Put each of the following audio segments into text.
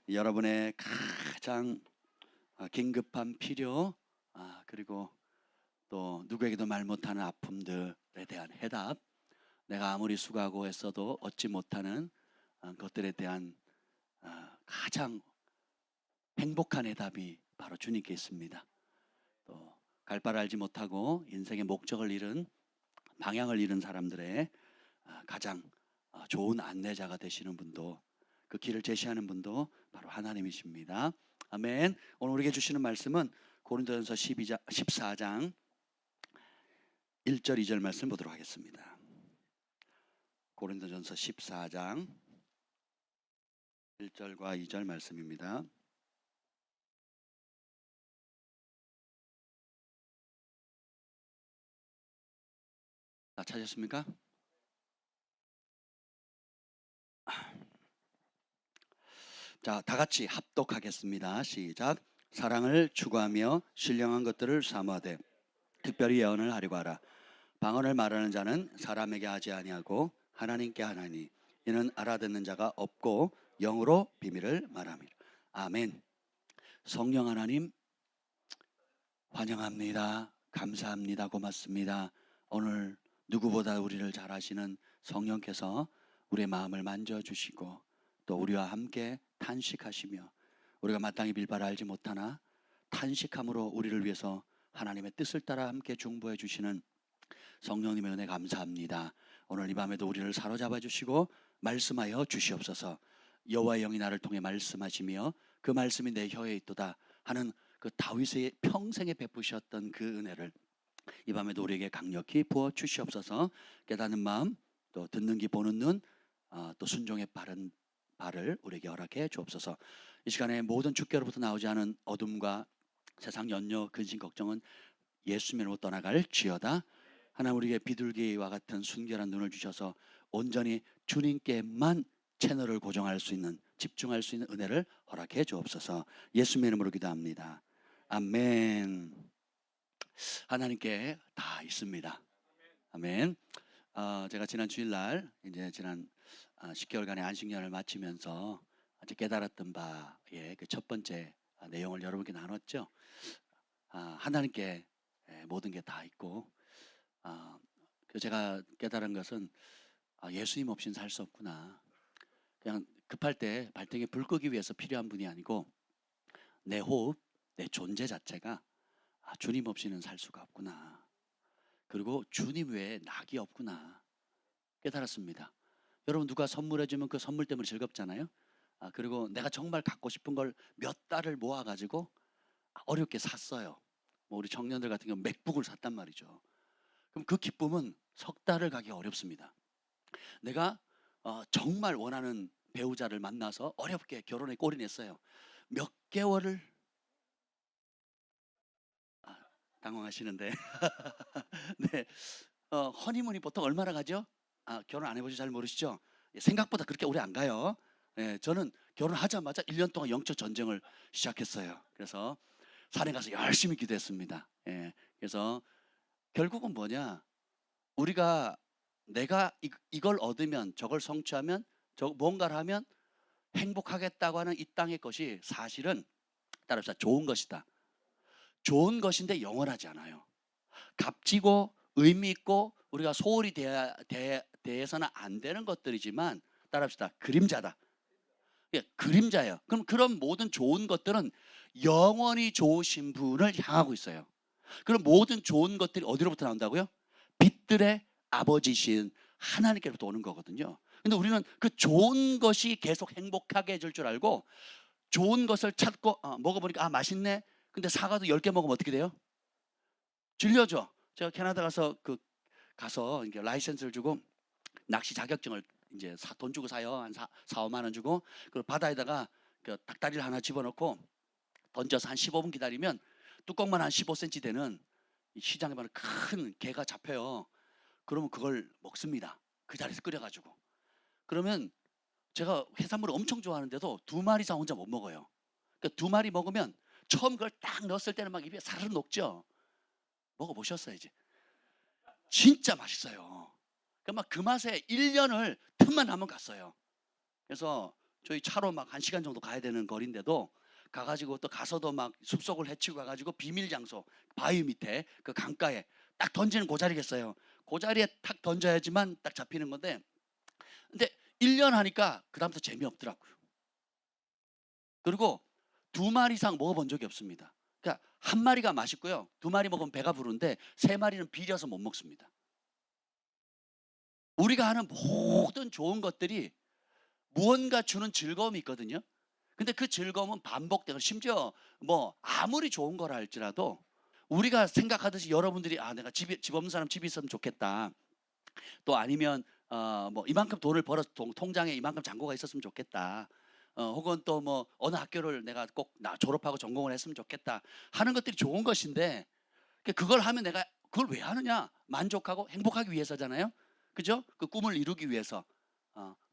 여러분의 가장 긴급한 필요, 그리고 또 누구에게도 말 못하는 아픔들에 대한 해답, 내가 아무리 수고하고 애써도 얻지 못하는 것들에 대한 가장 행복한 해답이 바로 주님께 있습니다. 또 갈 바를 알지 못하고 인생의 목적을 잃은, 방향을 잃은 사람들의 가장 좋은 안내자가 되시는 분도, 그 길을 제시하는 분도 바로 하나님이십니다. 아멘. 오늘 우리에게 주시는 말씀은 고린도전서 14장 1절 2절 말씀 보도록 하겠습니다. 고린도전서 14장 1절과 2절 말씀입니다. 다 찾으셨습니까? 자, 다 같이 합독하겠습니다. 시작. 사랑을 추구하며 신령한 것들을 사모하되 특별히 예언을 하려고 하라. 방언을 말하는 자는 사람에게 하지 아니하고 하나님께 하나니 이는 알아듣는 자가 없고 영으로 비밀을 말함이라. 아멘. 성령 하나님 환영합니다. 감사합니다. 고맙습니다. 오늘 누구보다 우리를 잘 아시는 성령께서 우리의 마음을 만져주시고 또 우리와 함께 탄식하시며 우리가 마땅히 빌바를 알지 못하나 탄식함으로 우리를 위해서 하나님의 뜻을 따라 함께 중보해 주시는 성령님의 은혜 감사합니다. 오늘 이 밤에도 우리를 사로잡아 주시고 말씀하여 주시옵소서. 여호와의 영이 나를 통해 말씀하시며 그 말씀이 내 혀에 있도다 하는 그 다윗의 평생에 베푸셨던 그 은혜를 이 밤에도 우리에게 강력히 부어 주시옵소서. 깨닫는 마음, 또 듣는 귀 보는 눈, 또 순종의 바른 발을 우리에게 허락해 주옵소서. 이 시간에 모든 주께로부터 나오지 않은 어둠과 세상 연려 근심 걱정은 예수님으로 떠나갈 지어다. 하나님 우리에게 비둘기와 같은 순결한 눈을 주셔서 온전히 주님께만 채널을 고정할 수 있는, 집중할 수 있는 은혜를 허락해 주옵소서. 예수님의 이름으로 기도합니다. 아멘. 하나님께 다 있습니다. 아멘. 제가 지난 주일날 이제 지난 10개월간의 안식년을 마치면서 아주 깨달았던 바의 그 첫 번째 내용을 여러분께 나눴죠. 하나님께 모든 게 다 있고, 제가 깨달은 것은 예수님 없이는 살 수 없구나. 그냥 급할 때 발등에 불 끄기 위해서 필요한 분이 아니고 내 호흡, 내 존재 자체가 주님 없이는 살 수가 없구나. 그리고 주님 외에 낙이 없구나 깨달았습니다. 여러분 누가 선물해 주면 그 선물 때문에 즐겁잖아요. 그리고 내가 정말 갖고 싶은 걸 몇 달을 모아가지고 어렵게 샀어요. 뭐 우리 청년들 같은 경우 맥북을 샀단 말이죠. 그럼 그 기쁨은 석 달을 가기 어렵습니다. 내가 정말 원하는 배우자를 만나서 어렵게 결혼에 골이 냈어요. 몇 개월을 당황하시는데 네, 허니문이 보통 얼마나 가죠? 결혼 안 해보셔서 잘 모르시죠? 생각보다 그렇게 오래 안 가요. 저는 결혼하자마자 1년 동안 영적 전쟁을 시작했어요. 그래서 산에 가서 열심히 기도했습니다. 그래서 결국은 뭐냐, 내가 이걸 얻으면, 저걸 성취하면, 뭔가를 하면 행복하겠다고 하는 이 땅의 것이 사실은 따라서 좋은 것이다. 좋은 것인데 영원하지 않아요. 값지고 의미 있고 우리가 소홀히 대해서는 안 되는 것들이지만 따라합시다. 그림자다. 그림자예요. 그럼 그런 모든 좋은 것들은 영원히 좋으신 분을 향하고 있어요. 그럼 모든 좋은 것들이 어디로부터 나온다고요? 빛들의 아버지신 하나님께로부터 오는 거거든요. 근데 우리는 그 좋은 것이 계속 행복하게 해줄 줄 알고 좋은 것을 찾고 먹어보니까 맛있네. 근데 사과도 10개 먹으면 어떻게 돼요? 질려져. 제가 캐나다 가서 이렇게 라이센스를 주고 낚시 자격증을 이제 돈 주고 사요. 한 4~5만 원 주고. 그 바다에다가 그 닭다리를 하나 집어넣고 던져서 한 15분 기다리면 뚜껑만 한 15cm 되는 시장에 파는 큰 게가 잡혀요. 그러면 그걸 먹습니다. 그 자리에서 끓여가지고. 그러면 제가 해산물을 엄청 좋아하는데도 2마리 이상 혼자 못 먹어요. 그러니까 2마리 먹으면 처음 그걸 딱 넣었을 때는 막 입에 사르르 녹죠. 먹어보셨어야지. 진짜 맛있어요. 그 맛에 1년을 틈만 나면 갔어요. 그래서 저희 차로 막 1시간 정도 가야 되는 거리인데도 가가지고 또 가서도 막 숲속을 헤치고 가가지고 비밀 장소 바위 밑에 그 강가에 딱 던지는 그 자리겠어요. 그 자리에 탁 던져야지만 딱 잡히는 건데, 근데 1년 하니까 그다음부터 재미없더라고요. 그리고 2마리 이상 먹어본 적이 없습니다. 그러니까 1마리가 맛있고요, 2마리 먹으면 배가 부른데 3마리는 비려서 못 먹습니다. 우리가 하는 모든 좋은 것들이 무언가 주는 즐거움이 있거든요. 근데 그 즐거움은 반복되고, 심지어 뭐 아무리 좋은 거라 할지라도 우리가 생각하듯이 여러분들이 내가 집 없는 사람 집이 있으면 좋겠다, 또 아니면 뭐 이만큼 돈을 벌어서 통장에 이만큼 잔고가 있었으면 좋겠다, 혹은 또 뭐 어느 학교를 내가 꼭 졸업하고 전공을 했으면 좋겠다 하는 것들이 좋은 것인데, 그걸 하면 내가 그걸 왜 하느냐? 만족하고 행복하기 위해서잖아요. 그죠? 그 꿈을 이루기 위해서.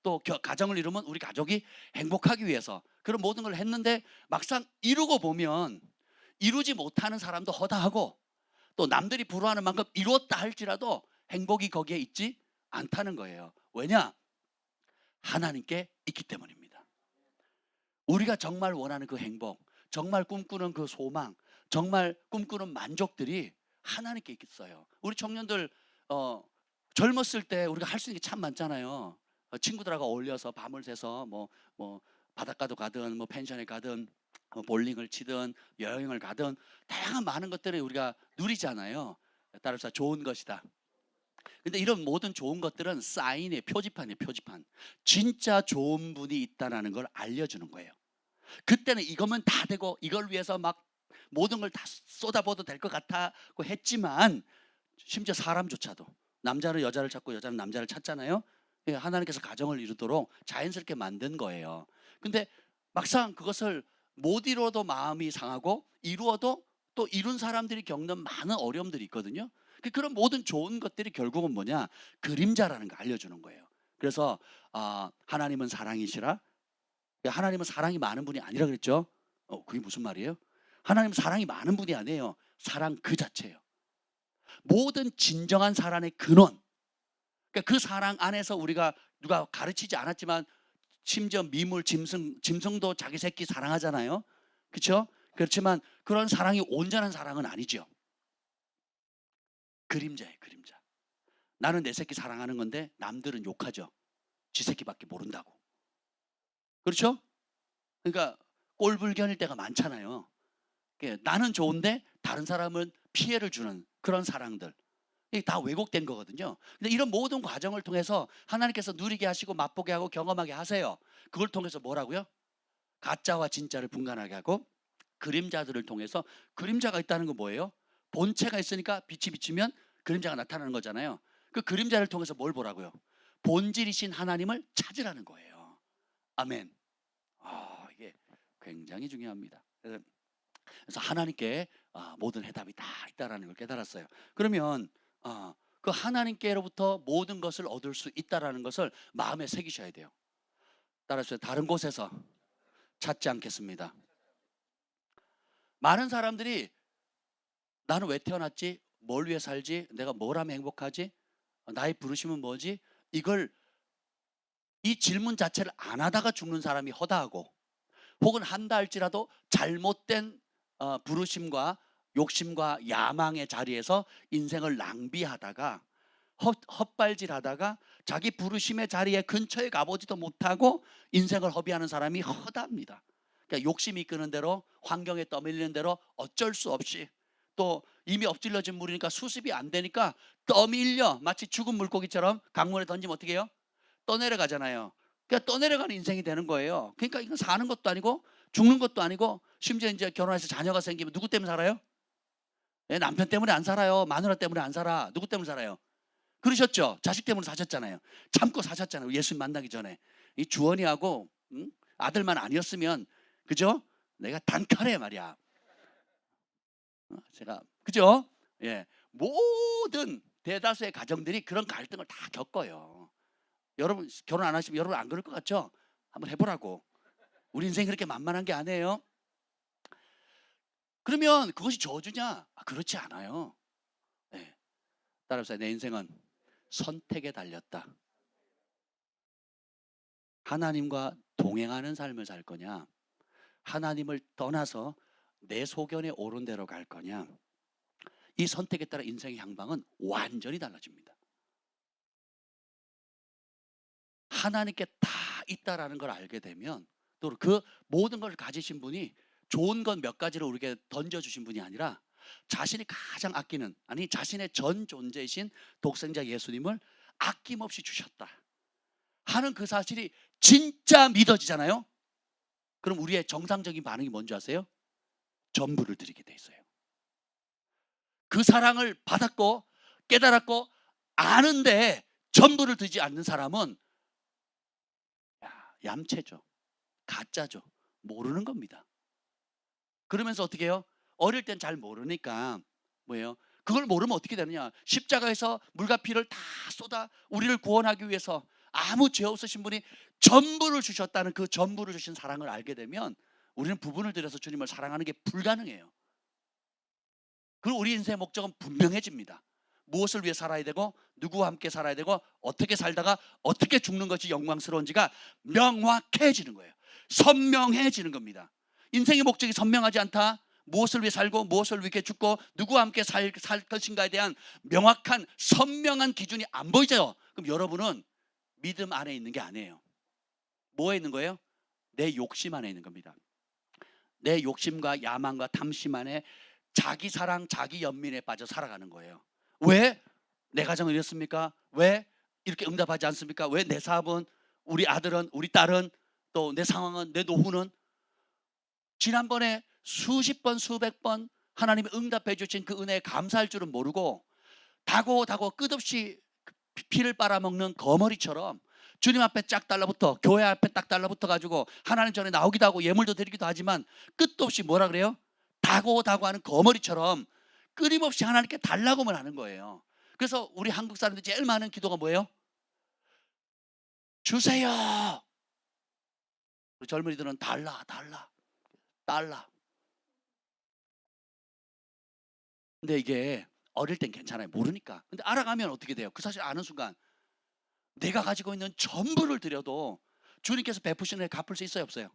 또 가정을 이루면 우리 가족이 행복하기 위해서 그런 모든 걸 했는데, 막상 이루고 보면 이루지 못하는 사람도 허다하고, 또 남들이 부러워하는 만큼 이루었다 할지라도 행복이 거기에 있지 않다는 거예요. 왜냐? 하나님께 있기 때문입니다. 우리가 정말 원하는 그 행복, 정말 꿈꾸는 그 소망, 정말 꿈꾸는 만족들이 하나님께 있어요. 우리 청년들 젊었을 때 우리가 할 수 있는 게 참 많잖아요. 친구들하고 어울려서 밤을 새서 뭐 바닷가도 가든 뭐 펜션에 가든 뭐 볼링을 치든 여행을 가든 다양한 많은 것들을 우리가 누리잖아요. 따라서 좋은 것이다. 근데 이런 모든 좋은 것들은 사인의 표지판이에요. 표지판. 진짜 좋은 분이 있다는 걸 알려주는 거예요. 그때는 이거면 다 되고 이걸 위해서 막 모든 걸 다 쏟아부어도 될 것 같다고 했지만, 심지어 사람조차도 남자는 여자를 찾고 여자는 남자를 찾잖아요. 하나님께서 가정을 이루도록 자연스럽게 만든 거예요. 근데 막상 그것을 못 이루어도 마음이 상하고, 이루어도 또 이룬 사람들이 겪는 많은 어려움들이 있거든요. 그런 모든 좋은 것들이 결국은 뭐냐? 그림자라는 걸 알려주는 거예요. 그래서 하나님은 사랑이시라. 하나님은 사랑이 많은 분이 아니라 그랬죠. 그게 무슨 말이에요? 하나님은 사랑이 많은 분이 아니에요. 사랑 그 자체예요. 모든 진정한 사랑의 근원, 그러니까 그 사랑 안에서 우리가 누가 가르치지 않았지만 심지어 미물, 짐승도 자기 새끼 사랑하잖아요. 그렇죠? 그렇지만 그런 사랑이 온전한 사랑은 아니죠. 그림자예요, 그림자. 나는 내 새끼 사랑하는 건데 남들은 욕하죠. 지 새끼밖에 모른다고. 그렇죠? 그러니까 꼴불견일 때가 많잖아요. 나는 좋은데 다른 사람은 피해를 주는 그런 사랑들. 이게 다 왜곡된 거거든요. 근데 이런 모든 과정을 통해서 하나님께서 누리게 하시고 맛보게 하고 경험하게 하세요. 그걸 통해서 뭐라고요? 가짜와 진짜를 분간하게 하고, 그림자들을 통해서, 그림자가 있다는 건 뭐예요? 본체가 있으니까 빛이 비치면 그림자가 나타나는 거잖아요. 그 그림자를 통해서 뭘 보라고요? 본질이신 하나님을 찾으라는 거예요. 아멘. 이게 굉장히 중요합니다. 그래서 하나님께 모든 해답이 다 있다라는 걸 깨달았어요. 그러면 그 하나님께로부터 모든 것을 얻을 수 있다라는 것을 마음에 새기셔야 돼요. 따라서 다른 곳에서 찾지 않겠습니다. 많은 사람들이 나는 왜 태어났지? 뭘 위해 살지? 내가 뭘 하면 행복하지? 나의 부르심은 뭐지? 이 질문 자체를 안 하다가 죽는 사람이 허다하고, 혹은 한다 할지라도 잘못된 부르심과 욕심과 야망의 자리에서 인생을 낭비하다가 헛발질하다가 자기 부르심의 자리에 근처에 가보지도 못하고 인생을 허비하는 사람이 허다합니다. 그러니까 욕심이 이끄는 대로, 환경에 떠밀리는 대로 어쩔 수 없이, 또 이미 엎질러진 물이니까 수습이 안 되니까 떠밀려 마치 죽은 물고기처럼 강물에 던지면 어떻게 해요? 떠내려가잖아요. 그러니까 떠내려가는 인생이 되는 거예요. 그러니까 이건 사는 것도 아니고 죽는 것도 아니고, 심지어 이제 결혼해서 자녀가 생기면 누구 때문에 살아요? 남편 때문에 안 살아요. 마누라 때문에 안 살아. 누구 때문에 살아요? 그러셨죠? 자식 때문에 사셨잖아요. 참고 사셨잖아요. 예수님 만나기 전에. 이 주원이하고 아들만 아니었으면, 그죠? 내가 단칼에 말이야. 제가, 그죠? 예, 모든 대다수의 가정들이 그런 갈등을 다 겪어요. 여러분 결혼 안 하시면 여러분 안 그럴 것 같죠? 한번 해보라고. 우리 인생이 그렇게 만만한 게 아니에요. 그러면 그것이 저주냐? 그렇지 않아요. 네. 따라서 내 인생은 선택에 달렸다. 하나님과 동행하는 삶을 살 거냐, 하나님을 떠나서 내 소견에 옳은 대로 갈 거냐, 이 선택에 따라 인생의 향방은 완전히 달라집니다. 하나님께 다 있다라는 걸 알게 되면, 또 그 모든 걸 가지신 분이 좋은 건 몇 가지를 우리에게 던져주신 분이 아니라 자신이 가장 아끼는, 아니 자신의 전 존재이신 독생자 예수님을 아낌없이 주셨다 하는 그 사실이 진짜 믿어지잖아요. 그럼 우리의 정상적인 반응이 뭔지 아세요? 전부를 드리게 돼 있어요. 그 사랑을 받았고 깨달았고 아는데 전부를 드리지 않는 사람은 얌체죠, 가짜죠, 모르는 겁니다. 그러면서 어떻게 해요? 어릴 땐 잘 모르니까 뭐예요? 그걸 모르면 어떻게 되느냐? 십자가에서 물과 피를 다 쏟아 우리를 구원하기 위해서 아무 죄 없으신 분이 전부를 주셨다는 그 전부를 주신 사랑을 알게 되면 우리는 부분을 들여서 주님을 사랑하는 게 불가능해요. 그리고 우리 인생의 목적은 분명해집니다. 무엇을 위해 살아야 되고 누구와 함께 살아야 되고 어떻게 살다가 어떻게 죽는 것이 영광스러운지가 명확해지는 거예요. 선명해지는 겁니다. 인생의 목적이 선명하지 않다. 무엇을 위해 살고 무엇을 위해 죽고 누구와 함께 살 것인가에 대한 명확한 선명한 기준이 안 보이죠. 그럼 여러분은 믿음 안에 있는 게 아니에요. 뭐에 있는 거예요? 내 욕심 안에 있는 겁니다. 내 욕심과 야망과 탐심 안에 자기 사랑, 자기 연민에 빠져 살아가는 거예요. 왜? 내 가정은 이렇습니까? 왜 이렇게 응답하지 않습니까? 왜 내 사업은, 우리 아들은, 우리 딸은, 또 내 상황은, 내 노후는? 지난번에 수십 번, 수백 번 하나님이 응답해 주신 그 은혜에 감사할 줄은 모르고 다고 끝없이 피를 빨아먹는 거머리처럼 주님 앞에 쫙 달라붙어, 교회 앞에 딱 달라붙어 가지고 하나님 전에 나오기도 하고 예물도 드리기도 하지만 끝도 없이 뭐라 그래요? 다고 하는 거머리처럼 끊임없이 하나님께 달라고만 하는 거예요. 그래서 우리 한국 사람들이 제일 많은 기도가 뭐예요? 주세요. 우리 젊은이들은 달라. 근데 이게 어릴 땐 괜찮아요. 모르니까. 근데 알아가면 어떻게 돼요? 그 사실 아는 순간 내가 가지고 있는 전부를 드려도 주님께서 베푸시는 애 갚을 수 있어요, 없어요?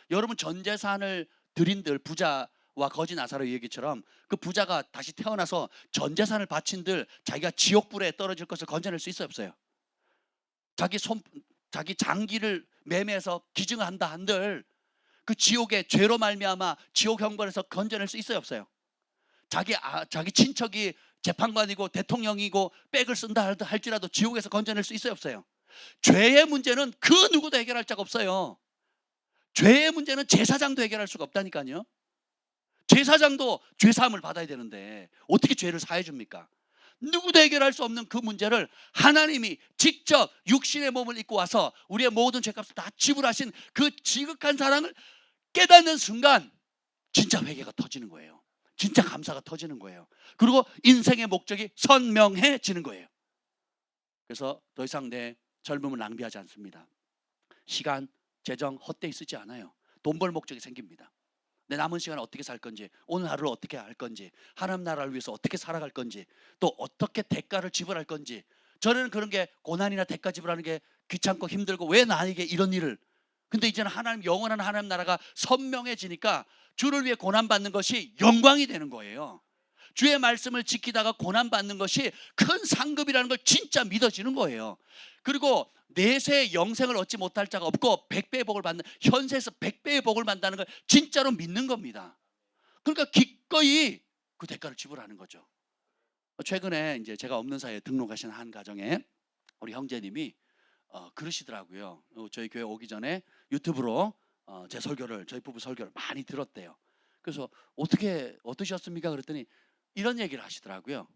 여러분 전 재산을 드린들 부자와 거지 나사로 얘기처럼 그 부자가 다시 태어나서 전 재산을 바친들 자기가 지옥불에 떨어질 것을 건져낼 수 있어요, 없어요? 자기 장기를 매매해서 기증을 한다 한들 그 지옥의 죄로 말미암아 지옥 형벌에서 건져낼 수 있어요, 없어요? 자기 친척이 재판관이고 대통령이고 백을 쓴다 할지라도 지옥에서 건져낼 수 있어요, 없어요? 죄의 문제는 그 누구도 해결할 자가 없어요. 죄의 문제는 제사장도 해결할 수가 없다니까요. 제사장도 죄사함을 받아야 되는데 어떻게 죄를 사해 줍니까? 누구도 해결할 수 없는 그 문제를 하나님이 직접 육신의 몸을 입고 와서 우리의 모든 죄값을 다 지불하신 그 지극한 사랑을 깨닫는 순간 진짜 회개가 터지는 거예요. 진짜 감사가 터지는 거예요. 그리고 인생의 목적이 선명해지는 거예요. 그래서 더 이상 내 젊음을 낭비하지 않습니다. 시간, 재정 헛되이 쓰지 않아요. 돈 벌 목적이 생깁니다. 내 남은 시간을 어떻게 살 건지, 오늘 하루를 어떻게 할 건지, 하나님 나라를 위해서 어떻게 살아갈 건지, 또 어떻게 대가를 지불할 건지. 저는 그런 게 고난이나 대가 지불하는 게 귀찮고 힘들고 왜 나에게 이런 일을. 근데 이제는 하나님, 영원한 하나님 나라가 선명해지니까 주를 위해 고난받는 것이 영광이 되는 거예요. 주의 말씀을 지키다가 고난받는 것이 큰 상급이라는 걸 진짜 믿어지는 거예요. 그리고 내세의 영생을 얻지 못할 자가 없고 100배의 복을 받는, 현세에서 100배의 복을 받는다는 걸 진짜로 믿는 겁니다. 그러니까 기꺼이 그 대가를 지불하는 거죠. 최근에 이제 제가 없는 사이에 등록하신 한 가정에 우리 형제님이 그러시더라고요. 저희 교회 오기 전에 유튜브로 제 설교를, 저희 부부 설교를 많이 들었대요. 그래서 어떠셨습니까? 그랬더니 이런 얘기를 하시더라고요.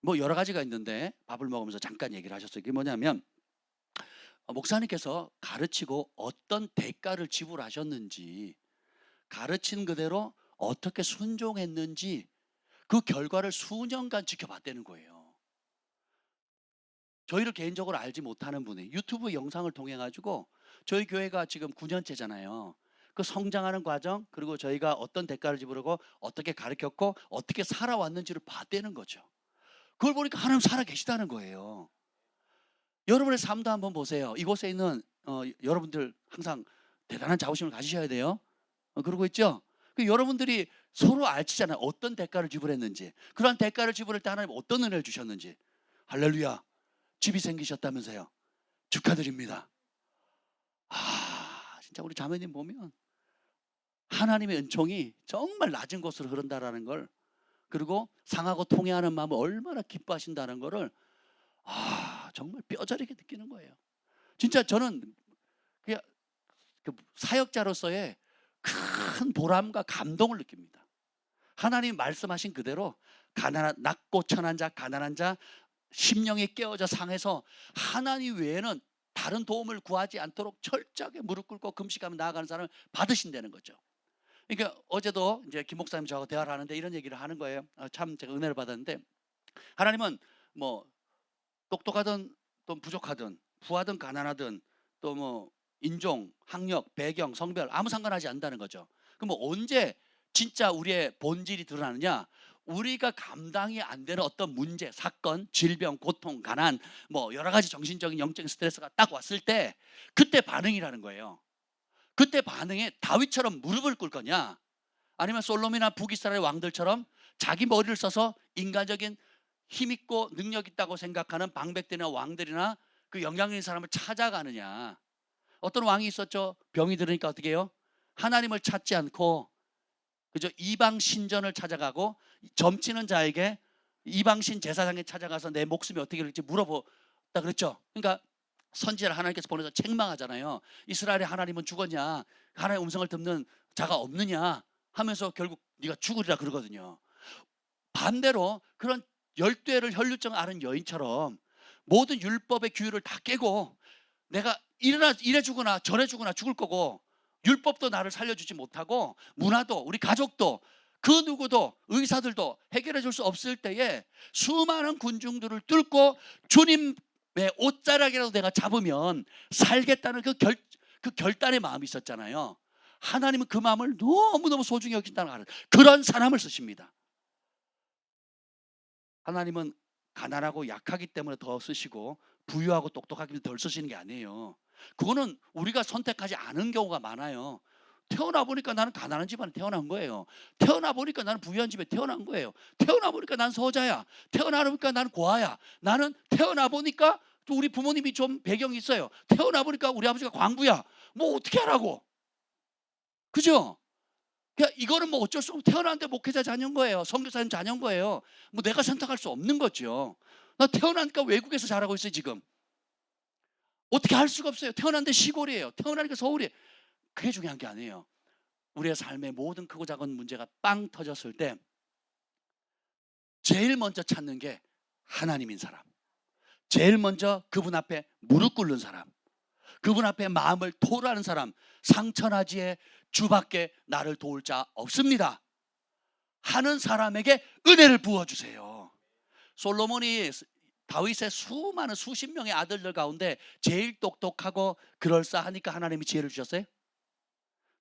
뭐 여러 가지가 있는데 밥을 먹으면서 잠깐 얘기를 하셨어요. 그게 뭐냐면 목사님께서 가르치고 어떤 대가를 지불하셨는지, 가르친 그대로 어떻게 순종했는지 그 결과를 수년간 지켜봤다는 거예요. 저희를 개인적으로 알지 못하는 분이 유튜브 영상을 통해 가지고 저희 교회가 지금 9년째잖아요. 그 성장하는 과정, 그리고 저희가 어떤 대가를 지불하고 어떻게 가르쳤고 어떻게 살아왔는지를 봤다는 거죠. 그걸 보니까 하나님 살아 계시다는 거예요. 여러분의 삶도 한번 보세요. 이곳에 있는 여러분들 항상 대단한 자부심을 가지셔야 돼요. 그러고 있죠? 여러분들이 서로 알지잖아요. 어떤 대가를 지불했는지. 그러한 대가를 지불할 때 하나님 어떤 은혜를 주셨는지. 할렐루야. 집이 생기셨다면서요. 축하드립니다. 진짜 우리 자매님 보면 하나님의 은총이 정말 낮은 곳으로 흐른다라는 걸, 그리고 상하고 통해하는 마음을 얼마나 기뻐하신다는 거를 정말 뼈저리게 느끼는 거예요. 진짜 저는 그냥 그 사역자로서의 큰 보람과 감동을 느낍니다. 하나님이 말씀하신 그대로 낮고 천한 자, 가난한 자, 심령이 깨어져 상해서 하나님 외에는 다른 도움을 구하지 않도록 철저하게 무릎 꿇고 금식하며 나아가는 사람을 받으신다는 거죠. 그러니까 어제도 이제 김 목사님 저하고 대화를 하는데 이런 얘기를 하는 거예요. 참 제가 은혜를 받았는데, 하나님은 뭐 똑똑하든 또 부족하든 부하든 가난하든 또 뭐 인종, 학력, 배경, 성별 아무 상관하지 않는다는 거죠. 그럼 뭐 언제 진짜 우리의 본질이 드러나느냐? 우리가 감당이 안 되는 어떤 문제, 사건, 질병, 고통, 가난, 뭐 여러 가지 정신적인 영적인 스트레스가 딱 왔을 때 그때 반응이라는 거예요. 그때 반응에 다윗처럼 무릎을 꿇을 거냐, 아니면 솔로몬이나 북이스라엘 왕들처럼 자기 머리를 써서 인간적인 힘있고 능력 있다고 생각하는 방백들이나 왕들이나 그 영향력 있는 사람을 찾아가느냐. 어떤 왕이 있었죠. 병이 들으니까 어떻게 해요? 하나님을 찾지 않고 그저 이방 신전을 찾아가고 점치는 자에게 이방신 제사장에 찾아가서 내 목숨이 어떻게 될지 물어보다 그랬죠. 그러니까 선지자를 하나님께서 보내서 책망하잖아요. 이스라엘의 하나님은 죽었냐? 하나님의 음성을 듣는 자가 없느냐? 하면서 결국 네가 죽으리라 그러거든요. 반대로 그런 12회를 혈류증 앓은 여인처럼 모든 율법의 규율을 다 깨고 내가 이래 죽으나 저래 죽으나 죽을 거고, 율법도 나를 살려주지 못하고 문화도 우리 가족도 그 누구도 의사들도 해결해 줄 수 없을 때에 수많은 군중들을 뚫고 주님의 옷자락이라도 내가 잡으면 살겠다는 그 결단의 마음이 있었잖아요. 하나님은 그 마음을 너무너무 소중히 여긴다는 그런 사람을 쓰십니다. 하나님은 가난하고 약하기 때문에 더 쓰시고 부유하고 똑똑하기 때문에 덜 쓰시는 게 아니에요. 그거는 우리가 선택하지 않은 경우가 많아요. 태어나 보니까 나는 가난한 집안에 태어난 거예요. 태어나 보니까 나는 부유한 집에 태어난 거예요. 태어나 보니까 난 서자야. 태어나 보니까 나는 고아야. 나는 태어나 보니까 또 우리 부모님이 좀 배경이 있어요. 태어나 보니까 우리 아버지가 광부야. 뭐 어떻게 하라고. 그죠? 그러니까 이거는 뭐 어쩔 수 없고 태어났는데 목회자 자녀인 거예요. 선교사님 자녀인 거예요. 뭐 내가 선택할 수 없는 거죠. 나 태어나니까 외국에서 자라고 있어요 지금. 어떻게 할 수가 없어요. 태어났는데 시골이에요. 태어나니까 서울이에요. 그게 중요한 게 아니에요. 우리의 삶의 모든 크고 작은 문제가 빵 터졌을 때 제일 먼저 찾는 게 하나님인 사람. 제일 먼저 그분 앞에 무릎 꿇는 사람. 그분 앞에 마음을 토로하는 사람. 상처나지에 주밖에 나를 도울 자 없습니다 하는 사람에게 은혜를 부어주세요. 솔로몬이 다윗의 수많은 수십 명의 아들들 가운데 제일 똑똑하고 그럴싸하니까 하나님이 지혜를 주셨어요.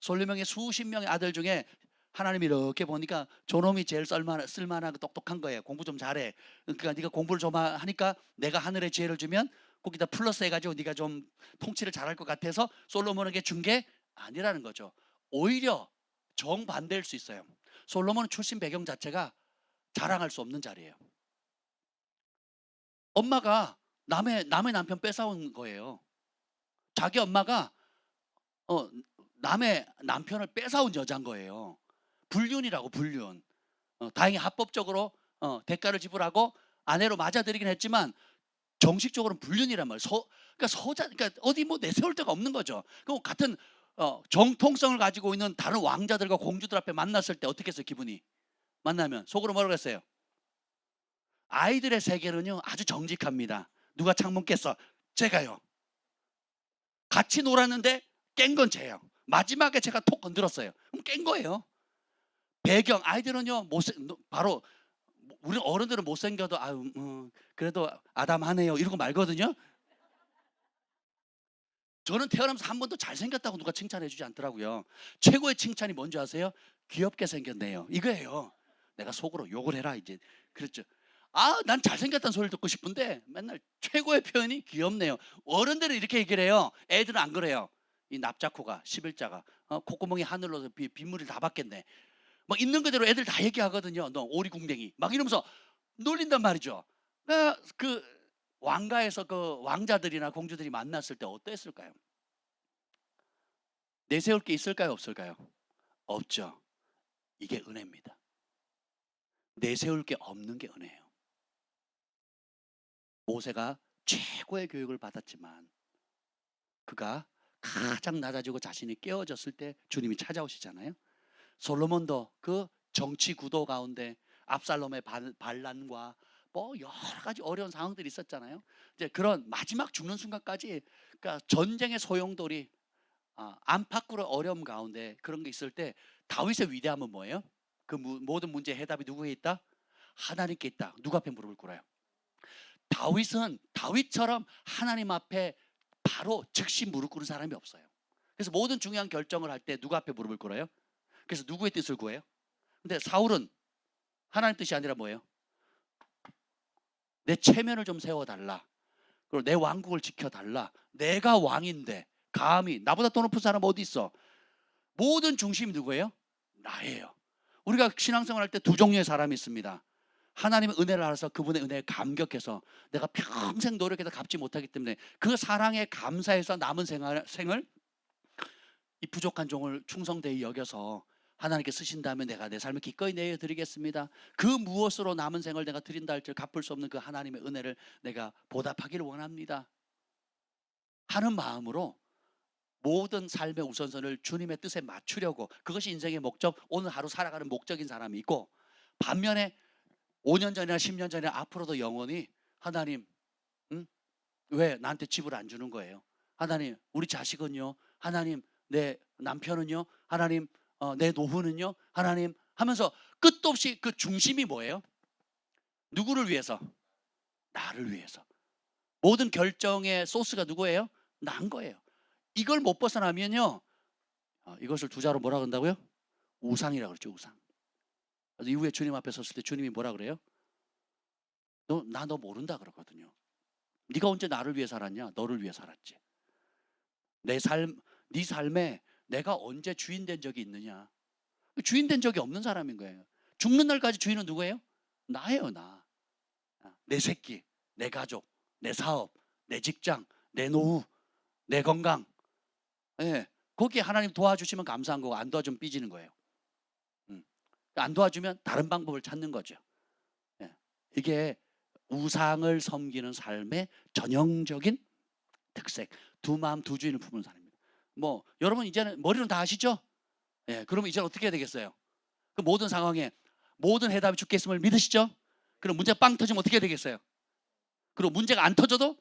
솔로몬의 수십 명의 아들 중에 하나님이 이렇게 보니까 저놈이 제일 쓸만하고 똑똑한 거예요. 공부 좀 잘해. 그러니까 네가 공부를 좀 하니까 내가 하늘의 지혜를 주면 거기다 플러스 해가지고 네가 좀 통치를 잘할 것 같아서 솔로몬에게 준 게 아니라는 거죠. 오히려 정반대일 수 있어요. 솔로몬은 출신 배경 자체가 자랑할 수 없는 자리예요. 엄마가 남의 남편 뺏어온 거예요. 자기 엄마가 남의 남편을 뺏어온 여자인 거예요. 불륜이라고, 불륜. 다행히 합법적으로 대가를 지불하고 아내로 맞아들이긴 했지만 정식적으로는 불륜이란 말이에요. 그러니까 어디 뭐 내세울 데가 없는 거죠. 그럼 같은 정통성을 가지고 있는 다른 왕자들과 공주들 앞에 만났을 때 어떻게 했어요? 기분이 만나면 속으로 뭐라고 했어요? 아이들의 세계는요 아주 정직합니다. 누가 창문 깼어? 제가요. 같이 놀았는데 깬 건 쟤예요. 마지막에 제가 톡 건드렸어요. 그럼 깬 거예요. 배경 아이들은요 바로 우리 어른들은 못생겨도 그래도 아담하네요 이러고 말거든요. 저는 태어나면서 한 번도 잘생겼다고 누가 칭찬해 주지 않더라고요. 최고의 칭찬이 뭔지 아세요? 귀엽게 생겼네요. 이거예요. 내가 속으로 욕을 해라 이제. 그랬죠. 난 잘생겼다는 소리를 듣고 싶은데 맨날 최고의 표현이 귀엽네요. 어른들은 이렇게 얘기를 해요. 애들은 안 그래요. 이 납작코가 11자가 콧구멍이 하늘로 빗물을 다 받겠네. 막 있는 그대로 애들 다 얘기하거든요. 너 오리궁뎅이 막 이러면서 놀린단 말이죠. 그 왕가에서 그 왕자들이나 공주들이 만났을 때 어땠을까요? 내세울 게 있을까요? 없을까요? 없죠. 이게 은혜입니다. 내세울 게 없는 게 은혜예요. 모세가 최고의 교육을 받았지만 그가 가장 낮아지고 자신이 깨어졌을 때 주님이 찾아오시잖아요. 솔로몬도 그 정치 구도 가운데 압살롬의 반란과 뭐 여러 가지 어려운 상황들이 있었잖아요. 이제 그런 마지막 죽는 순간까지, 그러니까 전쟁의 소용돌이, 안팎으로 어려움 가운데 그런 게 있을 때 다윗의 위대함은 뭐예요? 그 모든 문제의 해답이 누구에 있다? 하나님께 있다. 누구 앞에 무릎을 꿇어요? 다윗은 다윗처럼 하나님 앞에 바로 즉시 무릎 꿇은 사람이 없어요. 그래서 모든 중요한 결정을 할 때 누구 앞에 무릎을 꿇어요? 그래서 누구의 뜻을 구해요? 근데 사울은 하나님 뜻이 아니라 뭐예요? 내 체면을 좀 세워달라. 그리고 내 왕국을 지켜달라. 내가 왕인데 감히 나보다 더 높은 사람 어디 있어? 모든 중심이 누구예요? 나예요. 우리가 신앙생활 할 때 두 종류의 사람이 있습니다. 하나님의 은혜를 알아서 그분의 은혜에 감격해서 내가 평생 노력해도 갚지 못하기 때문에 그 사랑에 감사해서 남은 생을 이 부족한 종을 충성되이 여겨서 하나님께 쓰신다면 내가 내 삶을 기꺼이 내어드리겠습니다. 그 무엇으로 남은 생을 내가 드린다 할지 갚을 수 없는 그 하나님의 은혜를 내가 보답하기를 원합니다 하는 마음으로 모든 삶의 우선선을 주님의 뜻에 맞추려고, 그것이 인생의 목적, 오늘 하루 살아가는 목적인 사람이 있고, 반면에 5년 전이나 10년 전이나 앞으로도 영원히 하나님, 왜 나한테 집을 안 주는 거예요? 하나님, 우리 자식은요? 하나님, 내 남편은요? 하나님, 내 노후는요? 하나님, 하면서 끝도 없이 그 중심이 뭐예요? 누구를 위해서? 나를 위해서. 모든 결정의 소스가 누구예요? 난 거예요. 이걸 못 벗어나면요, 이것을 두 자로 뭐라 그런다고요? 우상이라고 그러죠. 우상. 그래서 이후에 주님 앞에 섰을 때 주님이 뭐라 그래요? 너 모른다 그러거든요. 네가 언제 나를 위해 살았냐? 너를 위해 살았지. 네 삶에 내가 언제 주인 된 적이 있느냐? 주인 된 적이 없는 사람인 거예요. 죽는 날까지 주인은 누구예요? 나예요, 나. 내 새끼, 내 가족, 내 사업, 내 직장, 내 노후, 내 건강. 예. 거기에 하나님 도와주시면 감사한 거고, 안 도와주면 삐지는 거예요. 안 도와주면 다른 방법을 찾는 거죠. 예. 이게 우상을 섬기는 삶의 전형적인 특색. 두 마음 두 주인을 품은 사람입니다. 뭐 여러분 이제는 머리는 다 아시죠? 예. 그러면 이제 어떻게 해야 되겠어요? 그 모든 상황에 모든 해답이 주께 있음을 믿으시죠? 그럼 문제 빵 터지면 어떻게 해야 되겠어요? 그리고 문제가 안 터져도,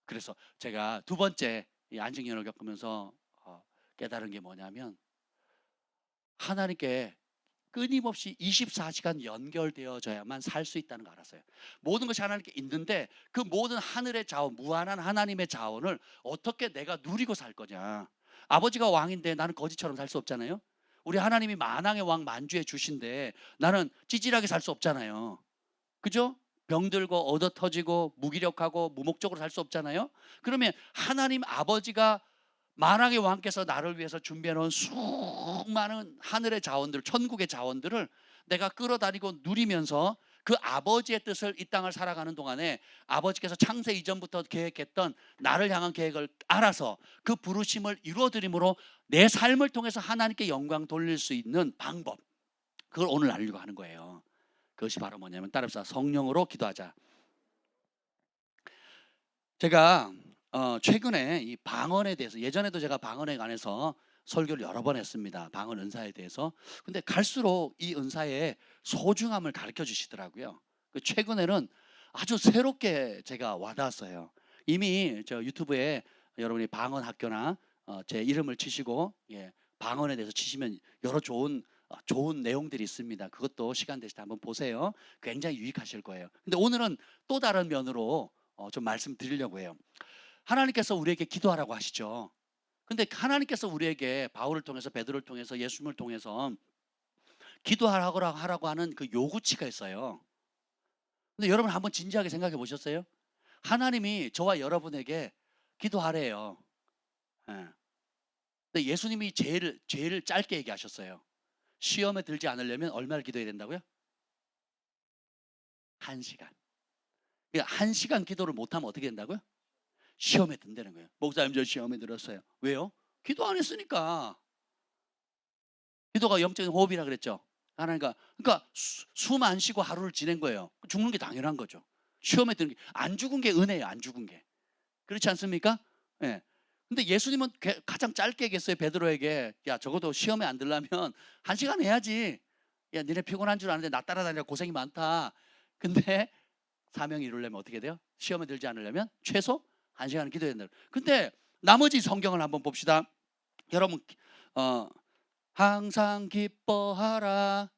그래서 제가 두 번째 이 안식년을 겪으면서 깨달은 게 뭐냐면, 하나님께 끊임없이 24시간 연결되어져야만 살 수 있다는 걸 알았어요. 모든 것이 하나님께 있는데 그 모든 하늘의 자원, 무한한 하나님의 자원을 어떻게 내가 누리고 살 거냐. 아버지가 왕인데 나는 거지처럼 살 수 없잖아요. 우리 하나님이 만왕의 왕 만주의 주신데 나는 찌질하게 살 수 없잖아요. 그죠? 병들고 얻어 터지고 무기력하고 무목적으로 살 수 없잖아요. 그러면 하나님 아버지가 만왕의 왕께서 나를 위해서 준비해 놓은 수많은 하늘의 자원들, 천국의 자원들을 내가 끌어다니고 누리면서 그 아버지의 뜻을 이 땅을 살아가는 동안에 아버지께서 창세 이전부터 계획했던 나를 향한 계획을 알아서 그 부르심을 이루어드림으로 내 삶을 통해서 하나님께 영광 돌릴 수 있는 방법, 그걸 오늘 알려고 하는 거예요. 그것이 바로 뭐냐면, 따라서 성령으로 기도하자. 제가 최근에 이 방언에 대해서, 예전에도 제가 방언에 관해서 설교를 여러 번 했습니다. 방언 은사에 대해서. 근데 갈수록 이 은사의 소중함을 가르쳐 주시더라고요. 최근에는 아주 새롭게 제가 와닿았어요. 이미 저 유튜브에 여러분이 방언 학교나 제 이름을 치시고, 방언에 대해서 치시면 여러 좋은 내용들이 있습니다. 그것도 시간 되실 때 한번 보세요. 굉장히 유익하실 거예요. 근데 오늘은 또 다른 면으로 좀 말씀드리려고 해요. 하나님께서 우리에게 기도하라고 하시죠. 근데 하나님께서 우리에게 바울을 통해서, 베드로를 통해서, 예수님을 통해서 기도하라고 하는 그 요구치가 있어요. 근데 여러분 한번 진지하게 생각해 보셨어요? 하나님이 저와 여러분에게 기도하래요. 예. 근데 예수님이 제일 짧게 얘기하셨어요. 시험에 들지 않으려면 얼마를 기도해야 된다고요? 1시간. 그러니까 1시간 기도를 못하면 어떻게 된다고요? 시험에 든다는 거예요. 목사님 저 시험에 들었어요. 왜요? 기도 안 했으니까. 기도가 영적인 호흡이라 그랬죠. 하나님과 그러니까 숨 안 쉬고 하루를 지낸 거예요. 죽는 게 당연한 거죠. 시험에 드는 게 안 죽은 게 은혜예요. 안 죽은 게. 그렇지 않습니까? 예. 근데 예수님은 가장 짧게 얘기했어요. 베드로에게 야 적어도 시험에 안 들려면 1시간 해야지. 야 니네 피곤한 줄 아는데 나 따라다니라 고생이 많다. 근데 사명이 이루려면 어떻게 돼요? 시험에 들지 않으려면 최소 1시간은 기도해야 된다. 근데 나머지 성경을 한번 봅시다. 여러분 항상 기뻐하라.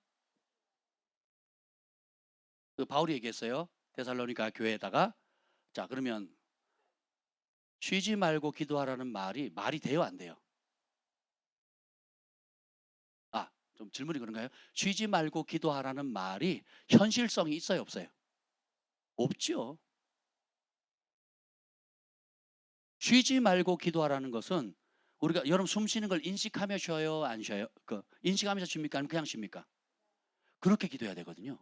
그 바울이 얘기했어요. 데살로니가 교회에다가 자 그러면 쉬지 말고 기도하라는 말이 돼요 안 돼요? 좀 질문이 그런가요? 쉬지 말고 기도하라는 말이 현실성이 있어요 없어요? 없죠. 쉬지 말고 기도하라는 것은 우리가 여러분 숨 쉬는 걸 인식하며 쉬어요 안 쉬어요? 인식하면서 쉽니까 아니면 그냥 쉽니까? 그렇게 기도해야 되거든요.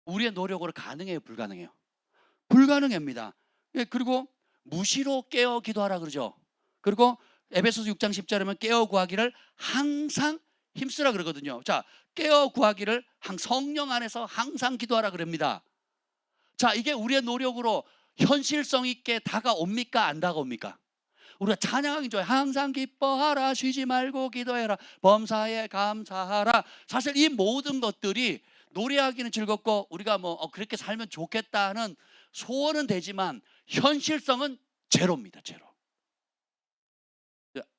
우리의 노력으로 가능해요 불가능해요? 불가능합니다. 예, 그리고 무시로 깨어 기도하라 그러죠. 그리고 에베소서 6장 10절에는 깨어 구하기를 항상 힘쓰라 그러거든요. 자, 깨어 구하기를 성령 안에서 항상 기도하라 그럽니다. 자, 이게 우리의 노력으로 현실성 있게 다가옵니까 안 다가옵니까? 우리가 찬양하기 좋아요. 항상 기뻐하라 쉬지 말고 기도해라 범사에 감사하라. 사실 이 모든 것들이 노래하기는 즐겁고 우리가 그렇게 살면 좋겠다는 소원은 되지만 현실성은 제로입니다. 제로.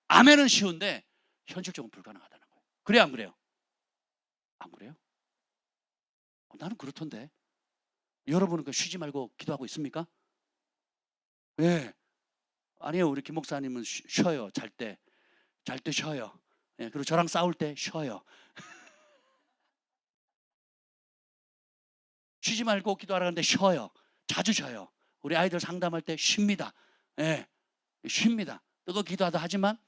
아멘은 쉬운데 현실적으로 불가능하다는 거예요. 그래요 안 그래요? 안 그래요? 나는 그렇던데. 여러분은 쉬지 말고 기도하고 있습니까? 예. 아니요 우리 김 목사님은 쉬어요. 잘 때 쉬어요. 예, 그리고 저랑 싸울 때 쉬어요. 쉬지 말고 기도하라는데 쉬어요. 자주 쉬어요. 우리 아이들 상담할 때 쉽니다. 예, 쉽니다. 뜨거 기도하다 하지만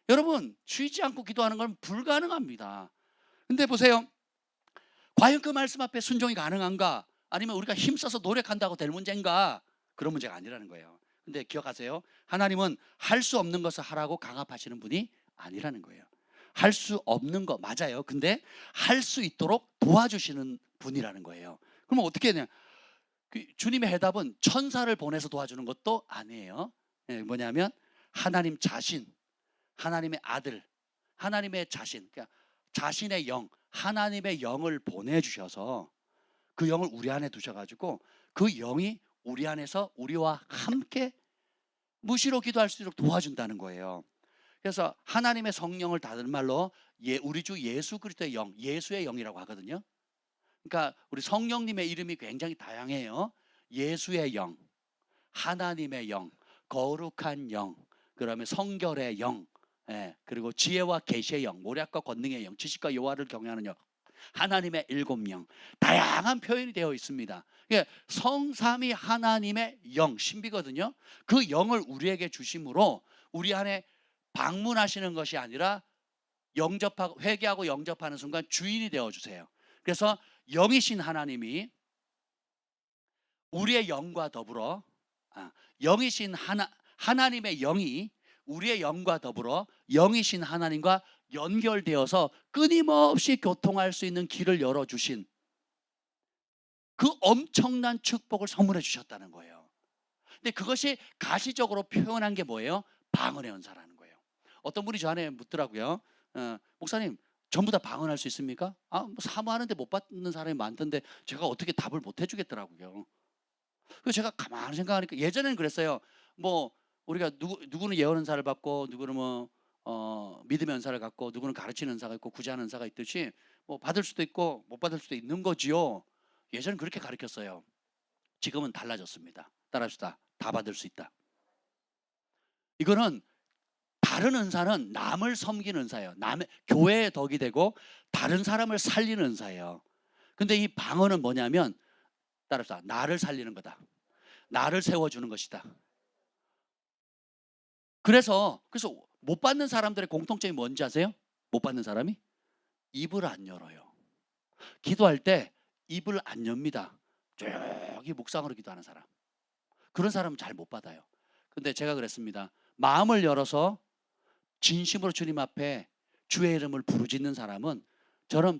여러분 쉬지 않고 기도하는 건 불가능합니다. 근데 보세요. 과연 그 말씀 앞에 순종이 가능한가? 아니면 우리가 힘써서 노력한다고 될 문제인가? 그런 문제가 아니라는 거예요. 근데 기억하세요. 하나님은 할 수 없는 것을 하라고 강압하시는 분이 아니라는 거예요. 할 수 없는 거 맞아요. 근데 할 수 있도록 도와주시는 분이라는 거예요. 그러면 어떻게 해야 되냐? 주님의 해답은 천사를 보내서 도와주는 것도 아니에요. 뭐냐면 하나님 자신, 하나님의 아들, 하나님의 자신, 그러니까 자신의 영, 하나님의 영을 보내주셔서 그 영을 우리 안에 두셔가지고 그 영이 우리 안에서 우리와 함께 무시로 기도할 수 있도록 도와준다는 거예요. 그래서 하나님의 성령을 다른 말로 우리 주 예수 그리스도의 영, 예수의 영이라고 하거든요. 그러니까 우리 성령님의 이름이 굉장히 다양해요. 예수의 영, 하나님의 영, 거룩한 영, 그다음에 성결의 영, 그리고 지혜와 계시의 영, 모략과 권능의 영, 지식과 여호와를 경외하는 영, 하나님의 7명 다양한 표현이 되어 있습니다. 성삼위 하나님의 영 신비거든요. 그 영을 우리에게 주심으로 우리 안에 방문하시는 것이 아니라 영접하고 회개하고 영접하는 순간 주인이 되어 주세요. 그래서 영이신 하나님이 우리의 영과 더불어 영이신 하나님의 영이 우리의 영과 더불어 영이신 하나님과 연결되어서 끊임없이 교통할 수 있는 길을 열어주신 그 엄청난 축복을 선물해 주셨다는 거예요. 근데 그것이 가시적으로 표현한 게 뭐예요? 방언의 은사라는 거예요. 어떤 분이 저한테 묻더라고요. 목사님 전부 다 방언할 수 있습니까? 뭐 사모하는데 못 받는 사람이 많던데 제가 어떻게 답을 못 해주겠더라고요. 그래서 제가 가만히 생각하니까 예전에는 그랬어요. 뭐 우리가 누구는 예언 은사를 받고 누구는 믿음의 은사를 갖고 누구는 가르치는 은사가 있고 구제하는 은사가 있듯이 뭐 받을 수도 있고 못 받을 수도 있는 거지요. 예전엔 그렇게 가르쳤어요. 지금은 달라졌습니다. 따라합시다. 다 받을 수 있다. 이거는 다른 은사는 남을 섬기는 은사예요. 남의 교회의 덕이 되고 다른 사람을 살리는 은사예요. 근데 이 방언은 뭐냐면 따라서 나를 살리는 거다. 나를 세워주는 것이다. 그래서 못 받는 사람들의 공통점이 뭔지 아세요? 못 받는 사람이 입을 안 열어요. 기도할 때 입을 안 엽니다. 조용히 묵상으로 기도하는 사람. 그런 사람은 잘 못 받아요. 근데 제가 그랬습니다. 마음을 열어서 진심으로 주님 앞에 주의 이름을 부르짖는 사람은, 저는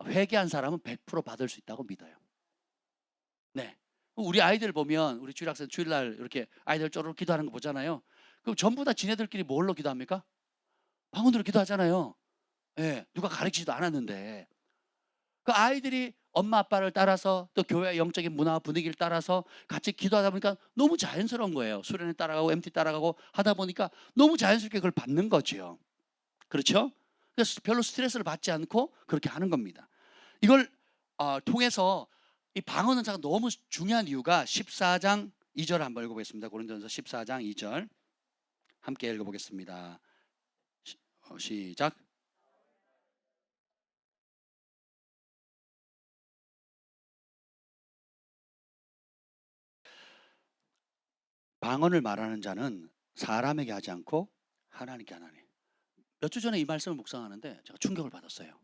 회개한 사람은 100% 받을 수 있다고 믿어요. 네. 우리 아이들 보면, 우리 주일학생 주일날 이렇게 아이들 쪼르륵 기도하는 거 보잖아요. 그럼 전부 다 지네들끼리 뭘로 기도합니까? 방언으로 기도하잖아요. 예, 누가 가르치지도 않았는데. 그 아이들이 엄마 아빠를 따라서 또 교회의 영적인 문화와 분위기를 따라서 같이 기도하다 보니까 너무 자연스러운 거예요. 수련회 따라가고 MT 따라가고 하다 보니까 너무 자연스럽게 그걸 받는 거죠. 그렇죠? 그래서 별로 스트레스를 받지 않고 그렇게 하는 겁니다. 이걸 통해서 이 방언 은사가 너무 중요한 이유가 14장 2절 한번 읽어보겠습니다. 고린도전서 14장 2절 함께 읽어보겠습니다. 시작. 방언을 말하는 자는 사람에게 하지 않고 하나님께 하나니. 몇 주 전에 이 말씀을 묵상하는데 제가 충격을 받았어요.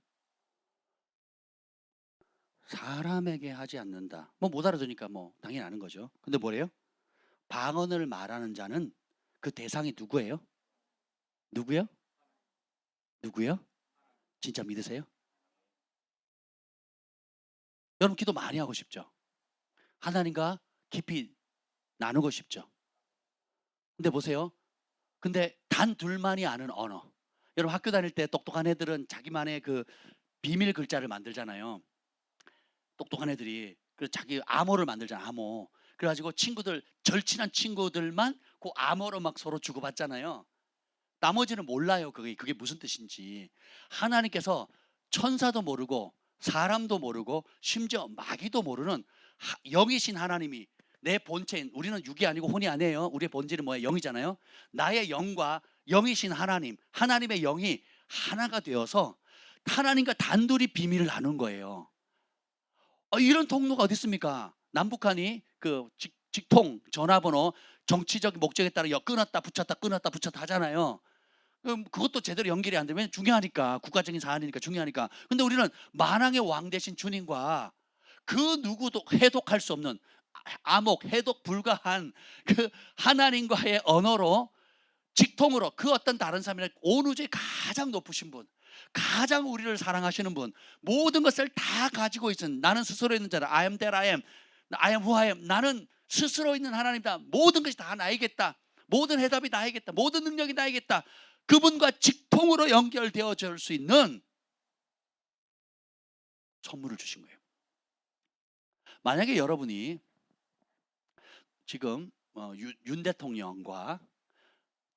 사람에게 하지 않는다. 뭐 못 알아두니까 뭐 당연히 아는 거죠. 근데 뭐래요? 방언을 말하는 자는 그 대상이 누구예요? 누구요? 누구요? 진짜 믿으세요? 여러분 기도 많이 하고 싶죠? 하나님과 깊이 나누고 싶죠? 근데 보세요. 근데 단 둘만이 아는 언어. 여러분 학교 다닐 때 똑똑한 애들은 자기만의 그 비밀 글자를 만들잖아요. 똑똑한 애들이. 그래서 자기 암호를 만들잖아, 암호. 그래가지고 친구들, 절친한 친구들만 그 암호로 막 서로 주고받잖아요. 나머지는 몰라요. 그게 무슨 뜻인지. 하나님께서 천사도 모르고 사람도 모르고 심지어 마귀도 모르는 영이신 하나님이, 내 본체인, 우리는 육이 아니고 혼이 아니에요. 우리의 본질은 뭐예요? 영이잖아요. 나의 영과 영이신 하나님, 하나님의 영이 하나가 되어서 하나님과 단둘이 비밀을 나눈 거예요. 이런 통로가 어디 있습니까? 남북한이 그 직통 전화번호 정치적 목적에 따라 끊었다 붙였다 끊었다 붙였다 하잖아요. 그것도 제대로 연결이 안 되면 중요하니까, 국가적인 사안이니까 중요하니까. 근데 우리는 만왕의 왕 대신 주님과 그 누구도 해독할 수 없는 암흑 해독 불가한 그 하나님과의 언어로 직통으로, 그 어떤 다른 사람이나 온 우주에 가장 높으신 분, 가장 우리를 사랑하시는 분, 모든 것을 다 가지고 있는, 나는 스스로 있는 자라, I am that I am, I am who I am, 나는 스스로 있는 하나님이다. 모든 것이 다 나이겠다. 모든 해답이 나이겠다. 모든 능력이 나이겠다. 그분과 직통으로 연결되어질 수 있는 선물을 주신 거예요. 만약에 여러분이 지금 윤 대통령과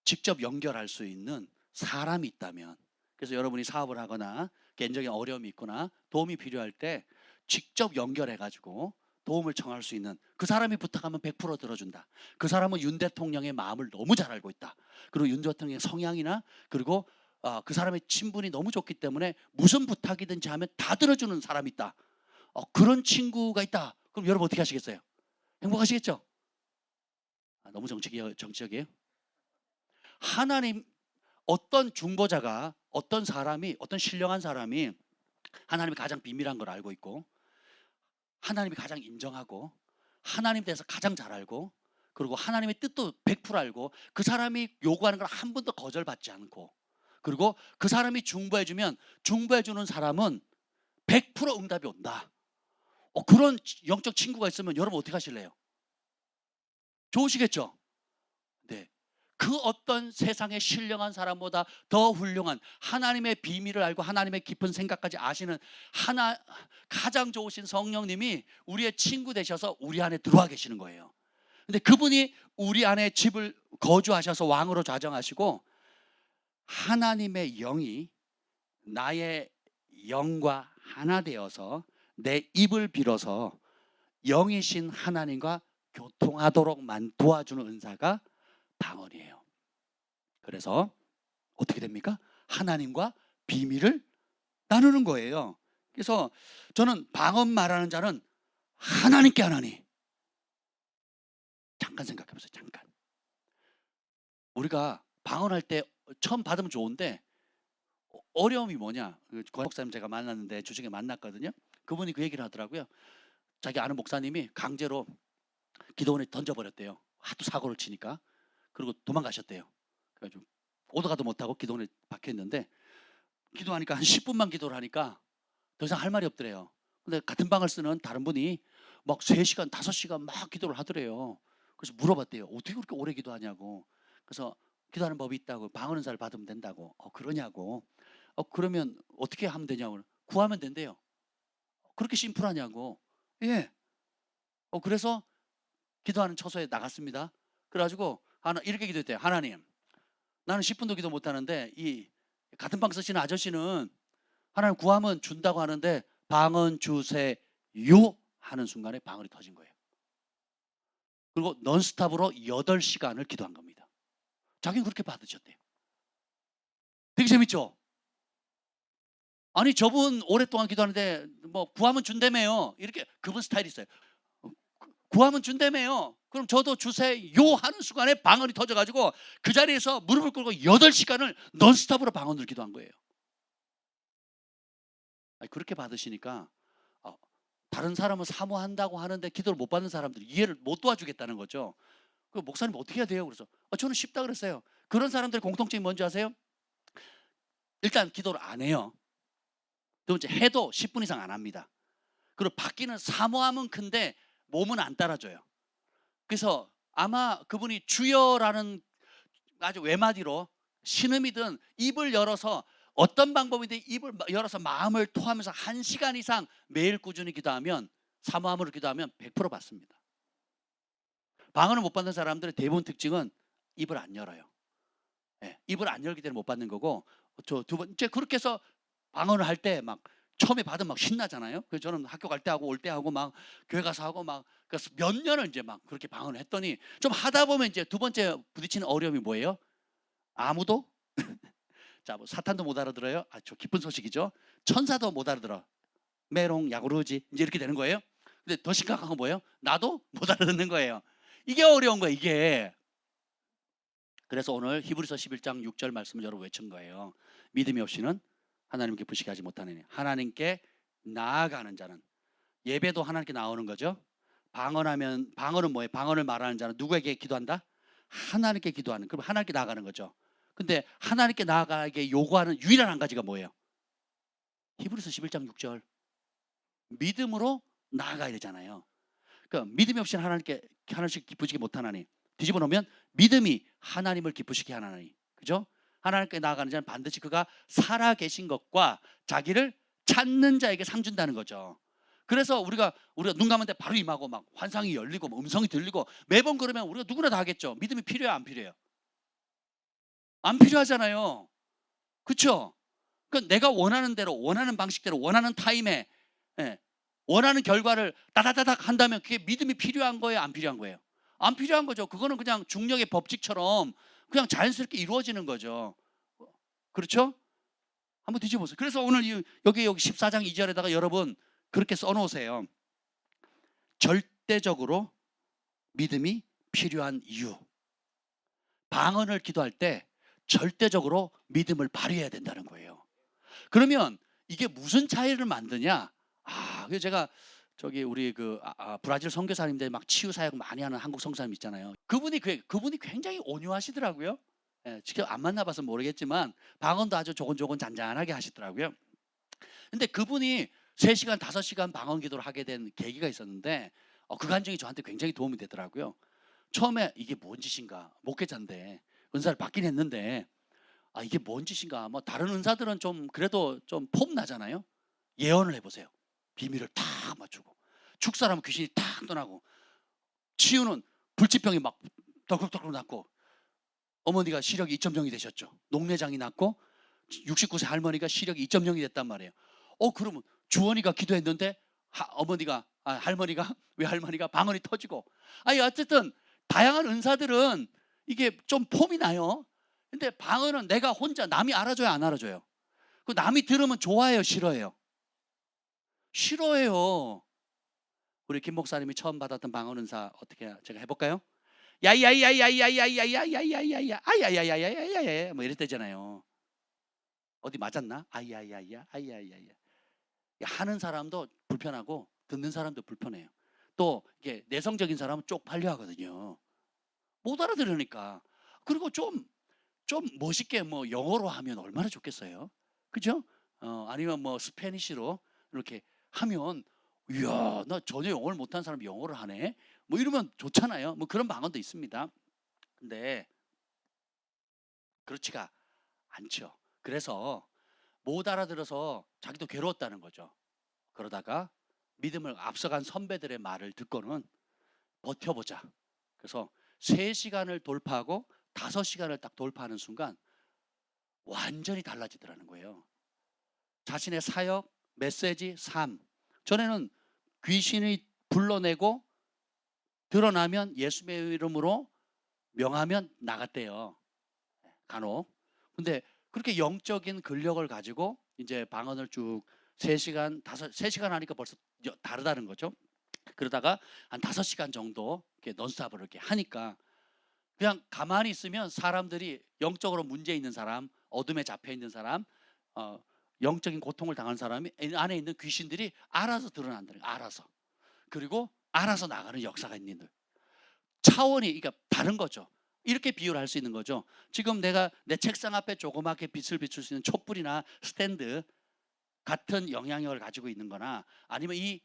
직접 연결할 수 있는 사람이 있다면, 그래서 여러분이 사업을 하거나 개인적인 어려움이 있거나 도움이 필요할 때 직접 연결해가지고 도움을 청할 수 있는 그 사람이 부탁하면 100% 들어준다. 그 사람은 윤 대통령의 마음을 너무 잘 알고 있다. 그리고 윤 대통령의 성향이나, 그리고 그 사람의 친분이 너무 좋기 때문에 무슨 부탁이든지 하면 다 들어주는 사람이 있다. 그런 친구가 있다. 그럼 여러분 어떻게 하시겠어요? 행복하시겠죠? 너무 정치적이에요? 하나님, 어떤 중보자가, 어떤 사람이, 어떤 신령한 사람이 하나님이 가장 비밀한 걸 알고 있고, 하나님이 가장 인정하고, 하나님 대해서 가장 잘 알고, 그리고 하나님의 뜻도 100% 알고, 그 사람이 요구하는 걸 한 번도 거절받지 않고, 그리고 그 사람이 중보해주면 중보해주는 사람은 100% 응답이 온다. 그런 영적 친구가 있으면 여러분 어떻게 하실래요? 좋으시겠죠? 네. 그 어떤 세상의 신령한 사람보다 더 훌륭한, 하나님의 비밀을 알고 하나님의 깊은 생각까지 아시는 가장 좋으신 성령님이 우리의 친구 되셔서 우리 안에 들어와 계시는 거예요. 근데 그분이 우리 안에 집을 거주하셔서 왕으로 좌정하시고, 하나님의 영이 나의 영과 하나 되어서 내 입을 빌어서 영이신 하나님과 교통하도록 도와주는 은사가 방언이에요. 그래서 어떻게 됩니까? 하나님과 비밀을 나누는 거예요. 그래서 저는 방언 말하는 자는 하나님께 하나니. 잠깐 생각해 보세요. 잠깐. 우리가 방언할 때 처음 받으면 좋은데 어려움이 뭐냐? 권 목사님 제가 만났는데 주중에 만났거든요. 그분이 그 얘기를 하더라고요. 자기 아는 목사님이 강제로 기도원에 던져버렸대요. 하도 사고를 치니까. 그리고 도망가셨대요. 그래가지고 오도 가도 못하고 기도원에 박혀있는데 기도하니까 한 10분만 기도를 하니까 더 이상 할 말이 없더래요. 근데 같은 방을 쓰는 다른 분이 막 3시간, 5시간 막 기도를 하더래요. 그래서 물어봤대요. 어떻게 그렇게 오래 기도하냐고. 그래서 기도하는 법이 있다고. 방언 은사를 받으면 된다고. 그러냐고. 그러면 어떻게 하면 되냐고. 구하면 된대요. 그렇게 심플하냐고. 예. 그래서 기도하는 처소에 나갔습니다. 그래가지고 이렇게 기도했대요. 하나님, 나는 10분도 기도 못하는데 이 같은 방 쓰시는 아저씨는 하나님 구하면 준다고 하는데 방언 주세요 하는 순간에 방언이 터진 거예요. 그리고 넌스톱으로 8시간을 기도한 겁니다. 자기는 그렇게 받으셨대요. 되게 재밌죠? 아니 저분 오랫동안 기도하는데 뭐 구하면 준다며요. 이렇게 그분 스타일이 있어요. 구하면 준다며요. 그럼 저도 주세요 하는 순간에 방언이 터져가지고 그 자리에서 무릎을 꿇고 8시간을 넌스톱으로 방언을 기도한 거예요. 그렇게 받으시니까 다른 사람은 사모한다고 하는데 기도를 못 받는 사람들이 이해를 못 도와주겠다는 거죠. 그 목사님 어떻게 해야 돼요? 그래서 저는 쉽다 그랬어요. 그런 사람들의 공통점이 뭔지 아세요? 일단 기도를 안 해요. 두 번째, 해도 10분 이상 안 합니다. 그리고 받기는 사모함은 큰데 몸은 안 따라줘요. 그래서 아마 그분이 주여라는 아주 외마디로 신음이든 입을 열어서 어떤 방법이든 입을 열어서 마음을 토하면서 1시간 이상 매일 꾸준히 기도하면, 사모함으로 기도하면 100% 받습니다. 방언을 못 받는 사람들의 대부분 특징은 입을 안 열어요. 네, 입을 안 열기 때문에 못 받는 거고, 저 두 번째 그렇게 해서 방언을 할 때 막 처음에 받으면 막 신나잖아요. 그래서 저는 학교 갈 때 하고 올 때 하고 막 교회 가서 하고 막 그래서 몇 년을 이제 막 그렇게 방언을 했더니 좀 하다 보면 이제 두 번째 부딪히는 어려움이 뭐예요? 아무도 자, 뭐 사탄도 못 알아들어요. 저 기쁜 소식이죠. 천사도 못 알아들어. 메롱 야구르지 이제 이렇게 되는 거예요. 근데 더 심각한 건 뭐예요? 나도 못 알아듣는 거예요. 이게 어려운 거예요. 이게. 그래서 오늘 히브리서 11장 6절 말씀을 여러분 외친 거예요. 믿음이 없이는 하나님 기쁘시게 하지 못하느니 하나님께 나아가는 자는, 예배도 하나님께 나오는 거죠. 방언은 뭐예요? 방언을 말하는 자는 누구에게 기도한다? 하나님께 기도하는. 그럼 하나님께 나아가는 거죠. 근데 하나님께 나아가게 요구하는 유일한 한 가지가 뭐예요? 히브리서 11장 6절 믿음으로 나아가야 되잖아요. 그러니까 믿음이 없이는 하나님께 하나씩 기쁘시게 못하나니, 뒤집어 놓으면 믿음이 하나님을 기쁘시게 하나니, 그죠? 하나님께 나아가는 자는 반드시 그가 살아계신 것과 자기를 찾는 자에게 상 준다는 거죠. 그래서 우리가 눈 감은 데 바로 임하고 막 환상이 열리고 막 음성이 들리고 매번 그러면 우리가 누구나 다 하겠죠. 믿음이 필요해요, 안 필요해요? 안 필요하잖아요. 그렇죠? 그러니까 내가 원하는 대로, 원하는 방식대로, 원하는 타임에 원하는 결과를 따다다닥 한다면 그게 믿음이 필요한 거예요, 안 필요한 거예요? 안 필요한 거죠. 그거는 그냥 중력의 법칙처럼 그냥 자연스럽게 이루어지는 거죠. 그렇죠? 한번 뒤집어보세요. 그래서 오늘 여기 14장 2절에다가 여러분 그렇게 써놓으세요. 절대적으로 믿음이 필요한 이유. 방언을 기도할 때 절대적으로 믿음을 발휘해야 된다는 거예요. 그러면 이게 무슨 차이를 만드냐? 그래서 제가 우리 브라질 선교사님들 막 치유 사역 많이 하는 한국 선교사님 있잖아요. 그분이 굉장히 온유하시더라고요. 직접 안 만나봐서 모르겠지만 방언도 아주 조곤조곤 잔잔하게 하시더라고요. 근데 그분이 3시간, 5시간 방언 기도를 하게 된 계기가 있었는데 그 간증이 저한테 굉장히 도움이 되더라고요. 처음에 이게 뭔 짓인가, 목회자인데 은사를 받긴 했는데 이게 뭔 짓인가. 뭐 다른 은사들은 좀 그래도 좀 폼 나잖아요. 예언을 해보세요. 비밀을 탁 맞추고, 축사라면 귀신이 탁 떠나고, 치유는 불치병이 막 덜컥덜컥 났고, 어머니가 시력이 2.0이 되셨죠. 녹내장이 났고 69세 할머니가 시력이 2.0이 됐단 말이에요. 그러면 주원이가 기도했는데 할머니가 방언이 터지고. 어쨌든 다양한 은사들은 이게 좀 폼이 나요. 근데 방언은 내가 혼자, 남이 알아줘요, 안 알아줘요? 남이 들으면 좋아해요, 싫어해요? 싫어해요. 우리 김 목사님이 처음 받았던 방언 은사 어떻게 제가 해볼까요? 야이야이야이야이야이야이야이야이야이야이야 아야야야야야야야 뭐 이럴 때잖아요. 어디 맞았나? 아야야야 아야야야 하는 사람도 불편하고 듣는 사람도 불편해요. 또 이게 내성적인 사람은 쪽팔려 하거든요. 못 알아들으니까. 그리고 좀 멋있게 뭐 영어로 하면 얼마나 좋겠어요. 그죠? 아니면 뭐 스페니쉬로 이렇게 하면 이야 나 전혀 영어를 못하는 사람이 영어를 하네. 뭐 이러면 좋잖아요. 뭐 그런 방언도 있습니다. 근데 그렇지가 않죠. 그래서 못 알아들어서 자기도 괴로웠다는 거죠. 그러다가 믿음을 앞서간 선배들의 말을 듣고는 버텨보자. 그래서 3시간을 돌파하고 5시간을 딱 돌파하는 순간 완전히 달라지더라는 거예요. 자신의 사역, 메시지, 삶. 전에는 귀신이 불러내고 드러나면 예수의 이름으로 명하면 나갔대요. 간혹. 근데 그렇게 영적인 근력을 가지고 이제 방언을 쭉 3시간, 3시간 하니까 벌써 다르다는 거죠. 그러다가 한 5시간 정도 이렇게 넌스톱으로 이렇게 하니까 그냥 가만히 있으면 사람들이 영적으로 문제 있는 사람, 어둠에 잡혀 있는 사람, 영적인 고통을 당한 사람이 안에 있는 귀신들이 알아서 드러난다는 거예요. 알아서. 그리고 알아서 나가는 역사가 있는 들. 차원이 그러니까 다른 거죠. 이렇게 비유를 할 수 있는 거죠. 지금 내가 내 책상 앞에 조그맣게 빛을 비출 수 있는 촛불이나 스탠드 같은 영향력을 가지고 있는 거나 아니면 이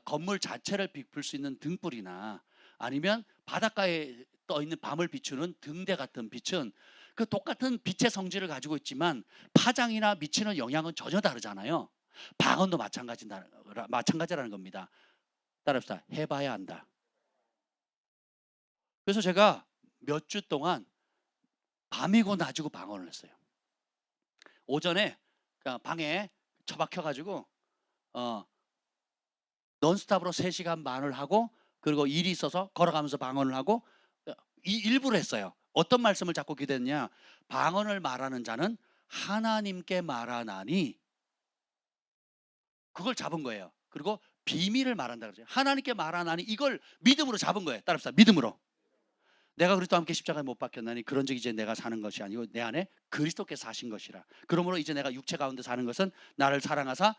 건물 자체를 비출 수 있는 등불이나 아니면 바닷가에 떠 있는 밤을 비추는 등대 같은 빛은 그 똑같은 빛의 성질을 가지고 있지만 파장이나 미치는 영향은 전혀 다르잖아요. 방언도 마찬가지라는 겁니다. 따라합시다. 해봐야 한다. 그래서 제가 몇 주 동안 밤이고 낮이고 방언을 했어요. 오전에 그냥 방에 처박혀가지고 넌스톱으로 3시간 반을 하고 그리고 일이 있어서 걸어가면서 방언을 하고 일부러 했어요. 어떤 말씀을 자꾸 기대했냐? 방언을 말하는 자는 하나님께 말하나니 그걸 잡은 거예요. 그리고 비밀을 말한다 그러죠. 하나님께 말하나니 이걸 믿음으로 잡은 거예요. 따라합시다. 믿음으로. 내가 그리스도와 함께 십자가에 못 박혔나니 그런즉 이제 내가 사는 것이 아니고 내 안에 그리스도께서 사신 것이라. 그러므로 이제 내가 육체 가운데 사는 것은 나를 사랑하사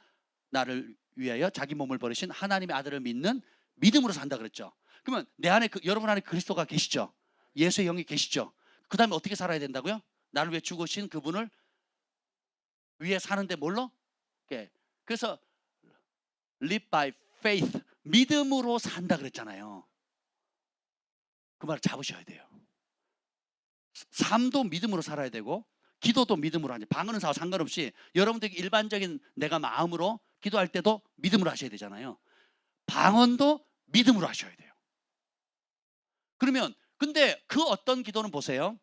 나를 위하여 자기 몸을 버리신 하나님의 아들을 믿는 믿음으로 산다 그랬죠. 그러면 내 안에 여러분 안에 그리스도가 계시죠. 예수의 영이 계시죠. 그 다음에 어떻게 살아야 된다고요? 나를 위해 죽으신 그분을 위해 사는데 뭘로? 그래서 live by faith 믿음으로 산다 그랬잖아요. 그 말을 잡으셔야 돼요. 삶도 믿음으로 살아야 되고 기도도 믿음으로 하죠. 방언은 사와 상관없이 여러분들이 일반적인 내가 마음으로 기도할 때도 믿음으로 하셔야 되잖아요. 방언도 믿음으로 하셔야 돼요. 그러면 근데 그 어떤 기도는 보세요.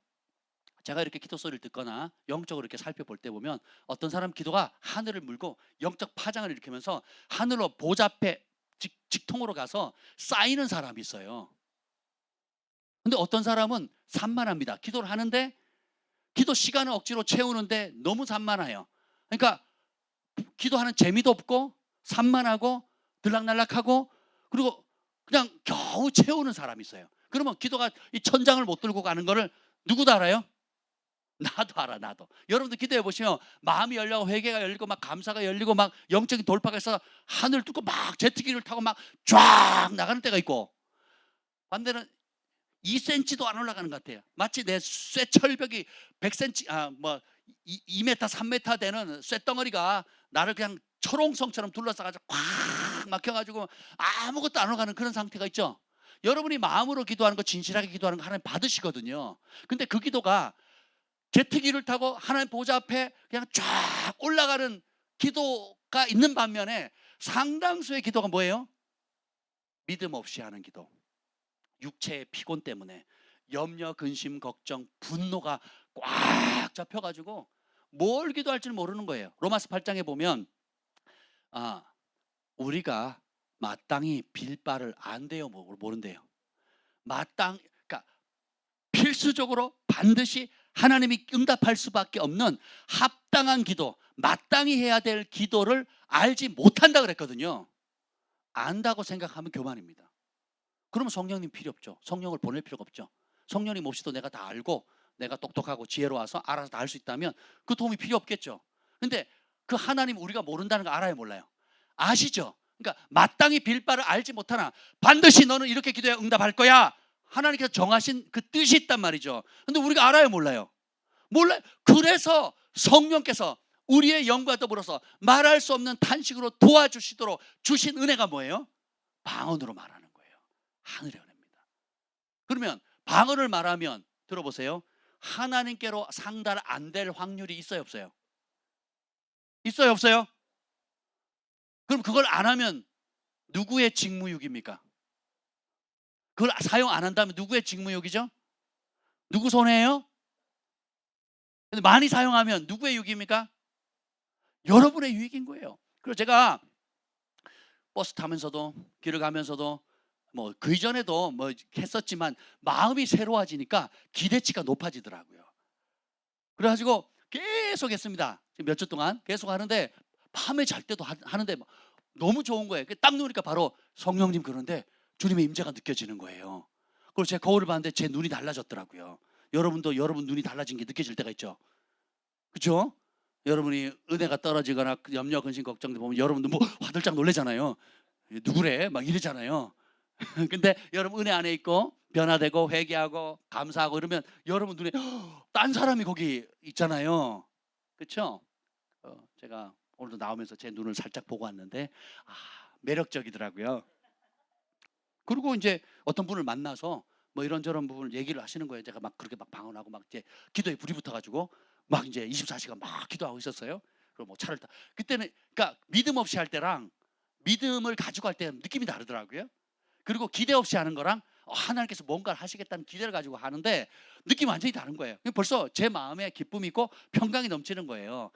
제가 이렇게 기도 소리를 듣거나 영적으로 이렇게 살펴볼 때 보면 어떤 사람 기도가 하늘을 물고 영적 파장을 일으키면서 하늘로 보좌 앞에 직통으로 가서 쌓이는 사람이 있어요. 근데 어떤 사람은 산만합니다. 기도를 하는데 기도 시간을 억지로 채우는데 너무 산만해요. 그러니까 기도하는 재미도 없고 산만하고 들락날락하고 그리고 그냥 겨우 채우는 사람이 있어요. 그러면 기도가 이 천장을 못 들고 가는 거를 누구도 알아요? 나도 알아. 나도. 여러분들 기도해 보시면 마음이 열리고 회개가 열리고 막 감사가 열리고 막 영적인 돌파가 있어 하늘 뚫고 막 제트기를 타고 막 쫙 나가는 때가 있고 반대는 2cm도 안 올라가는 것 같아요. 마치 내 쇠철벽이 100cm, 2m, 3m 되는 쇠덩어리가 나를 그냥 초롱성처럼 둘러싸가지고 꽉 막혀가지고 아무것도 안 올라가는 그런 상태가 있죠. 여러분이 마음으로 기도하는 거, 진실하게 기도하는 거 하나님 받으시거든요. 근데 그 기도가 제트기를 타고 하나님 보좌 앞에 그냥 쫙 올라가는 기도가 있는 반면에 상당수의 기도가 뭐예요? 믿음 없이 하는 기도. 육체의 피곤 때문에 염려, 근심, 걱정, 분노가 꽉 잡혀가지고 뭘 기도할지는 모르는 거예요. 로마서 8장에 보면 우리가 마땅히 빌 바를 안 돼요, 모른대요. 그러니까 필수적으로 반드시 하나님이 응답할 수밖에 없는 합당한 기도, 마땅히 해야 될 기도를 알지 못한다 그랬거든요. 안다고 생각하면 교만입니다. 그러면 성령님 필요 없죠. 성령을 보낼 필요가 없죠. 성령님 없이도 내가 다 알고 내가 똑똑하고 지혜로워서 알아서 다 할 수 있다면 그 도움이 필요 없겠죠. 근데 그 하나님 우리가 모른다는 거 알아요, 몰라요? 아시죠? 그러니까 마땅히 빌 바를 알지 못하나 반드시 너는 이렇게 기도해 응답할 거야. 하나님께서 정하신 그 뜻이 있단 말이죠. 근데 우리가 알아요, 몰라요? 몰라요. 그래서 성령께서 우리의 영과 더불어서 말할 수 없는 탄식으로 도와주시도록 주신 은혜가 뭐예요? 방언으로 말하는 거예요. 하늘의 은혜입니다. 그러면 방언을 말하면 들어보세요. 하나님께로 상달 안 될 확률이 있어요, 없어요? 있어요, 없어요? 그럼 그걸 안 하면 누구의 직무유기입니까? 그걸 사용 안 한다면 누구의 직무유기죠? 누구 손해예요? 근데 많이 사용하면 누구의 유익입니까? 여러분의 유익인 거예요. 그리고 제가 버스 타면서도 길을 가면서도 뭐 그 이전에도 뭐 했었지만 마음이 새로워지니까 기대치가 높아지더라고요. 그래가지고 계속 했습니다. 몇 주 동안 계속 하는데 밤에 잘 때도 하는데 너무 좋은 거예요. 딱 누우니까 바로 성령님 그런데 주님의 임재가 느껴지는 거예요. 그리고 제가 거울을 봤는데 제 눈이 달라졌더라고요. 여러분도 여러분 눈이 달라진 게 느껴질 때가 있죠. 그렇죠? 여러분이 은혜가 떨어지거나 염려, 근심, 걱정들 보면 여러분도 뭐 화들짝 놀래잖아요. 누구래? 막 이러잖아요. 근데 여러분 은혜 안에 있고 변화되고 회개하고 감사하고 이러면 여러분 눈에 딴 사람이 거기 있잖아요. 그렇죠? 제가 오늘도 나오면서 제 눈을 살짝 보고 왔는데 매력적이더라고요. 그리고 이제 어떤 분을 만나서 뭐 이런저런 부분을 얘기를 하시는 거예요. 제가 막 그렇게 막 방언하고 막 이제 기도에 불이 붙어가지고 막 이제 24시간 막 기도하고 있었어요. 그리고 뭐 차를 그때는 그러니까 믿음 없이 할 때랑 믿음을 가지고 할 때 느낌이 다르더라고요. 그리고 기대 없이 하는 거랑 하나님께서 뭔가를 하시겠다는 기대를 가지고 하는데 느낌이 완전히 다른 거예요. 벌써 제 마음에 기쁨이 있고 평강이 넘치는 거예요.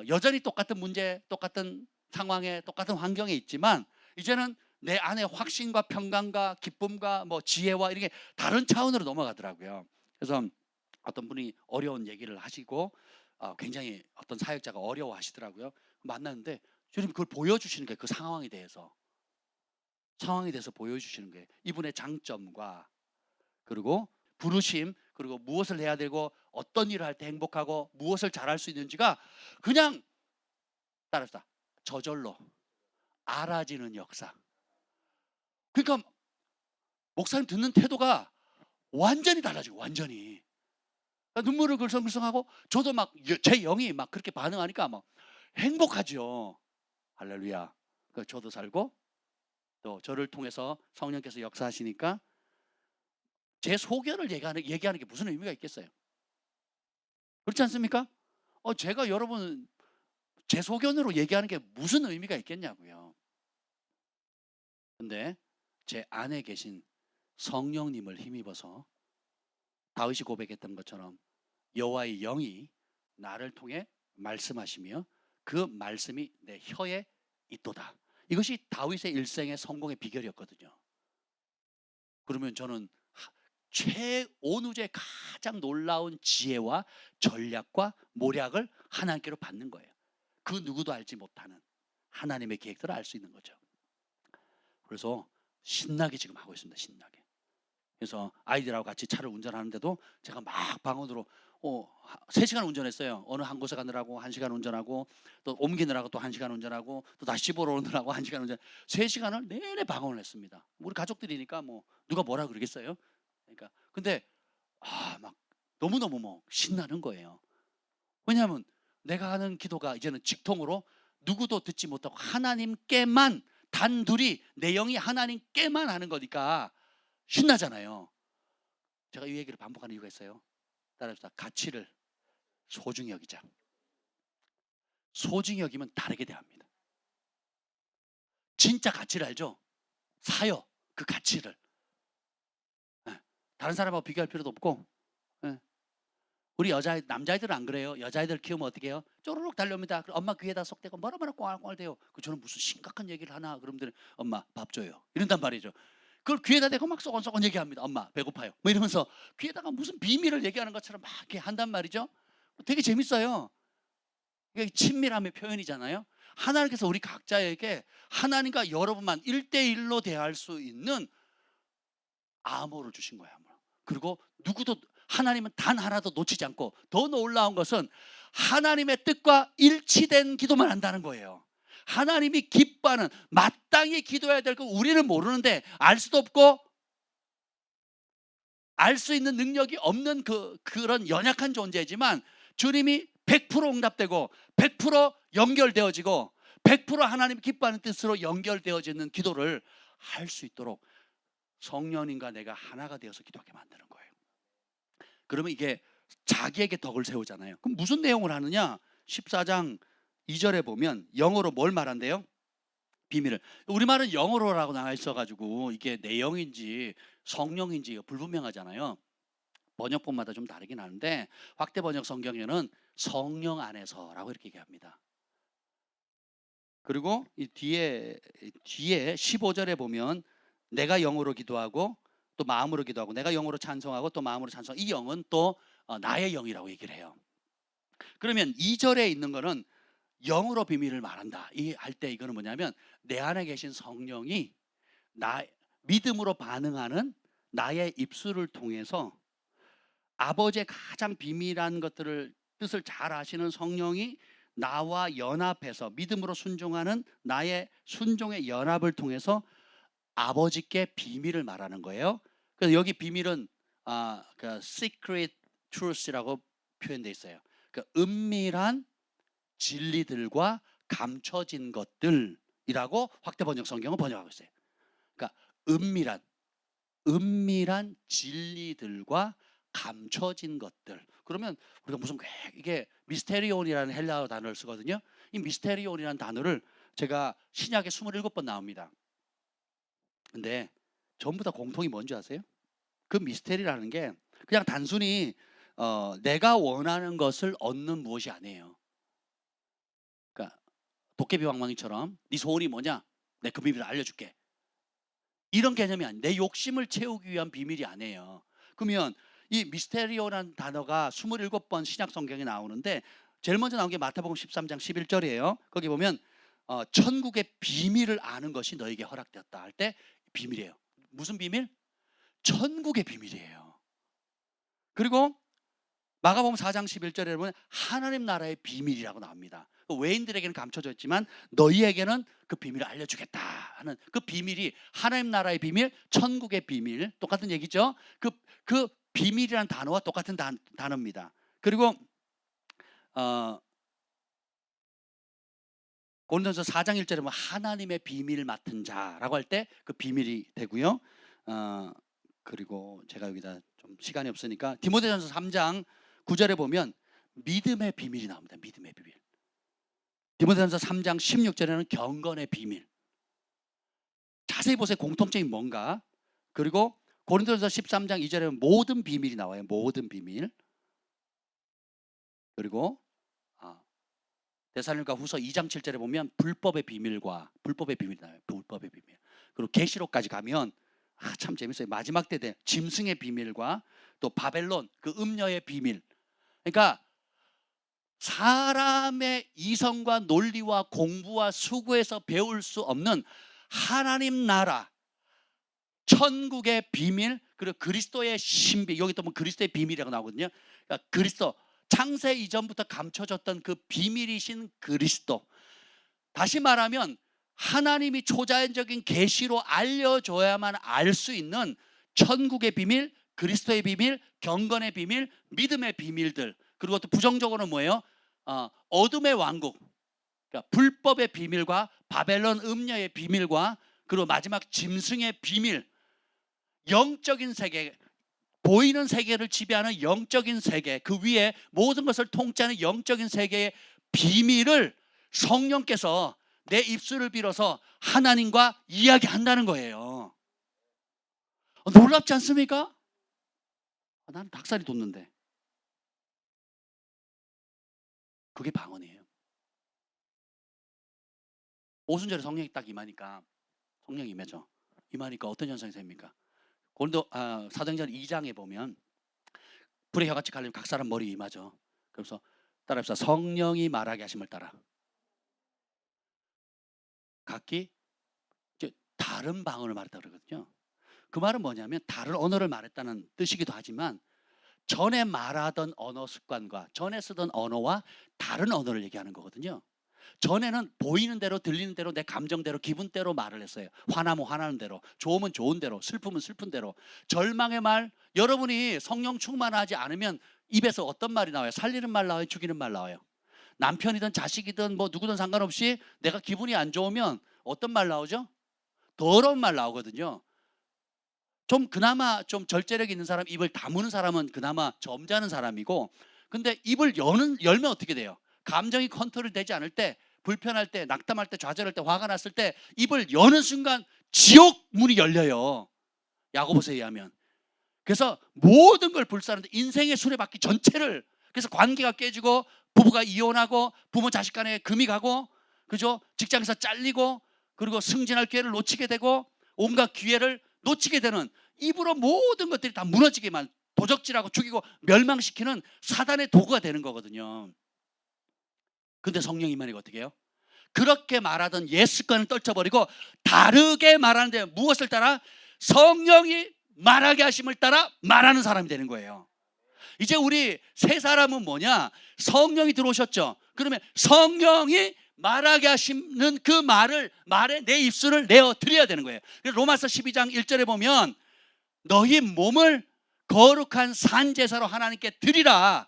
여전히 똑같은 문제, 똑같은 상황에, 똑같은 환경에 있지만 이제는 내 안에 확신과 평강과 기쁨과 뭐 지혜와 이렇게 다른 차원으로 넘어가더라고요. 그래서 어떤 분이 어려운 얘기를 하시고 굉장히 어떤 사역자가 어려워하시더라고요. 만났는데 주님 그걸 보여주시는 거예요. 그 상황에 대해서 보여주시는 거예요. 이분의 장점과 그리고 부르심 그리고 무엇을 해야 되고 어떤 일을 할 때 행복하고 무엇을 잘할 수 있는지가 그냥 따라합시다. 저절로 알아지는 역사. 그러니까 목사님 듣는 태도가 완전히 달라지고 완전히 눈물을 글썽글썽하고 저도 막 제 영이 막 그렇게 반응하니까 막 행복하죠. 할렐루야. 저도 살고 또 저를 통해서 성령께서 역사하시니까 제 소견을 얘기하는 게 무슨 의미가 있겠어요? 그렇지 않습니까? 제가 여러분 제 소견으로 얘기하는 게 무슨 의미가 있겠냐고요. 근데 제 안에 계신 성령님을 힘입어서 다윗이 고백했던 것처럼 여호와의 영이 나를 통해 말씀하시며 그 말씀이 내 혀에 있도다. 이것이 다윗의 일생의 성공의 비결이었거든요. 그러면 저는 온 우주의 가장 놀라운 지혜와 전략과 모략을 하나님께로 받는 거예요. 그 누구도 알지 못하는 하나님의 계획들을 알 수 있는 거죠. 그래서 신나게 지금 하고 있습니다. 신나게. 그래서 아이들하고 같이 차를 운전하는데도 제가 막 방언으로 3시간 운전했어요. 어느 한 곳에 가느라고 1시간 운전하고 또 옮기느라고 또 1시간 운전하고 또 다시 집으로 오느라고 1시간 운전 3시간을 내내 방언을 했습니다. 우리 가족들이니까 뭐 누가 뭐라 그러겠어요. 그러니까 근데 막 너무너무 뭐 신나는 거예요. 왜냐하면 내가 하는 기도가 이제는 직통으로 누구도 듣지 못하고 하나님께만 단둘이 내 영이 하나님께만 하는 거니까 신나잖아요. 제가 이 얘기를 반복하는 이유가 있어요. 따라합시다. 가치를 소중히 여기자. 소중히 여기면 다르게 대합니다. 진짜 가치를 알죠? 사요. 그 가치를. 다른 사람하고 비교할 필요도 없고 우리 남자애들은 안 그래요. 여자애들 키우면 어떻게 해요? 쪼르륵 달려옵니다. 엄마 귀에다 쏙 대고 뭐라 꽁알꽁알 대요. 저는 무슨 심각한 얘기를 하나 그러면 엄마 밥 줘요. 이런단 말이죠. 그걸 귀에다 대고 막 쏘곤쏘곤 얘기합니다. 엄마 배고파요. 뭐 이러면서 귀에다가 무슨 비밀을 얘기하는 것처럼 막 이렇게 한단 말이죠. 되게 재밌어요. 이게 친밀함의 표현이잖아요. 하나님께서 우리 각자에게 하나님과 여러분만 1대1로 대할 수 있는 암호를 주신 거야. 그리고 누구도 하나님은 단 하나도 놓치지 않고, 더 놀라운 것은 하나님의 뜻과 일치된 기도만 한다는 거예요. 하나님이 기뻐하는, 마땅히 기도해야 될 거 우리는 모르는데, 알 수도 없고 알 수 있는 능력이 없는 그런 연약한 존재지만, 주님이 100% 응답되고 100% 연결되어지고 100% 하나님 기뻐하는 뜻으로 연결되어지는 기도를 할 수 있도록 성령님과 내가 하나가 되어서 기도하게 만드는 거예요. 그러면 이게 자기에게 덕을 세우잖아요. 그럼 무슨 내용을 하느냐? 14장 2절에 보면 영어로 뭘 말한대요? 비밀을. 우리말은 영어로라고 나와 있어가지고 이게 내용인지 성령인지 불분명하잖아요. 번역본마다 좀 다르긴 하는데, 확대 번역 성경에는 성령 안에서라고 이렇게 얘기합니다. 그리고 이 뒤에 15절에 보면 내가 영어로 기도하고 또 마음으로 기도하고, 내가 영어로 찬송하고 또 마음으로 찬송. 이 영은 또 나의 영이라고 얘기를 해요. 그러면 2절에 있는 거는 영으로 비밀을 말한다. 이 할 때 이거는 뭐냐면, 내 안에 계신 성령이 믿음으로 반응하는 나의 입술을 통해서 아버지의 가장 비밀한 것들을 뜻을 잘 아시는 성령이 나와 연합해서 믿음으로 순종하는 나의 순종의 연합을 통해서 아버지께 비밀을 말하는 거예요. 그래서 여기 비밀은 그 secret truth라고 표현되어 있어요. 그 은밀한 진리들과 감춰진 것들이라고 확대 번역 성경은 번역하고 있어요. 그러니까 은밀한 진리들과 감춰진 것들. 그러면 우리가 무슨 이게 미스테리온이라는 헬라어 단어를 쓰거든요. 이 미스테리온이라는 단어를 제가 신약에 27번 나옵니다. 근데 전부 다 공통이 뭔지 아세요? 그 미스테리라는 게 그냥 단순히 내가 원하는 것을 얻는 무엇이 아니에요. 그러니까 도깨비 방망이처럼 네 소원이 뭐냐? 내 그 비밀을 알려줄게. 이런 개념이 아니에요. 내 욕심을 채우기 위한 비밀이 아니에요. 그러면 이 미스테리오라는 단어가 27번 신약 성경에 나오는데, 제일 먼저 나온 게 마태복음 13장 11절이에요. 거기 보면 천국의 비밀을 아는 것이 너에게 허락되었다 할 때 비밀이에요. 무슨 비밀? 천국의 비밀이에요. 그리고 마가복음 4장 11절에 보면 하나님 나라의 비밀이라고 나옵니다. 외인들에게는 감춰져 있지만 너희에게는 그 비밀을 알려주겠다 하는 그 비밀이 하나님 나라의 비밀, 천국의 비밀, 똑같은 얘기죠. 그 비밀이라는 단어와 똑같은 단어입니다. 그리고 고린도전서 4장 1절에 보면 하나님의 비밀을 맡은 자라고 할 때 그 비밀이 되고요. 그리고 제가 여기다 좀 시간이 없으니까 디모데전서 3장 9절에 보면 믿음의 비밀이 나옵니다. 믿음의 비밀. 디모데전서 3장 16절에는 경건의 비밀. 자세히 보세요. 공통점이 뭔가. 그리고 고린도전서 13장 2절에는 모든 비밀이 나와요. 모든 비밀. 그리고 데살로니가 후서 2장 7절에 보면 불법의 비밀이 나와요. 불법의 비밀. 그리고 계시록까지 가면 참 재밌어요. 마지막 때 짐승의 비밀과 또 바벨론 그 음녀의 비밀. 그러니까 사람의 이성과 논리와 공부와 수고해서 배울 수 없는 하나님 나라, 천국의 비밀, 그리고 그리스도의 신비. 여기 또 뭐 그리스도의 비밀이라고 나오거든요. 그러니까 그리스도, 창세 이전부터 감춰졌던 그 비밀이신 그리스도. 다시 말하면 하나님이 초자연적인 계시로 알려줘야만 알 수 있는 천국의 비밀, 그리스도의 비밀, 경건의 비밀, 믿음의 비밀들. 그리고 또 부정적으로는 뭐예요? 어둠의 왕국, 그러니까 불법의 비밀과 바벨론 음녀의 비밀과 그리고 마지막 짐승의 비밀, 영적인 세계, 보이는 세계를 지배하는 영적인 세계, 그 위에 모든 것을 통치하는 영적인 세계의 비밀을 성령께서 내 입술을 빌어서 하나님과 이야기한다는 거예요. 놀랍지 않습니까? 나는 닭살이 돋는데. 그게 방언이에요. 오순절에 성령이 딱 임하니까, 성령이 임하죠. 임하니까 어떤 현상이 생깁니까? 고린도 사도행전 2장에 보면 불의 혀같이 갈리면 각 사람 머리에 임하죠. 그래서 따라합시다. 성령이 말하게 하심을 따라. 각기 이제 다른 방언을 말했다 그러거든요. 그 말은 뭐냐면 다른 언어를 말했다는 뜻이기도 하지만 전에 말하던 언어 습관과 전에 쓰던 언어와 다른 언어를 얘기하는 거거든요. 전에는 보이는 대로 들리는 대로 내 감정대로 기분대로 말을 했어요. 화나면 화나는 대로, 좋으면 좋은 대로, 슬프면 슬픈 대로. 절망의 말, 여러분이 성령 충만하지 않으면 입에서 어떤 말이 나와요? 살리는 말 나와요? 죽이는 말 나와요? 남편이든 자식이든 뭐 누구든 상관없이 내가 기분이 안 좋으면 어떤 말 나오죠? 더러운 말 나오거든요. 좀 그나마 좀 절제력 있는 사람, 입을 다무는 사람은 그나마 점잖은 사람이고, 근데 입을 열면 어떻게 돼요? 감정이 컨트롤 되지 않을 때, 불편할 때, 낙담할 때, 좌절할 때, 화가 났을 때 입을 여는 순간 지옥 문이 열려요. 야고보서에 의하면. 그래서 모든 걸 불사르는데 인생의 수레바퀴 전체를, 그래서 관계가 깨지고 부부가 이혼하고 부모 자식 간에 금이 가고, 그죠? 직장에서 잘리고, 그리고 승진할 기회를 놓치게 되고 온갖 기회를 놓치게 되는, 입으로 모든 것들이 다 무너지게만 도적질하고 죽이고 멸망시키는 사단의 도구가 되는 거거든요. 근데 성령 임하니까 어떻게 해요? 그렇게 말하던 옛 습관을 떨쳐버리고 다르게 말하는데 무엇을 따라? 성령이 말하게 하심을 따라 말하는 사람이 되는 거예요. 이제 우리 세 사람은 뭐냐? 성령이 들어오셨죠. 그러면 성령이 말하게 하시는 그 말에 내 입술을 내어 드려야 되는 거예요. 로마서 12장 1절에 보면 너희 몸을 거룩한 산제사로 하나님께 드리라.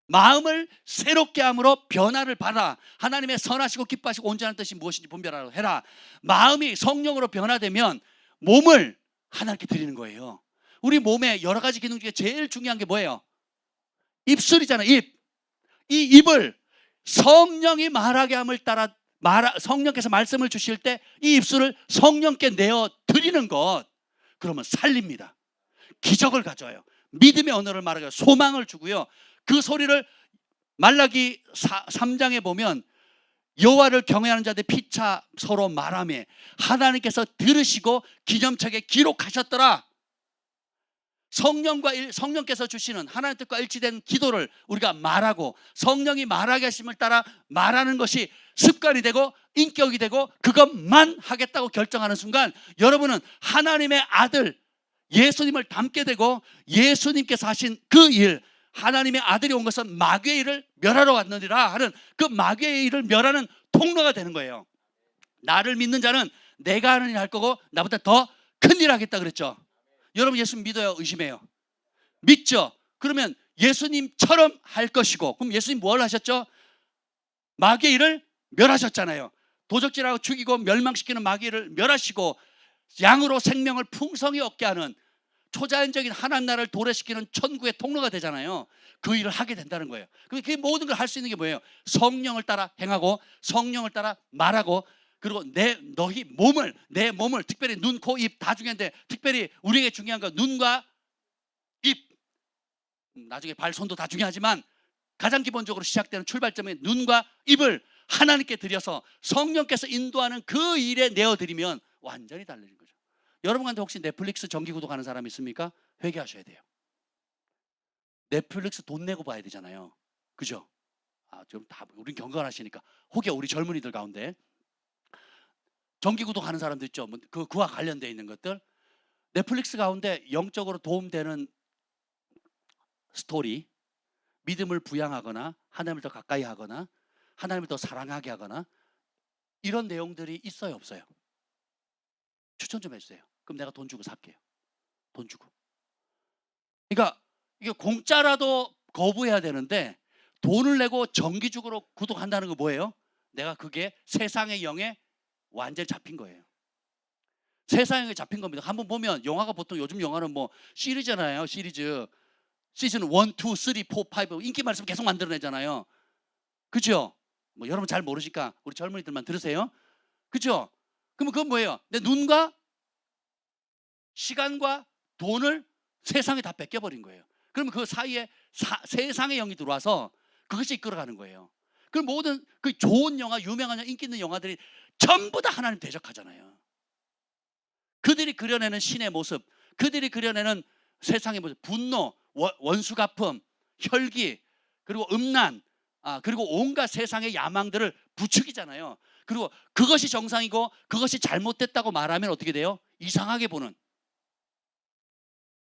마음을 새롭게 함으로 변화를 받아 하나님의 선하시고 기뻐하시고 온전한 뜻이 무엇인지 분별하라 해라. 마음이 성령으로 변화되면 몸을 하나님께 드리는 거예요. 우리 몸에 여러 가지 기능 중에 제일 중요한 게 뭐예요? 입술이잖아요. 입. 이 입을 성령이 말하게 함을 따라 성령께서 말씀을 주실 때 이 입술을 성령께 내어 드리는 것, 그러면 살립니다. 기적을 가져요. 믿음의 언어를 말하고 소망을 주고요. 그 소리를 말라기 3장에 보면 여호와를 경외하는 자들 피차 서로 말하며 하나님께서 들으시고 기념책에 기록하셨더라. 성령께서 주시는 하나님 뜻과 일치된 기도를 우리가 말하고 성령이 말하게 하심을 따라 말하는 것이 습관이 되고 인격이 되고 그것만 하겠다고 결정하는 순간 여러분은 하나님의 아들 예수님을 닮게 되고 예수님께서 하신 그 일, 하나님의 아들이 온 것은 마귀의 일을 멸하러 왔느니라 하는 그 마귀의 일을 멸하는 통로가 되는 거예요. 나를 믿는 자는 내가 하는 일 할 거고 나보다 더 큰 일 하겠다 그랬죠. 여러분 예수님 믿어요? 의심해요? 믿죠? 그러면 예수님처럼 할 것이고, 그럼 예수님 뭘 하셨죠? 마귀의 일을 멸하셨잖아요. 도적질하고 죽이고 멸망시키는 마귀의 일을 멸하시고 양으로 생명을 풍성히 얻게 하는 초자연적인 하나님 나라를 도래시키는 천국의 통로가 되잖아요. 그 일을 하게 된다는 거예요. 그 모든 걸 할 수 있는 게 뭐예요? 성령을 따라 행하고 성령을 따라 말하고, 그리고 내 몸을 특별히 눈, 코, 입 다 중요한데 특별히 우리에게 중요한 건 눈과 입, 나중에 발, 손도 다 중요하지만 가장 기본적으로 시작되는 출발점인 눈과 입을 하나님께 드려서 성령께서 인도하는 그 일에 내어드리면 완전히 달라진 거죠. 여러분한테 혹시 넷플릭스 정기 구독하는 사람 있습니까? 회개하셔야 돼요. 넷플릭스 돈 내고 봐야 되잖아요. 그죠? 좀 다 우린 경건하시니까. 혹여 우리 젊은이들 가운데 정기 구독하는 사람도 있죠. 그와 관련되어 있는 것들. 넷플릭스 가운데 영적으로 도움되는 스토리, 믿음을 부양하거나 하나님을 더 가까이 하거나 하나님을 더 사랑하게 하거나 이런 내용들이 있어요, 없어요? 추천 좀 해주세요. 그럼 내가 돈 주고 살게요. 돈 주고. 그러니까 이게 공짜라도 거부해야 되는데 돈을 내고 정기적으로 구독한다는 거 뭐예요? 내가 그게 세상의 영에 완전히 잡힌 거예요. 세상에 잡힌 겁니다. 한번 보면 영화가 보통 요즘 영화는 뭐 시리즈잖아요. 시리즈. 시즌 1, 2, 3, 4, 5 인기 말씀 계속 만들어내잖아요. 그죠? 뭐 여러분 잘 모르시니까 우리 젊은이들만 들으세요. 그죠? 그러면 그건 뭐예요? 내 눈과 시간과 돈을 세상에 다 뺏겨버린 거예요. 그러면 그 사이에 세상의 영이 들어와서 그것이 이끌어가는 거예요. 그 모든 그 좋은 영화, 유명한 영화, 인기 있는 영화들이 전부 다 하나님 대적하잖아요. 그들이 그려내는 신의 모습, 그들이 그려내는 세상의 모습, 분노, 원수 갚음, 혈기, 그리고 음란, 그리고 온갖 세상의 야망들을 부추기잖아요. 그리고 그것이 정상이고 그것이 잘못됐다고 말하면 어떻게 돼요? 이상하게 보는.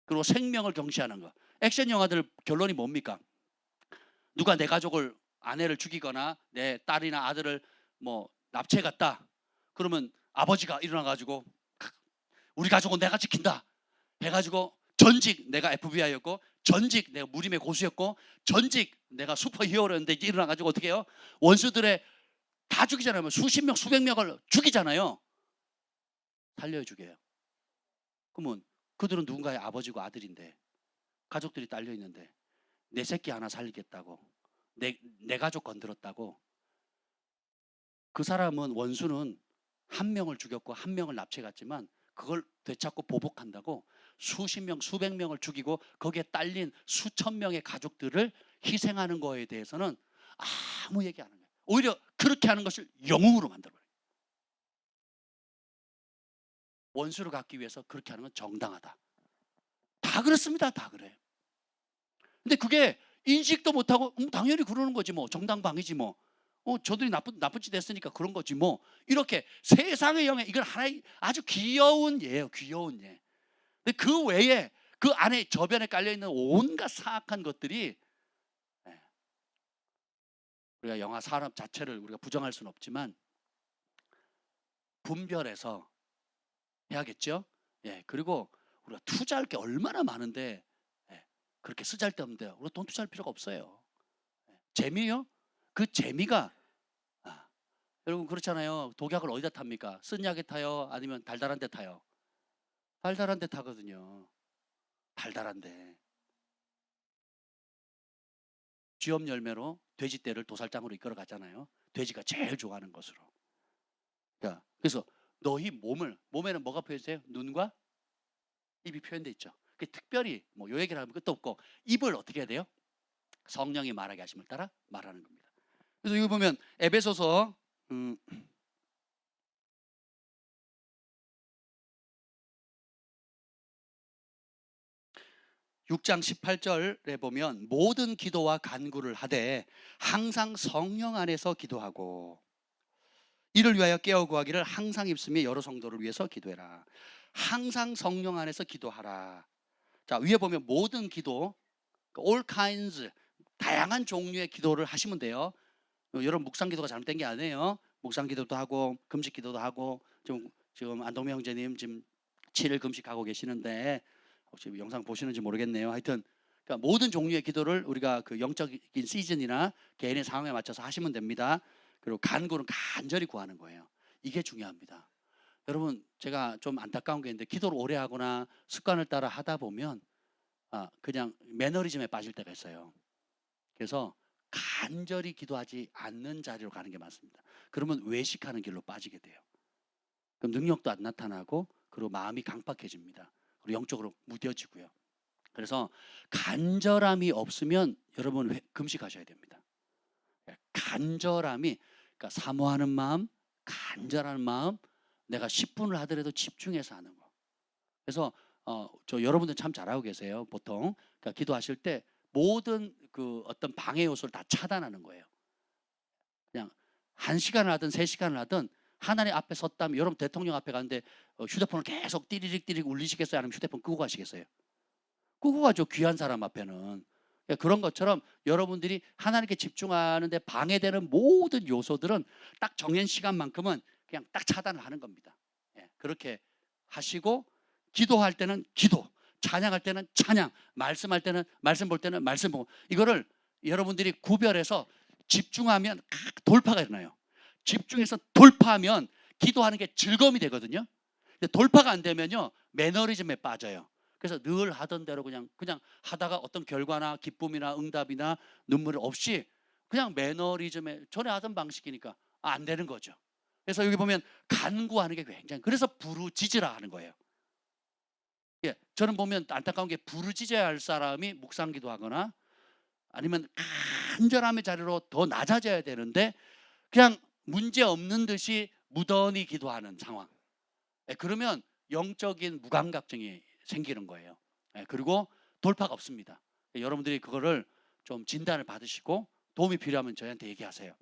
그리고 생명을 경시하는 거. 액션 영화들 결론이 뭡니까? 누가 내 가족을, 아내를 죽이거나 내 딸이나 아들을 뭐 납치해갔다. 그러면 아버지가 일어나가지고 우리 가족은 내가 지킨다 해가지고 전직 내가 FBI였고 전직 내가 무림의 고수였고 전직 내가 슈퍼히어로였는데 이제 일어나가지고 어떻게 해요? 원수들의 다 죽이잖아요. 수십 명 수백 명을 죽이잖아요. 살려주게요. 그러면 그들은 누군가의 아버지고 아들인데 가족들이 딸려 있는데 내 새끼 하나 살리겠다고 내 가족 건드렸다고. 그 사람은 원수는 한 명을 죽였고 한 명을 납치해갔지만 그걸 되찾고 보복한다고 수십 명 수백 명을 죽이고 거기에 딸린 수천 명의 가족들을 희생하는 거에 대해서는 아무 얘기 안 하는 거예요. 오히려 그렇게 하는 것을 영웅으로 만들어요. 원수를 갚기 위해서 그렇게 하는 건 정당하다. 다 그렇습니다. 다 그래. 근데 그게 인식도 못하고 당연히 그러는 거지 뭐. 정당방위지 뭐. 저들이 나쁜 짓 했으니까 그런 거지 뭐. 이렇게 세상의 영에 이건 하나의 아주 귀여운 예예요. 귀여운 예. 근데 그 외에 그 안에 저변에 깔려있는 온갖 사악한 것들이, 우리가 영화 산업 자체를 우리가 부정할 수는 없지만 분별해서 해야겠죠. 예. 그리고 우리가 투자할 게 얼마나 많은데 그렇게 쓰잘데없는데 우리가 돈 투자할 필요가 없어요. 재미요? 그 재미가 여러분 그렇잖아요. 독약을 어디다 탑니까? 쓴 약에 타요? 아니면 달달한 데 타요? 달달한 데 타거든요. 달달한데 쥐엄 열매로 돼지떼를 도살장으로 이끌어 가잖아요. 돼지가 제일 좋아하는 것으로. 그래서 너희 몸에는 뭐가 표현돼요? 눈과 입이 표현돼 있죠. 특별히 뭐 요 얘기를 하면 끝도 없고 입을 어떻게 해야 돼요? 성령이 말하게 하심을 따라 말하는 겁니다. 그래서 여기 보면 에베소서 6장 18절에 보면 모든 기도와 간구를 하되 항상 성령 안에서 기도하고 이를 위하여 깨어 구하기를 항상 입술에 여러 성도를 위해서 기도해라. 항상 성령 안에서 기도하라. 자, 위에 보면 모든 기도, all kinds, 다양한 종류의 기도를 하시면 돼요. 여러분 묵상 기도가 잘못된 게 아니에요. 묵상 기도도 하고 금식 기도도 하고 지금 안동명 형제님 지금 7일 금식하고 계시는데 혹시 영상 보시는지 모르겠네요. 하여튼 그러니까 모든 종류의 기도를 우리가 그 영적인 시즌이나 개인의 상황에 맞춰서 하시면 됩니다. 그리고 간구는 간절히 구하는 거예요. 이게 중요합니다. 여러분 제가 좀 안타까운 게 있는데 기도를 오래 하거나 습관을 따라 하다 보면 그냥 매너리즘에 빠질 때가 있어요. 그래서 간절히 기도하지 않는 자리로 가는 게 맞습니다. 그러면 외식하는 길로 빠지게 돼요. 그럼 능력도 안 나타나고 그리고 마음이 강팍해집니다. 그리고 영적으로 무뎌지고요. 그래서 간절함이 없으면 여러분 금식하셔야 됩니다. 간절함이 그러니까 사모하는 마음, 간절한 마음, 내가 10분을 하더라도 집중해서 하는 거. 그래서 저 여러분들 참 잘하고 계세요. 보통 그러니까 기도하실 때 모든 그 어떤 방해 요소를 다 차단하는 거예요. 그냥 1시간을 하든 3시간을 하든 하나님 앞에 섰다면 여러분 대통령 앞에 가는데 휴대폰을 계속 띠리릭 울리시겠어요? 아니면 휴대폰 끄고 가시겠어요? 끄고 가죠. 귀한 사람 앞에는. 그런 것처럼 여러분들이 하나님께 집중하는데 방해되는 모든 요소들은 딱 정한 시간만큼은 그냥 딱 차단을 하는 겁니다. 그렇게 하시고 기도할 때는 기도, 찬양할 때는 찬양, 말씀할 때는 말씀 볼 때는 말씀 보고 이거를 여러분들이 구별해서 집중하면 돌파가 일어나요. 집중해서 돌파하면 기도하는 게 즐거움이 되거든요. 근데 돌파가 안 되면요 매너리즘에 빠져요. 그래서 늘 하던 대로 그냥 하다가 어떤 결과나 기쁨이나 응답이나 눈물 없이 그냥 매너리즘에 전에 하던 방식이니까 안 되는 거죠. 그래서 여기 보면 간구하는 게 굉장히 그래서 부르짖으라 하는 거예요. 저는 보면 안타까운 게 부르짖어야 할 사람이 묵상기도 하거나 아니면 간절함의 자리로 더 낮아져야 되는데 그냥 문제 없는 듯이 무던히 기도하는 상황. 그러면 영적인 무감각증이 생기는 거예요. 그리고 돌파가 없습니다. 여러분들이 그거를 좀 진단을 받으시고 도움이 필요하면 저희한테 얘기하세요.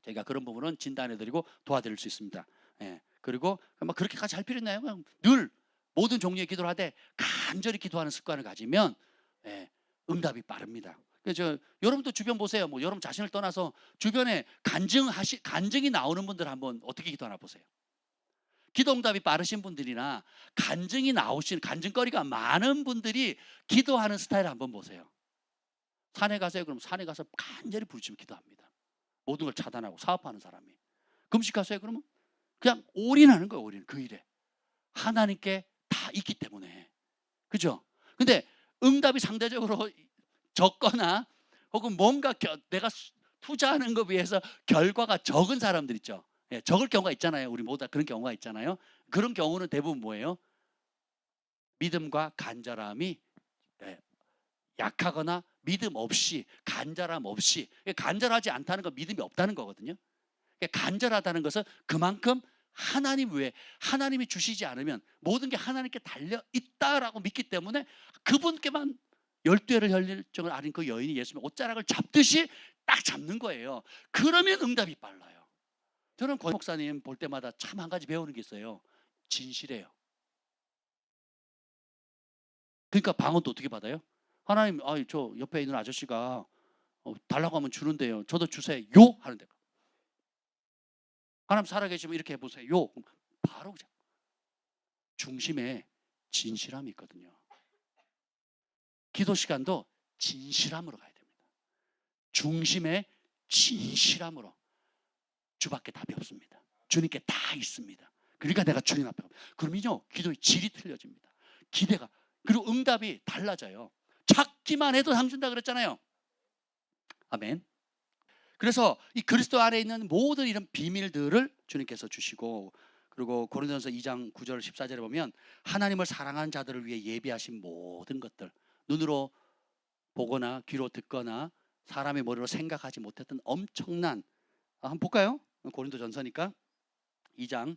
저희가 그런 부분은 진단해드리고 도와드릴 수 있습니다. 예. 그리고 막 그렇게까지 할 필요 있나요? 그냥 늘 모든 종류의 기도를 하되 간절히 기도하는 습관을 가지면 예, 응답이 빠릅니다. 그래서 여러분도 주변 보세요. 뭐 여러분 자신을 떠나서 주변에 간증이 나오는 분들 한번 어떻게 기도하나 보세요. 기도 응답이 빠르신 분들이나 간증이 나오신 간증거리가 많은 분들이 기도하는 스타일을 한번 보세요. 산에 가세요. 그럼 산에 가서 간절히 부르짖으며 기도합니다. 모든 걸 차단하고 사업하는 사람이. 금식하세요. 그러면 그냥 올인하는 거예요. 올인. 그 일에. 하나님께 다 있기 때문에. 그죠? 근데 응답이 상대적으로 적거나 혹은 뭔가 내가 투자하는 것에 비해서 결과가 적은 사람들 있죠. 예, 적을 경우가 있잖아요. 우리 모두 다 그런 경우가 있잖아요. 그런 경우는 대부분 뭐예요? 믿음과 간절함이 예, 약하거나 믿음 없이 간절함 없이 간절하지 않다는 건 믿음이 없다는 거거든요. 간절하다는 것은 그만큼 하나님 외에 하나님이 주시지 않으면 모든 게 하나님께 달려 있다라고 믿기 때문에 그분께만 12회를 혈정을 아린 그 여인이 예수님의 옷자락을 잡듯이 딱 잡는 거예요. 그러면 응답이 빨라요. 저는 권 목사님 볼 때마다 참 한 가지 배우는 게 있어요. 진실해요. 그러니까 방언도 어떻게 받아요? 하나님, 저 옆에 있는 아저씨가 달라고 하면 주는데요. 저도 주세요. 하는데 하나님 살아계시면 이렇게 해보세요. 바로 그냥 중심에 진실함이 있거든요. 기도 시간도 진실함으로 가야 됩니다. 중심에 진실함으로. 주밖에 답이 없습니다. 주님께 다 있습니다. 그러니까 내가 주님 앞에 가면 그러면요 기도의 질이 틀려집니다. 기대가 그리고 응답이 달라져요. 찾기만 해도 상 준다 그랬잖아요. 아멘. 그래서 이 그리스도 안에 있는 모든 이런 비밀들을 주님께서 주시고 그리고 고린도전서 2장 9절 14절에 보면 하나님을 사랑하는 자들을 위해 예비하신 모든 것들 눈으로 보거나 귀로 듣거나 사람의 머리로 생각하지 못했던 엄청난 한번 볼까요? 고린도전서니까 2장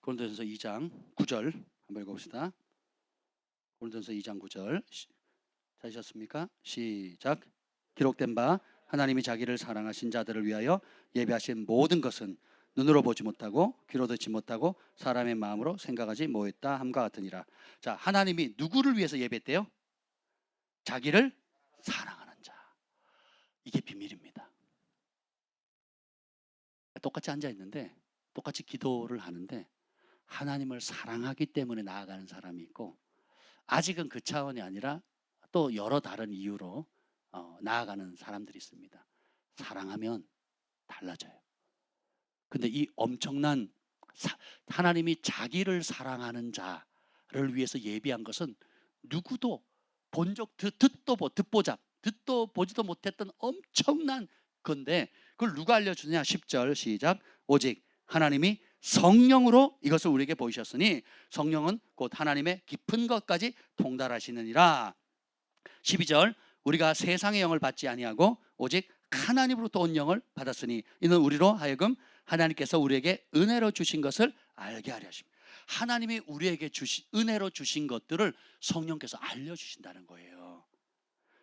고린도전서 2장 9절 한번 읽어봅시다. 고린도전서 2장 9절 찾으셨습니까? 시작. 기록된 바 하나님이 자기를 사랑하신 자들을 위하여 예비하신 모든 것은 눈으로 보지 못하고 귀로 듣지 못하고 사람의 마음으로 생각하지 못했다 함과 같으니라. 자, 하나님이 누구를 위해서 예배했대요? 자기를 사랑하는 자. 이게 비밀입니다. 똑같이 앉아 있는데 똑같이 기도를 하는데 하나님을 사랑하기 때문에 나아가는 사람이 있고 아직은 그 차원이 아니라 또 여러 다른 이유로 나아가는 사람들이 있습니다. 사랑하면 달라져요. 근데 이 엄청난 하나님이 자기를 사랑하는 자를 위해서 예비한 것은 누구도 듣도 보지도 못했던 엄청난 건데 그걸 누가 알려주느냐? 10절 시작. 오직 하나님이 성령으로 이것을 우리에게 보이셨으니 성령은 곧 하나님의 깊은 것까지 통달하시느니라. 12절 우리가 세상의 영을 받지 아니하고 오직 하나님으로부터 온 영을 받았으니 이는 우리로 하여금 하나님께서 우리에게 은혜로 주신 것을 알게 하려 하십니다. 하나님이 우리에게 은혜로 주신 것들을 성령께서 알려주신다는 거예요.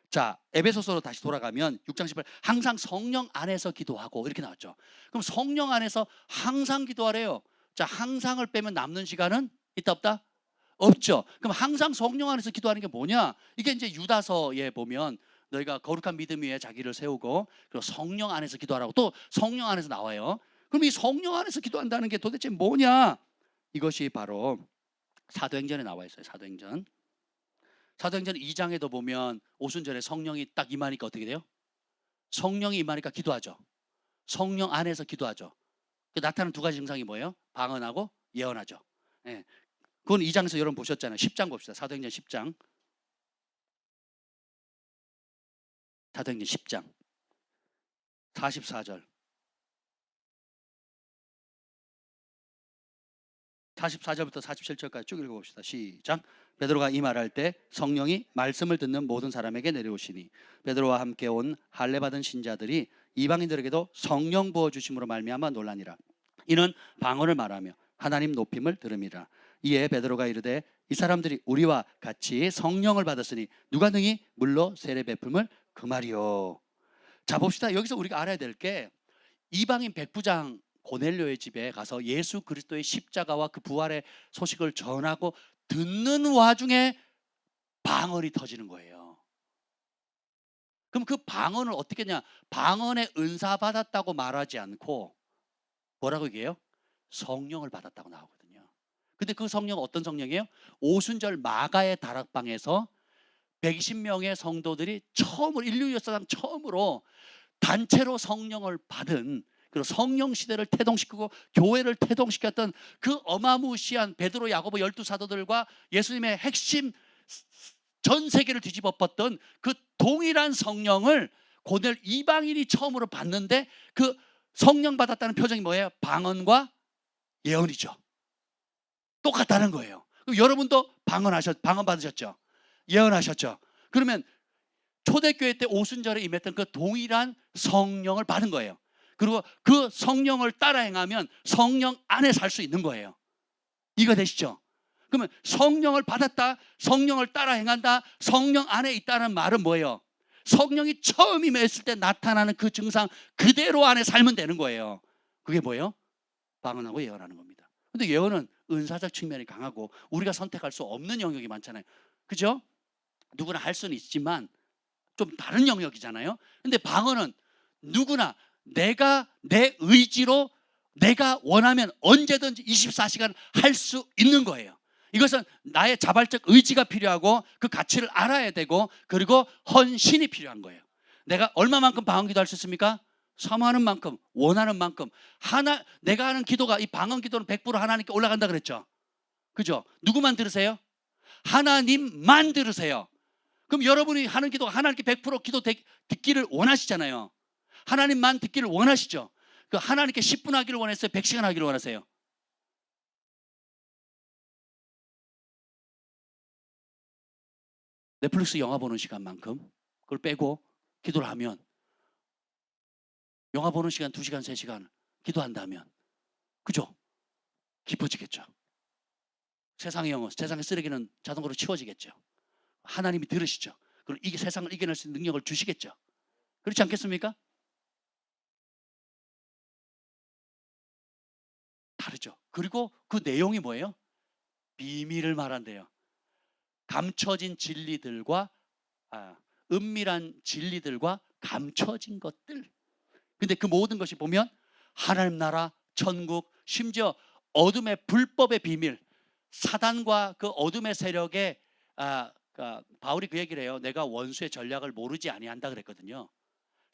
자, 에베소서로 다시 돌아가면 6장 18 항상 성령 안에서 기도하고 이렇게 나왔죠. 그럼 성령 안에서 항상 기도하래요. 자, 항상을 빼면 남는 시간은 있다 없다? 없죠. 그럼 항상 성령 안에서 기도하는 게 뭐냐? 이게 이제 유다서에 보면 너희가 거룩한 믿음 위에 자기를 세우고 그리고 성령 안에서 기도하라고 또 성령 안에서 나와요. 그럼 이 성령 안에서 기도한다는 게 도대체 뭐냐? 이것이 바로 사도행전에 나와 있어요. 사도행전 2장에도 보면 오순절에 성령이 딱 임하니까 어떻게 돼요? 성령이 임하니까 기도하죠. 성령 안에서 기도하죠. 나타나는 두 가지 증상이 뭐예요? 방언하고 예언하죠. 예. 그건 2장에서 여러분 보셨잖아요. 10장 봅시다. 사도행전 10장. 사도행전 10장 44절 44절부터 47절까지 쭉 읽어봅시다. 시작. 베드로가 이 말할 때 성령이 말씀을 듣는 모든 사람에게 내려오시니 베드로와 함께 온 할례 받은 신자들이 이방인들에게도 성령 부어 주심으로 말미암아 놀라니라. 이는 방언을 말하며 하나님 높임을 들음이라. 이에 베드로가 이르되 이 사람들이 우리와 같이 성령을 받았으니 누가 능히 물로 세례 베품을 그 말이요. 자 봅시다. 여기서 우리가 알아야 될 게 이방인 백부장 고넬료의 집에 가서 예수 그리스도의 십자가와 그 부활의 소식을 전하고 듣는 와중에 방언이 터지는 거예요. 그럼 그 방언을 어떻게 했냐? 방언의 은사 받았다고 말하지 않고 뭐라고 얘기해요? 성령을 받았다고 나오거든요. 근데 그 성령은 어떤 성령이에요? 오순절 마가의 다락방에서 120명의 성도들이 처음으로, 인류 역사상 처음으로 단체로 성령을 받은, 그리고 성령 시대를 태동시키고 교회를 태동시켰던 그 어마무시한 베드로, 야고보 12사도들과 예수님의 핵심, 전 세계를 뒤집어 엎었던 그 동일한 성령을 고넬 이방인이 처음으로 받는데, 그 성령 받았다는 표정이 뭐예요? 방언과 예언이죠. 똑같다는 거예요. 그럼 여러분도 방언 받으셨죠? 예언하셨죠? 그러면 초대교회 때 오순절에 임했던 그 동일한 성령을 받은 거예요. 그리고 그 성령을 따라 행하면 성령 안에 살 수 있는 거예요. 이거 되시죠? 그러면 성령을 받았다, 성령을 따라 행한다, 성령 안에 있다는 말은 뭐예요? 성령이 처음 임했을 때 나타나는 그 증상 그대로 안에 살면 되는 거예요. 그게 뭐예요? 방언하고 예언하는 겁니다. 근데 예언은 은사적 측면이 강하고 우리가 선택할 수 없는 영역이 많잖아요. 그죠? 누구나 할 수는 있지만 좀 다른 영역이잖아요. 근데 방언은 누구나 내가 내 의지로 내가 원하면 언제든지 24시간 할 수 있는 거예요. 이것은 나의 자발적 의지가 필요하고 그 가치를 알아야 되고, 그리고 헌신이 필요한 거예요. 내가 얼마만큼 방언 기도할 수 있습니까? 사모하는 만큼, 원하는 만큼. 내가 하는 기도가, 이 방언 기도는 100% 하나님께 올라간다 그랬죠. 그죠? 누구만 들으세요? 하나님만 들으세요. 그럼 여러분이 하는 기도가 하나님께 100% 듣기를 원하시잖아요. 하나님만 듣기를 원하시죠. 그 하나님께 10분 하기를 원했어요? 100시간 하기를 원하세요? 넷플릭스 영화 보는 시간만큼 그걸 빼고 기도를 하면, 영화 보는 시간 2시간 3시간 기도한다면, 그죠? 깊어지겠죠. 세상의 영혼, 세상의 쓰레기는 자동으로 치워지겠죠. 하나님이 들으시죠. 그리고 이게 세상을 이겨낼 수 있는 능력을 주시겠죠. 그렇지 않겠습니까? 다르죠. 그리고 그 내용이 뭐예요? 비밀을 말한대요. 감춰진 진리들과 은밀한 진리들과 감춰진 것들. 근데 그 모든 것이 보면 하나님 나라, 천국, 심지어 어둠의 불법의 비밀, 사단과 그 어둠의 세력의 바울이 그 얘기를 해요. 내가 원수의 전략을 모르지 아니한다 그랬거든요.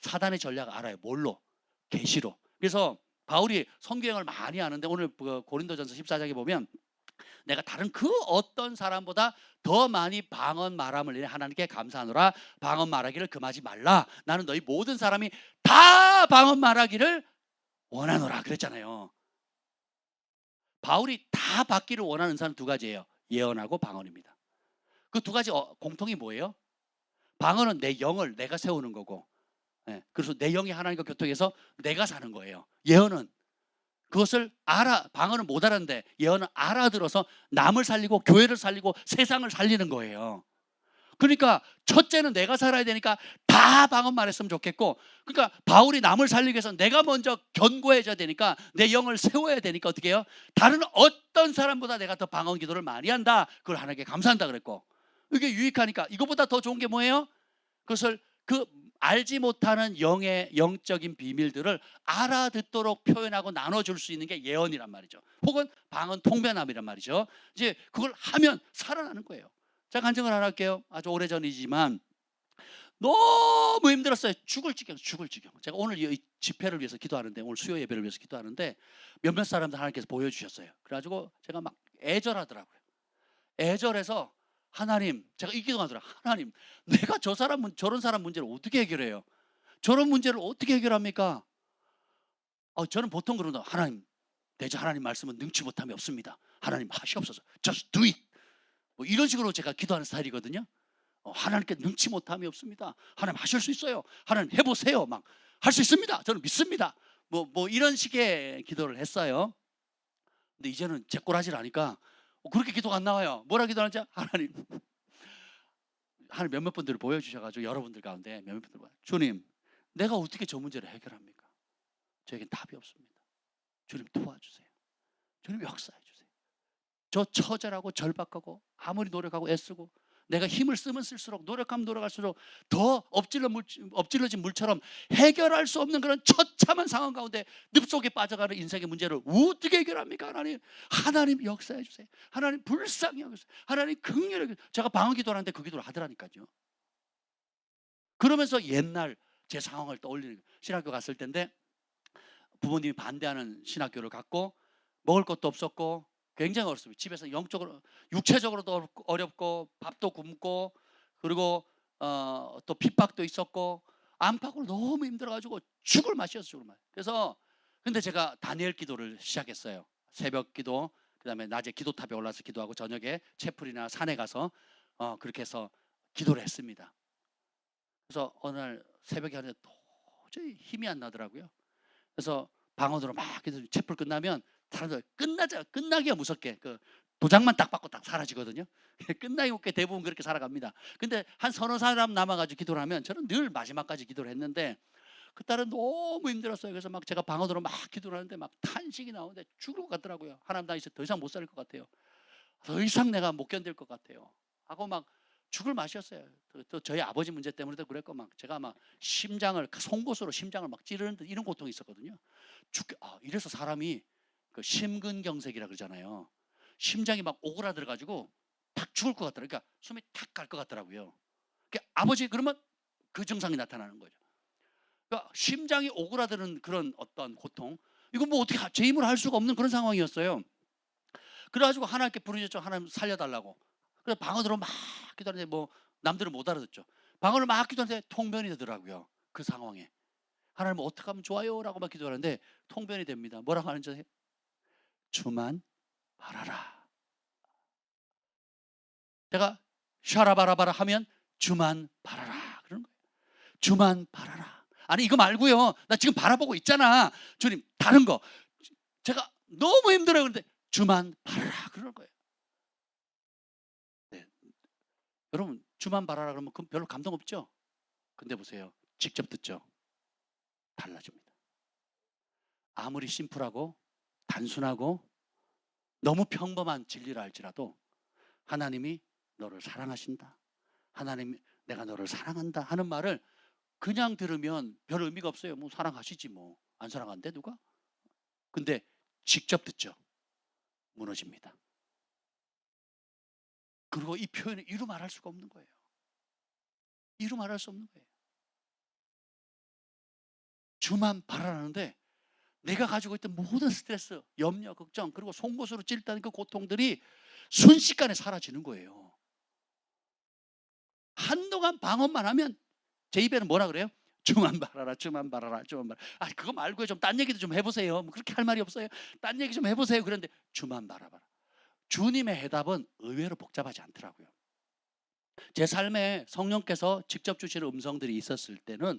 사단의 전략을 알아요. 뭘로? 계시로. 그래서 바울이 성경을 많이 아는데 오늘 고린도전서 14장에 보면 내가 다른 그 어떤 사람보다 더 많이 방언 말함을 인해 하나님께 감사하노라. 방언 말하기를 금하지 말라. 나는 너희 모든 사람이 다 방언 말하기를 원하노라 그랬잖아요. 바울이 다 받기를 원하는 사람 두 가지예요. 예언하고 방언입니다. 그 두 가지 공통이 뭐예요? 방언은 내 영을 내가 세우는 거고, 그래서 내 영이 하나님과 교통해서 내가 사는 거예요. 예언은 그것을 방언은 못 알았는데 예언은 알아들어서 남을 살리고 교회를 살리고 세상을 살리는 거예요. 그러니까 첫째는 내가 살아야 되니까 다 방언 말했으면 좋겠고, 그러니까 바울이 남을 살리기 위해서 내가 먼저 견고해져야 되니까, 내 영을 세워야 되니까 어떻게 해요? 다른 어떤 사람보다 내가 더 방언 기도를 많이 한다. 그걸 하나님께 감사한다 그랬고, 이게 유익하니까 이거보다 더 좋은 게 뭐예요? 그것을 알지 못하는 영적인 비밀들을 알아듣도록 표현하고 나눠줄 수 있는 게 예언이란 말이죠. 혹은 방언 통변함이란 말이죠. 이제 그걸 하면 살아나는 거예요. 제가 간증을 하나 할게요. 아주 오래전이지만 너무 힘들었어요. 죽을 지경. 제가 오늘 이 집회를 위해서 기도하는데, 오늘 수요 예배를 위해서 기도하는데 몇몇 사람들 하나님께서 보여주셨어요. 그래가지고 제가 막 애절하더라고요. 애절해서 하나님, 제가 이 기도하더라고요. 하나님, 내가 저런 사람 문제를 어떻게 해결해요? 저런 문제를 어떻게 해결합니까? 저는 보통 그런다. 하나님, 대저 하나님 말씀은 능치 못함이 없습니다. 하나님 하시옵소서. Just do it. 뭐 이런 식으로 제가 기도하는 스타일이거든요. 하나님께 능치 못함이 없습니다. 하나님 하실 수 있어요. 하나님 해보세요. 막 할 수 있습니다. 저는 믿습니다. 뭐 이런 식의 기도를 했어요. 근데 이제는 제 꼴하질 않으니까 그렇게 기도가 안 나와요. 뭐라 기도하는지 하나님 몇몇 분들을 보여주셔가지고 여러분들 가운데 몇몇 분들 주님, 내가 어떻게 저 문제를 해결합니까? 저에겐 답이 없습니다. 주님 도와주세요. 주님 역사해 주세요. 저 처절하고 절박하고 아무리 노력하고 애쓰고 내가 힘을 쓰면 쓸수록 노력하면 노력할수록 더 엎질러진 물처럼 해결할 수 없는 그런 처참한 상황 가운데 늪속에 빠져가는 인생의 문제를 어떻게 해결합니까? 하나님 역사해 주세요. 하나님 불쌍히 여기세요. 하나님 긍휼히 여기세요. 제가 방언 기도하는데 그 기도를 하더라니까요. 그러면서 옛날 제 상황을 떠올리는 거예요. 신학교 갔을 때인데 부모님이 반대하는 신학교를 갔고 먹을 것도 없었고 굉장히 어렵습니다. 집에서 영적으로 육체적으로도 어렵고 밥도 굶고 그리고 또 핍박도 있었고 안팎으로 너무 힘들어가지고 죽을 맛이었어요. 죽을 맛. 그래서 근데 제가 다니엘 기도를 시작했어요. 새벽 기도, 그다음에 낮에 기도탑에 올라서 기도하고 저녁에 채플이나 산에 가서 그렇게 해서 기도를 했습니다. 그래서 어느 날 새벽에 하는데 도저히 힘이 안 나더라고요. 그래서 방언으로 막 기도, 채플 끝나면 사람들 끝나기가 무섭게 그 도장만 딱 받고 딱 사라지거든요. 끝나기 없게 대부분 그렇게 살아갑니다. 근데 한 서너 사람 남아가지고 기도를 하면 저는 늘 마지막까지 기도를 했는데 그딸은 너무 힘들었어요. 그래서 막 제가 방언으로 막 기도를 하는데 막 탄식이 나오는데 죽을 것 같더라고요. 하나님, 나 이제 더 이상 못 살 것 같아요. 더 이상 내가 못 견딜 것 같아요. 하고 막 죽을 맛이었어요. 또 저희 아버지 문제 때문에도 그랬고 막 제가 막 심장을 송곳으로 심장을 막 찌르는 이런 고통이 있었거든요. 이래서 사람이 그 심근경색이라 그러잖아요. 심장이 막 오그라들어 가지고 탁 죽을 것 같더라고요. 그러니까 숨이 탁 갈 것 같더라고요. 그러니까 아버지 그러면 그 증상이 나타나는 거죠. 그러니까 심장이 오그라드는 그런 어떤 고통, 이거 뭐 어떻게 제 힘으로 할 수가 없는 그런 상황이었어요. 그래가지고 하나님께 부르짖죠. 하나님 살려달라고. 그래서 방언으로 막 기도하는데 뭐 남들은 못 알아듣죠. 방언을 막 기도하는데 통변이 되더라고요. 그 상황에. 하나님 어떻게 하면 좋아요? 라고 막 기도하는데 통변이 됩니다. 뭐라고 하는지 아세요? 주만 바라라. 내가 샤라바라바라 하면 주만 바라라 그러는 거예요. 주만 바라라. 아니 이거 말고요. 나 지금 바라보고 있잖아. 주님 다른 거. 제가 너무 힘들어요. 그런데 주만 바라라 그러는 거예요. 네. 여러분 주만 바라라 그러면 그럼 별로 감동 없죠? 근데 보세요. 직접 듣죠. 달라집니다. 아무리 심플하고 단순하고 너무 평범한 진리를 알지라도 하나님이 너를 사랑하신다. 하나님 내가 너를 사랑한다 하는 말을 그냥 들으면 별 의미가 없어요. 뭐 사랑하시지 뭐. 안 사랑한대 누가? 근데 직접 듣죠. 무너집니다. 그리고 이 표현을 이루 말할 수가 없는 거예요. 이루 말할 수 없는 거예요. 주만 바라라는데 내가 가지고 있던 모든 스트레스, 염려, 걱정, 그리고 송곳으로 찔다는 그 고통들이 순식간에 사라지는 거예요. 한동안 방언만 하면 제 입에는 뭐라 그래요? 주만 바라라, 주만 바라라, 주만 바라라. 아, 그거 말고요. 좀 딴 얘기도 좀 해보세요. 뭐 그렇게 할 말이 없어요. 딴 얘기 좀 해보세요. 그런데 주만 바라봐라. 주님의 해답은 의외로 복잡하지 않더라고요. 제 삶에 성령께서 직접 주시는 음성들이 있었을 때는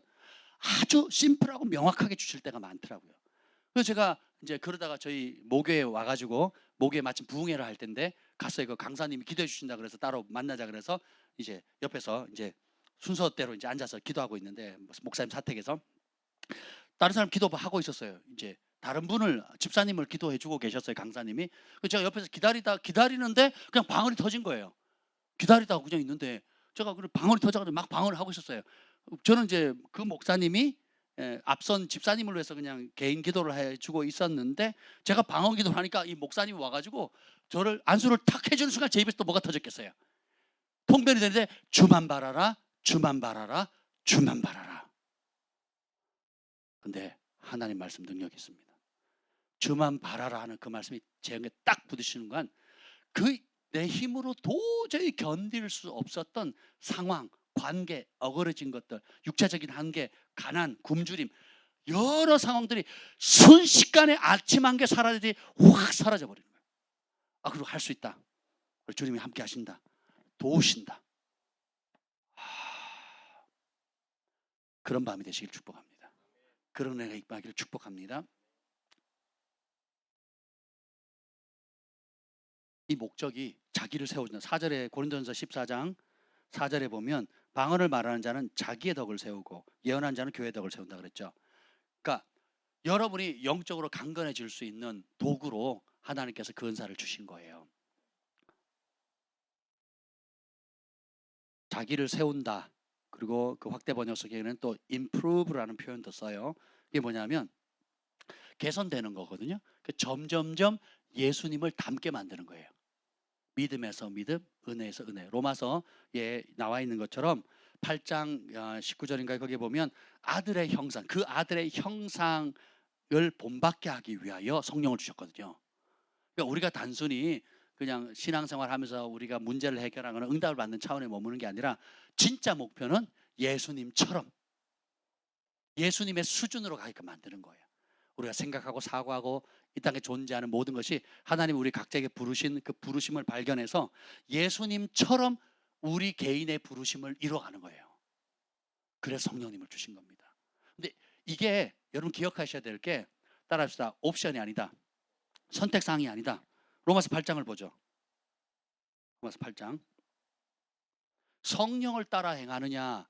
아주 심플하고 명확하게 주실 때가 많더라고요. 그래서 제가 이제 그러다가 저희 모교에 와가지고 모교에 마침 부흥회를 할 텐데 갔어요. 그 강사님이 기도해 주신다 그래서 따로 만나자 그래서 이제 옆에서 이제 순서대로 이제 앉아서 기도하고 있는데 목사님 사택에서 다른 사람 기도하고 있었어요. 이제 다른 분을 집사님을 기도해 주고 계셨어요. 강사님이. 그래서 제가 옆에서 기다리는데 그냥 방언이 터진 거예요. 기다리다가 그냥 있는데 제가 그 방언이 터져가지고 막 방언을 하고 있었어요. 저는 이제 그 목사님이 앞선 집사님을 위해서 그냥 개인 기도를 해주고 있었는데 제가 방언 기도를 하니까 이 목사님이 와가지고 저를 안수를 탁 해주는 순간 제 입에서 또 뭐가 터졌겠어요. 통변이 되는데 주만 바라라, 주만 바라라, 주만 바라라. 근데 하나님 말씀 능력이 있습니다. 주만 바라라 하는 그 말씀이 제 영에 딱 부딪히는 건 그 내 힘으로 도저히 견딜 수 없었던 상황, 관계, 어그러진 것들, 육체적인 한계, 가난, 굶주림, 여러 상황들이 순식간에 아침 한 개 사라지듯이 확 사라져 버리는 거예요. 그리고 할 수 있다. 주님이 함께 하신다. 도우신다. 그런 밤이 되시길 축복합니다. 그런 은혜가 임하기를 축복합니다. 이 목적이 자기를 세우는 4절에 고린도전서 14장 4절에 보면 방언을 말하는 자는 자기의 덕을 세우고 예언한 자는 교회의 덕을 세운다 그랬죠. 그러니까 여러분이 영적으로 강건해질 수 있는 도구로 하나님께서 그 은사를 주신 거예요. 자기를 세운다. 그리고 그 확대 번역서에는 또 improve라는 표현도 써요. 이게 뭐냐면 개선되는 거거든요. 점점점 예수님을 닮게 만드는 거예요. 믿음에서 믿음, 은혜에서 은혜. 로마서에 나와 있는 것처럼 8장 19절인가 거기에 보면 아들의 형상, 그 아들의 형상을 본받게 하기 위하여 성령을 주셨거든요. 그러니까 우리가 단순히 그냥 신앙생활 하면서 우리가 문제를 해결하거나 응답을 받는 차원에 머무는 게 아니라 진짜 목표는 예수님처럼 예수님의 수준으로 가게끔 만드는 거예요. 우리가 생각하고 사고하고 이 땅에 존재하는 모든 것이 하나님 우리 각자에게 부르신 그 부르심을 발견해서 예수님처럼 우리 개인의 부르심을 이뤄가는 거예요. 그래서 성령님을 주신 겁니다. 근데 이게 여러분 기억하셔야 될 게 따라합시다. 옵션이 아니다. 선택사항이 아니다. 로마서 8장을 보죠. 로마서 8장. 성령을 따라 행하느냐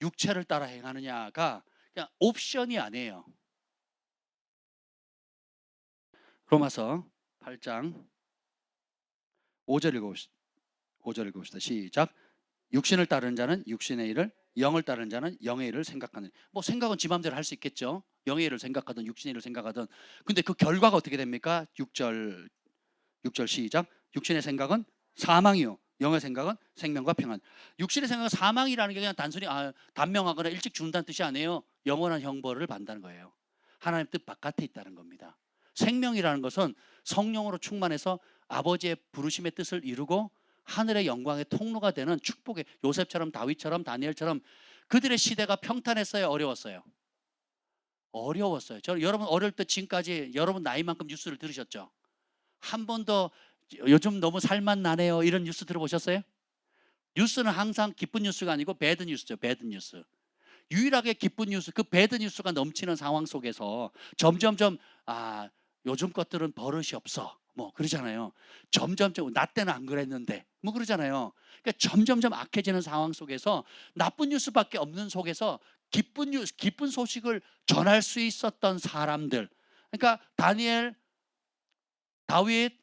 육체를 따라 행하느냐가 그냥 옵션이 아니에요. 로마서 8장 5절 읽어봅시다. 시작. 육신을 따르는 자는 육신의 일을, 영을 따르는 자는 영의 일을 생각하는. 뭐 생각은 지 마음대로 할 수 있겠죠. 영의 일을 생각하든 육신의 일을 생각하든. 근데 그 결과가 어떻게 됩니까? 6절 시작. 육신의 생각은 사망이요, 영의 생각은 생명과 평안. 육신의 생각은 사망이라는 게 그냥 단순히 단명하거나 일찍 죽는다는 뜻이 아니에요. 영원한 형벌을 받는다는 거예요. 하나님 뜻 바깥에 있다는 겁니다. 생명이라는 것은 성령으로 충만해서 아버지의 부르심의 뜻을 이루고 하늘의 영광의 통로가 되는 축복의, 요셉처럼 다윗처럼 다니엘처럼 그들의 시대가 평탄했어요, 어려웠어요? 어려웠어요. 여러분 어릴 때 지금까지 여러분 나이만큼 뉴스를 들으셨죠? 한 번도 요즘 너무 살만 나네요 이런 뉴스 들어보셨어요? 뉴스는 항상 기쁜 뉴스가 아니고 배드 뉴스죠. 배드 뉴스. 유일하게 기쁜 뉴스, 그 배드 뉴스가 넘치는 상황 속에서 점점점 요즘 것들은 버릇이 없어 뭐 그러잖아요. 점점점 나 때는 안 그랬는데 뭐 그러잖아요. 그러니까 점점점 악해지는 상황 속에서 나쁜 뉴스밖에 없는 속에서 기쁜 뉴스, 기쁜 소식을 전할 수 있었던 사람들, 그러니까 다니엘, 다윗,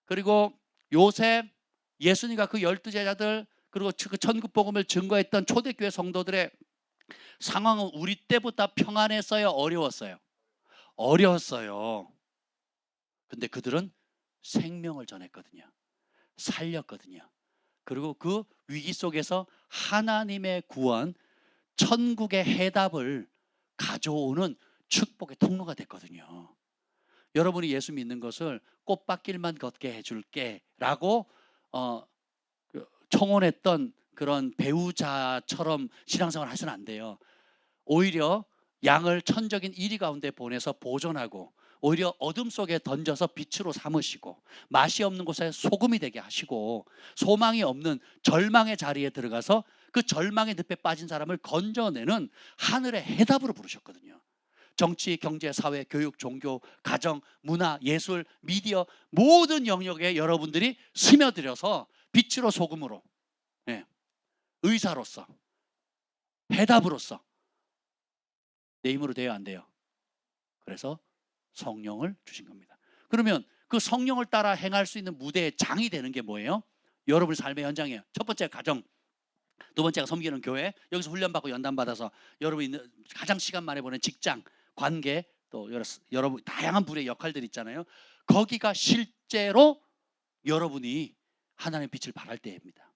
그리고 요셉, 예수님과 그 12제자들, 그리고 그 천국 복음을 증거했던 초대교회 성도들의 상황은 우리 때보다 평안했어요, 어려웠어요? 어려웠어요. 근데 그들은 생명을 전했거든요. 살렸거든요. 그리고 그 위기 속에서 하나님의 구원, 천국의 해답을 가져오는 축복의 통로가 됐거든요. 여러분이 예수 믿는 것을 꽃밭길만 걷게 해줄게 라고 청혼했던 그런 배우자처럼 신앙생활 하시면 안 돼요. 오히려 양을 천적인 이리 가운데 보내서 보존하고, 오히려 어둠 속에 던져서 빛으로 삼으시고, 맛이 없는 곳에 소금이 되게 하시고, 소망이 없는 절망의 자리에 들어가서 그 절망의 늪에 빠진 사람을 건져내는 하늘의 해답으로 부르셨거든요. 정치, 경제, 사회, 교육, 종교, 가정, 문화, 예술, 미디어 모든 영역에 여러분들이 스며들어서 빛으로 소금으로, 의사로서, 해답으로서 내 힘으로 돼요, 안 돼요? 그래서 성령을 주신 겁니다. 그러면 그 성령을 따라 행할 수 있는 무대의 장이 되는 게 뭐예요? 여러분의 삶의 현장이에요. 첫 번째 가정, 두 번째가 섬기는 교회, 여기서 훈련받고 연단받아서 여러분이 가장 시간 많이 보낸 직장, 관계, 또 여러분 다양한 부류의 역할들이 있잖아요. 거기가 실제로 여러분이 하나님의 빛을 발할 때입니다.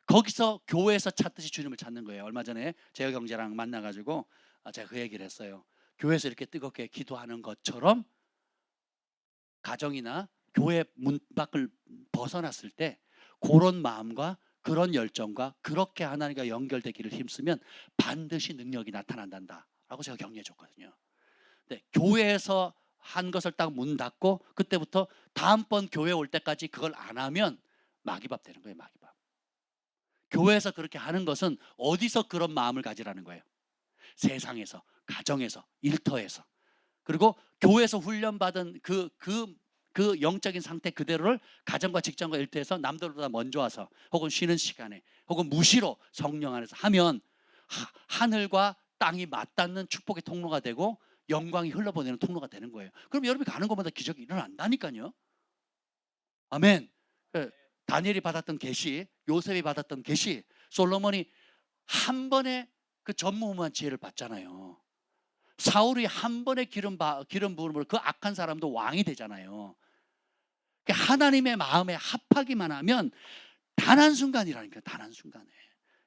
거기서 교회에서 찾듯이 주님을 찾는 거예요. 얼마 전에 제가 경제랑 만나가지고 제가 그 얘기를 했어요. 교회에서 이렇게 뜨겁게 기도하는 것처럼 가정이나 교회 문 밖을 벗어났을 때 그런 마음과 그런 열정과 그렇게 하나님과 연결되기를 힘쓰면 반드시 능력이 나타난다라고 제가 격려해 줬거든요. 네, 교회에서 한 것을 딱 문 닫고 그때부터 다음번 교회 올 때까지 그걸 안 하면 마귀밥 되는 거예요. 마귀밥. 교회에서 그렇게 하는 것은 어디서 그런 마음을 가지라는 거예요? 세상에서, 가정에서, 일터에서. 그리고 교회에서 훈련받은 그 그 영적인 상태 그대로를 가정과 직장과 일터에서 남들보다 먼저 와서 혹은 쉬는 시간에 혹은 무시로 성령 안에서 하면 하늘과 땅이 맞닿는 축복의 통로가 되고 영광이 흘러보내는 통로가 되는 거예요. 그럼 여러분이 가는 곳마다 기적이 일어난다니까요. 아멘. 다니엘이 받았던 계시, 요셉이 받았던 계시, 솔로몬이 한 번에 그 전무후무한 지혜를 받잖아요. 사울이 한 번에 기름 부음으로 그 악한 사람도 왕이 되잖아요. 하나님의 마음에 합하기만 하면 단 한순간이라니까. 단 한순간에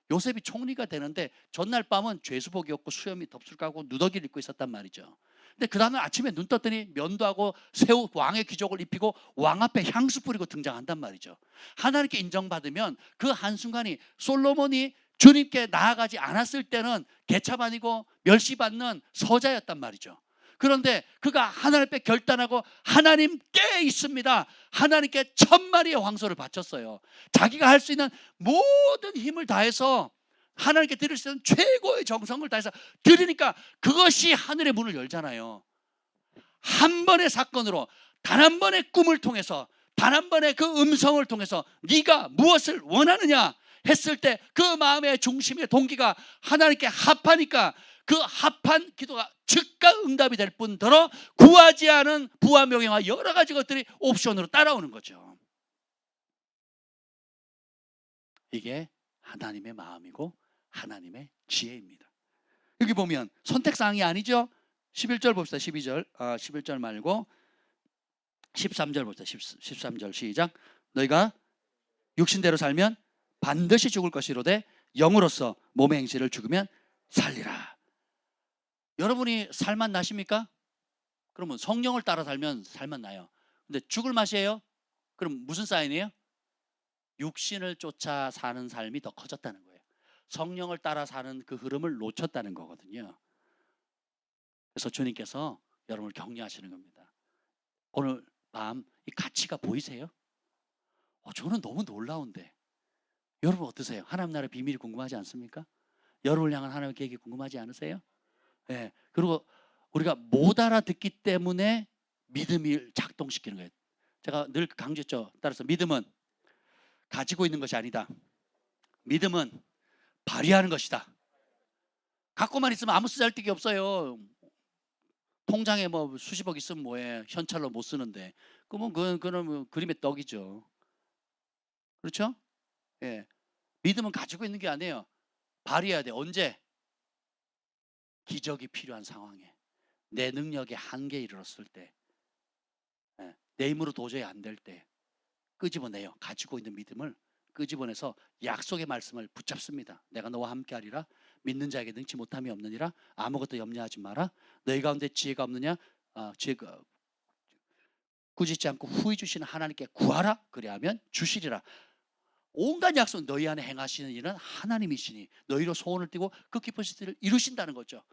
요셉이 총리가 되는데 전날 밤은 죄수복이었고 수염이 덥술 까고 누더기를 입고 있었단 말이죠. 근데 그 다음날 아침에 눈 떴더니 면도하고 새우 왕의 기족을 입히고 왕 앞에 향수 뿌리고 등장한단 말이죠. 하나님께 인정받으면 그 한순간이, 솔로몬이 주님께 나아가지 않았을 때는 개차반이고 멸시받는 서자였단 말이죠. 그런데 그가 하나님 앞에 결단하고 하나님께 있습니다. 하나님께 1000마리의 황소를 바쳤어요. 자기가 할 수 있는 모든 힘을 다해서 하나님께 드릴 수 있는 최고의 정성을 다해서 드리니까 그것이 하늘의 문을 열잖아요. 한 번의 사건으로, 단 한 번의 꿈을 통해서, 단 한 번의 그 음성을 통해서 네가 무엇을 원하느냐 했을 때 그 마음의 중심의 동기가 하나님께 합하니까 그 합한 기도가 즉각 응답이 될 뿐더러 구하지 않은 부와 명예와 여러 가지 것들이 옵션으로 따라오는 거죠. 이게 하나님의 마음이고 하나님의 지혜입니다. 여기 보면 선택사항이 아니죠. 11절 봅시다. 11절 말고 13절 봅시다. 13절 시작. 너희가 육신대로 살면 반드시 죽을 것이로되 영으로서 몸의 행실을 죽으면 살리라. 여러분이 살맛 나십니까? 그러면 성령을 따라 살면 살맛 나요. 근데 죽을 맛이에요? 그럼 무슨 사인이에요? 육신을 쫓아 사는 삶이 더 커졌다는 거예요. 성령을 따라 사는 그 흐름을 놓쳤다는 거거든요. 그래서 주님께서 여러분을 격려하시는 겁니다. 오늘 밤 이 가치가 보이세요? 저는 너무 놀라운데 여러분 어떠세요? 하나님 나라의 비밀이 궁금하지 않습니까? 여러분을 향한 하나님의 계획이 궁금하지 않으세요? 네. 그리고 우리가 못 알아듣기 때문에 믿음을 작동시키는 거예요. 제가 늘 강조했죠. 따라서 믿음은 가지고 있는 것이 아니다. 믿음은 발휘하는 것이다. 갖고만 있으면 아무 쓰잘데기 없어요. 통장에 뭐 수십억 있으면 뭐해. 현찰로 못 쓰는데. 그러면 그건 그림의 떡이죠. 그렇죠? 예. 믿음은 가지고 있는 게 아니에요. 발휘해야 돼. 언제? 기적이 필요한 상황에, 내 능력의 한계에 이르렀을 때, 내 힘으로 도저히 안 될 때 끄집어내요. 가지고 있는 믿음을 끄집어내서 약속의 말씀을 붙잡습니다. 내가 너와 함께하리라. 믿는 자에게 능치 못함이 없느니라. 아무것도 염려하지 마라. 너희 가운데 지혜가 없느냐? 지혜가 꾸짖지 않고 후히 주시는 하나님께 구하라. 그리하면 주시리라. 온갖 약속, 너희 안에 행하시는 일은 하나님이시니 너희로 소원을 띠고 그 깊으신 뜻을 이루신다는 거죠.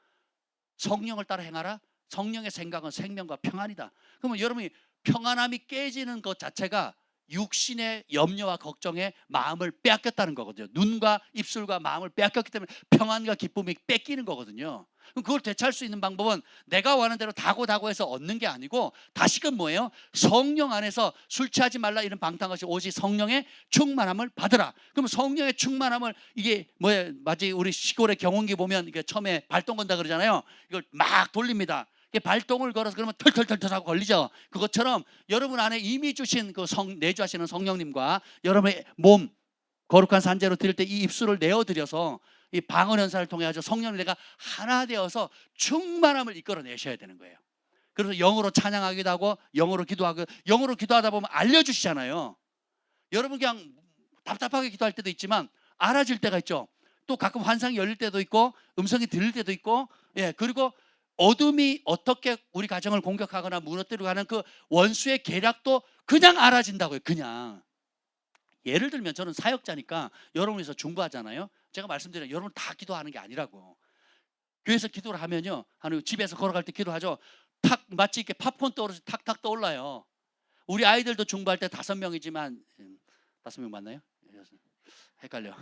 성령을 따라 행하라. 성령의 생각은 생명과 평안이다. 그러면 여러분이 평안함이 깨지는 것 자체가 육신의 염려와 걱정에 마음을 빼앗겼다는 거거든요. 눈과 입술과 마음을 빼앗겼기 때문에 평안과 기쁨이 뺏기는 거거든요. 그럼 그걸 되찾을 수 있는 방법은 내가 원하는 대로 다고다고해서 얻는 게 아니고 다시금 뭐예요? 성령 안에서 술 취하지 말라 이런 방탕한 것이 오직 성령의 충만함을 받으라. 그럼 성령의 충만함을 이게 뭐예요? 마치 우리 시골의 경운기 보면 이게 처음에 발동 건다 그러잖아요. 이걸 막 돌립니다. 발동을 걸어서 그러면 털털털털 하고 걸리죠. 그것처럼 여러분 안에 이미 주신 그 내주하시는 성령님과 여러분의 몸 거룩한 산재로 드릴 때 이 입술을 내어드려서 이 방언 현사를 통해 가지고 성령이 내가 하나 되어서 충만함을 이끌어내셔야 되는 거예요. 그래서 영어로 찬양하기도 하고 영어로 기도하고, 영어로 기도하다 보면 알려주시잖아요. 여러분 그냥 답답하게 기도할 때도 있지만 알아질 때가 있죠. 또 가끔 환상이 열릴 때도 있고 음성이 들릴 때도 있고, 그리고 어둠이 어떻게 우리 가정을 공격하거나 무너뜨리고 하는 그 원수의 계략도 그냥 알아진다고요. 그냥. 예를 들면 저는 사역자니까 여러분에서 중보하잖아요. 제가 말씀드려요. 여러분 다 기도하는 게 아니라고. 교회에서 기도를 하면요, 집에서 걸어갈 때 기도하죠. 탁 마치 이렇게 팝콘 떠오르듯이 탁탁 떠올라요. 우리 아이들도 중보할 때 5명이지만 5명 맞나요? 헷갈려.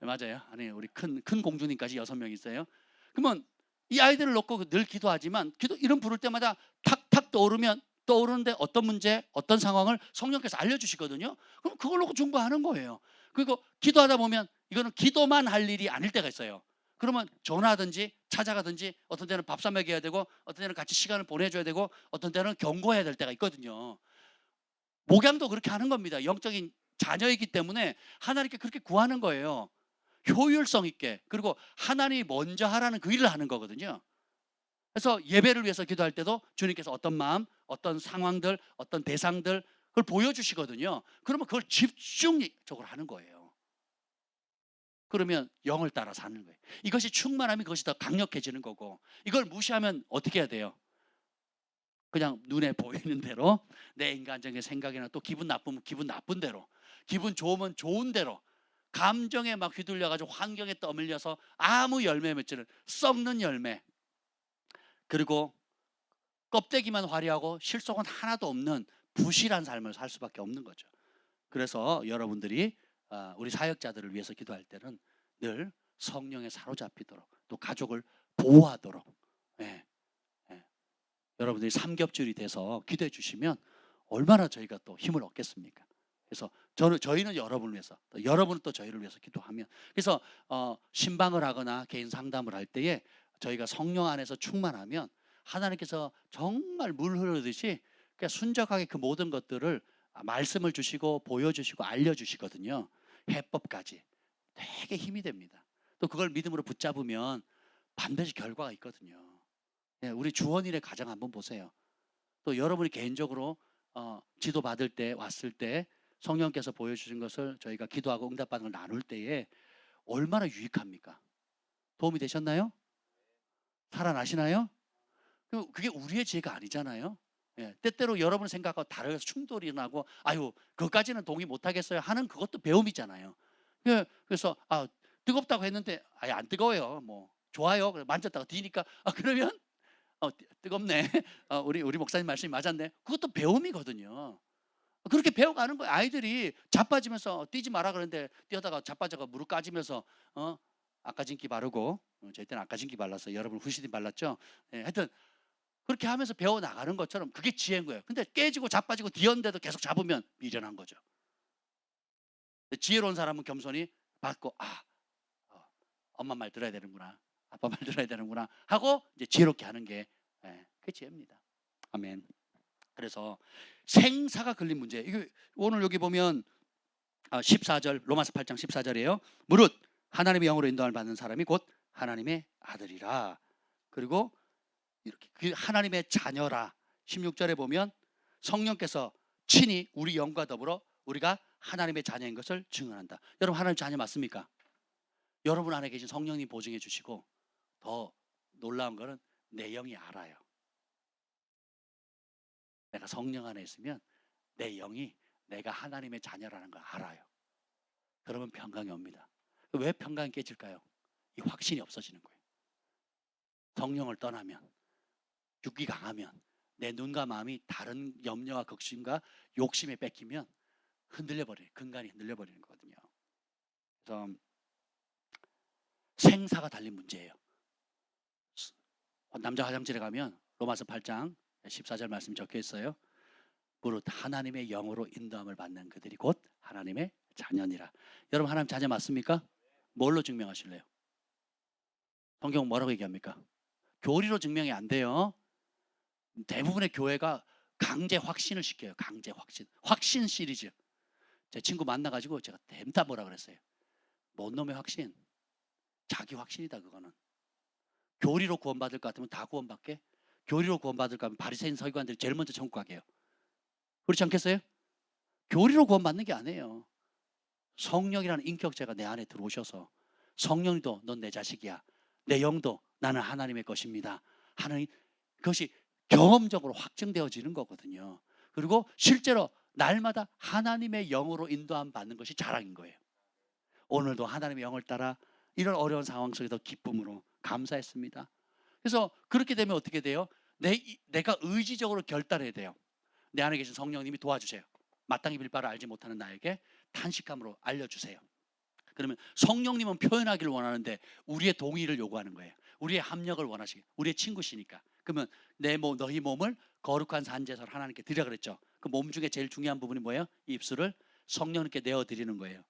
맞아요. 아니 우리 큰 공주님까지 6명 있어요. 그러면 이 아이들을 놓고 늘 기도하지만 이름 부를 때마다 탁탁 떠오르면 떠오르는데 어떤 문제, 어떤 상황을 성령께서 알려주시거든요. 그럼 그걸 놓고 중보하는 거예요. 그리고 기도하다 보면 이거는 기도만 할 일이 아닐 때가 있어요. 그러면 전화하든지 찾아가든지 어떤 때는 밥 사 먹여야 되고 어떤 때는 같이 시간을 보내줘야 되고 어떤 때는 경고해야 될 때가 있거든요. 목양도 그렇게 하는 겁니다. 영적인 자녀이기 때문에 하나님께 그렇게 구하는 거예요. 효율성 있게. 그리고 하나님이 먼저 하라는 그 일을 하는 거거든요. 그래서 예배를 위해서 기도할 때도 주님께서 어떤 마음, 어떤 상황들, 어떤 대상들 그걸 보여주시거든요. 그러면 그걸 집중적으로 하는 거예요. 그러면 영을 따라 사는 거예요. 이것이 충만하면 그것이 더 강력해지는 거고, 이걸 무시하면 어떻게 해야 돼요? 그냥 눈에 보이는 대로 내 인간적인 생각이나 또 기분 나쁘면 기분 나쁜 대로, 기분 좋으면 좋은 대로 감정에 막 휘둘려가지고 환경에 떠밀려서 아무 열매 맺지는 썩는 열매, 그리고 껍데기만 화려하고 실속은 하나도 없는 부실한 삶을 살 수밖에 없는 거죠. 그래서 여러분들이 우리 사역자들을 위해서 기도할 때는 늘 성령에 사로잡히도록 또 가족을 보호하도록, 예, 예. 여러분들이 삼겹줄이 돼서 기도해 주시면 얼마나 저희가 또 힘을 얻겠습니까? 그래서 저희는 여러분을 위해서, 또 여러분은 또 저희를 위해서 기도하면, 그래서 신방을 하거나 개인 상담을 할 때에 저희가 성령 안에서 충만하면 하나님께서 정말 물 흐르듯이 그냥 순적하게 그 모든 것들을 말씀을 주시고 보여주시고 알려주시거든요. 해법까지 되게 힘이 됩니다. 또 그걸 믿음으로 붙잡으면 반드시 결과가 있거든요. 네, 우리 주원일의 가정 한번 보세요. 또 여러분이 개인적으로 지도 받을 때 왔을 때 성령께서 보여주신 것을 저희가 기도하고 응답받는 걸 나눌 때에 얼마나 유익합니까? 도움이 되셨나요? 살아나시나요? 그게 우리의 죄가 아니잖아요. 예, 때때로 여러분 생각과 다르게 충돌이 나고 아유 그것까지는 동의 못하겠어요 하는 그것도 배움이잖아요. 예, 그래서 뜨겁다고 했는데 아예 안 뜨거워요. 뭐 좋아요. 만졌다가 뒤니까 그러면 뜨겁네. 우리 목사님 말씀이 맞았네. 그것도 배움이거든요. 그렇게 배워가는 거예요. 아이들이 자빠지면서 뛰지 마라 그러는데 뛰어다가 자빠져가 무릎 까지면서 아까진기 바르고, 저희 때는 아까진기 발랐어요. 여러분 후시딘 발랐죠? 예, 하여튼 그렇게 하면서 배워 나가는 것처럼 그게 지혜인 거예요. 근데 깨지고 자빠지고 뒤었는데도 계속 잡으면 미련한 거죠. 지혜로운 사람은 겸손히 받고 엄마 말 들어야 되는구나, 아빠 말 들어야 되는구나 하고 이제 지혜롭게 하는 게 그게 지혜입니다. 아멘. 그래서 생사가 걸린 문제, 이게 오늘 여기 보면 14절, 로마서 8장 14절이에요. 무릇 하나님의 영으로 인도함을 받는 사람이 곧 하나님의 아들이라. 그리고 이렇게 그 하나님의 자녀라. 16절에 보면 성령께서 친히 우리 영과 더불어 우리가 하나님의 자녀인 것을 증언한다. 여러분 하나님 자녀 맞습니까? 여러분 안에 계신 성령님 보증해 주시고, 더 놀라운 거는 내 영이 알아요. 내가 성령 안에 있으면 내 영이 내가 하나님의 자녀라는 걸 알아요. 그러면 평강이 옵니다. 왜 평강이 깨질까요? 이 확신이 없어지는 거예요. 성령을 떠나면, 육이 강하면, 내 눈과 마음이 다른 염려와 걱심과 욕심에 뺏기면 근간이 흔들려 버리는 거거든요. 그래서 생사가 달린 문제예요. 남자 화장실에 가면 로마서 8장 14절 말씀 적혀 있어요. 무릇 하나님의 영으로 인도함을 받는 그들이 곧 하나님의 자녀니라. 여러분 하나님 자녀 맞습니까? 뭘로 증명하실래요? 성경 뭐라고 얘기합니까? 교리로 증명이 안 돼요. 대부분의 교회가 강제 확신을 시켜요. 강제 확신 시리즈. 제 친구 만나가지고 제가 댐다 뭐라 그랬어요. 뭔 놈의 확신? 자기 확신이다 그거는. 교리로 구원받을 것 같으면 다 구원받게? 교리로 구원받을 것 같으면 바리새인 서기관들이 제일 먼저 천국 가게요. 그렇지 않겠어요? 교리로 구원받는 게 아니에요. 성령이라는 인격체가 내 안에 들어오셔서 성령도 넌 내 자식이야, 내 영도 나는 하나님의 것입니다 하는 그것이 경험적으로 확증되어지는 거거든요. 그리고 실제로 날마다 하나님의 영으로 인도함 받는 것이 자랑인 거예요. 오늘도 하나님의 영을 따라 이런 어려운 상황 속에서 기쁨으로 감사했습니다. 그래서 그렇게 되면 어떻게 돼요? 내가 의지적으로 결단해야 돼요. 내 안에 계신 성령님이 도와주세요. 마땅히 빌 바를 알지 못하는 나에게 탄식함으로 알려주세요. 그러면 성령님은 표현하기를 원하는데 우리의 동의를 요구하는 거예요. 우리의 합력을 원하시고, 우리의 친구시니까. 그러면 너희 몸을 거룩한 산제사로 하나님께 드려 그랬죠. 그 몸 중에 제일 중요한 부분이 뭐예요? 입술을 성령님께 내어 드리는 거예요.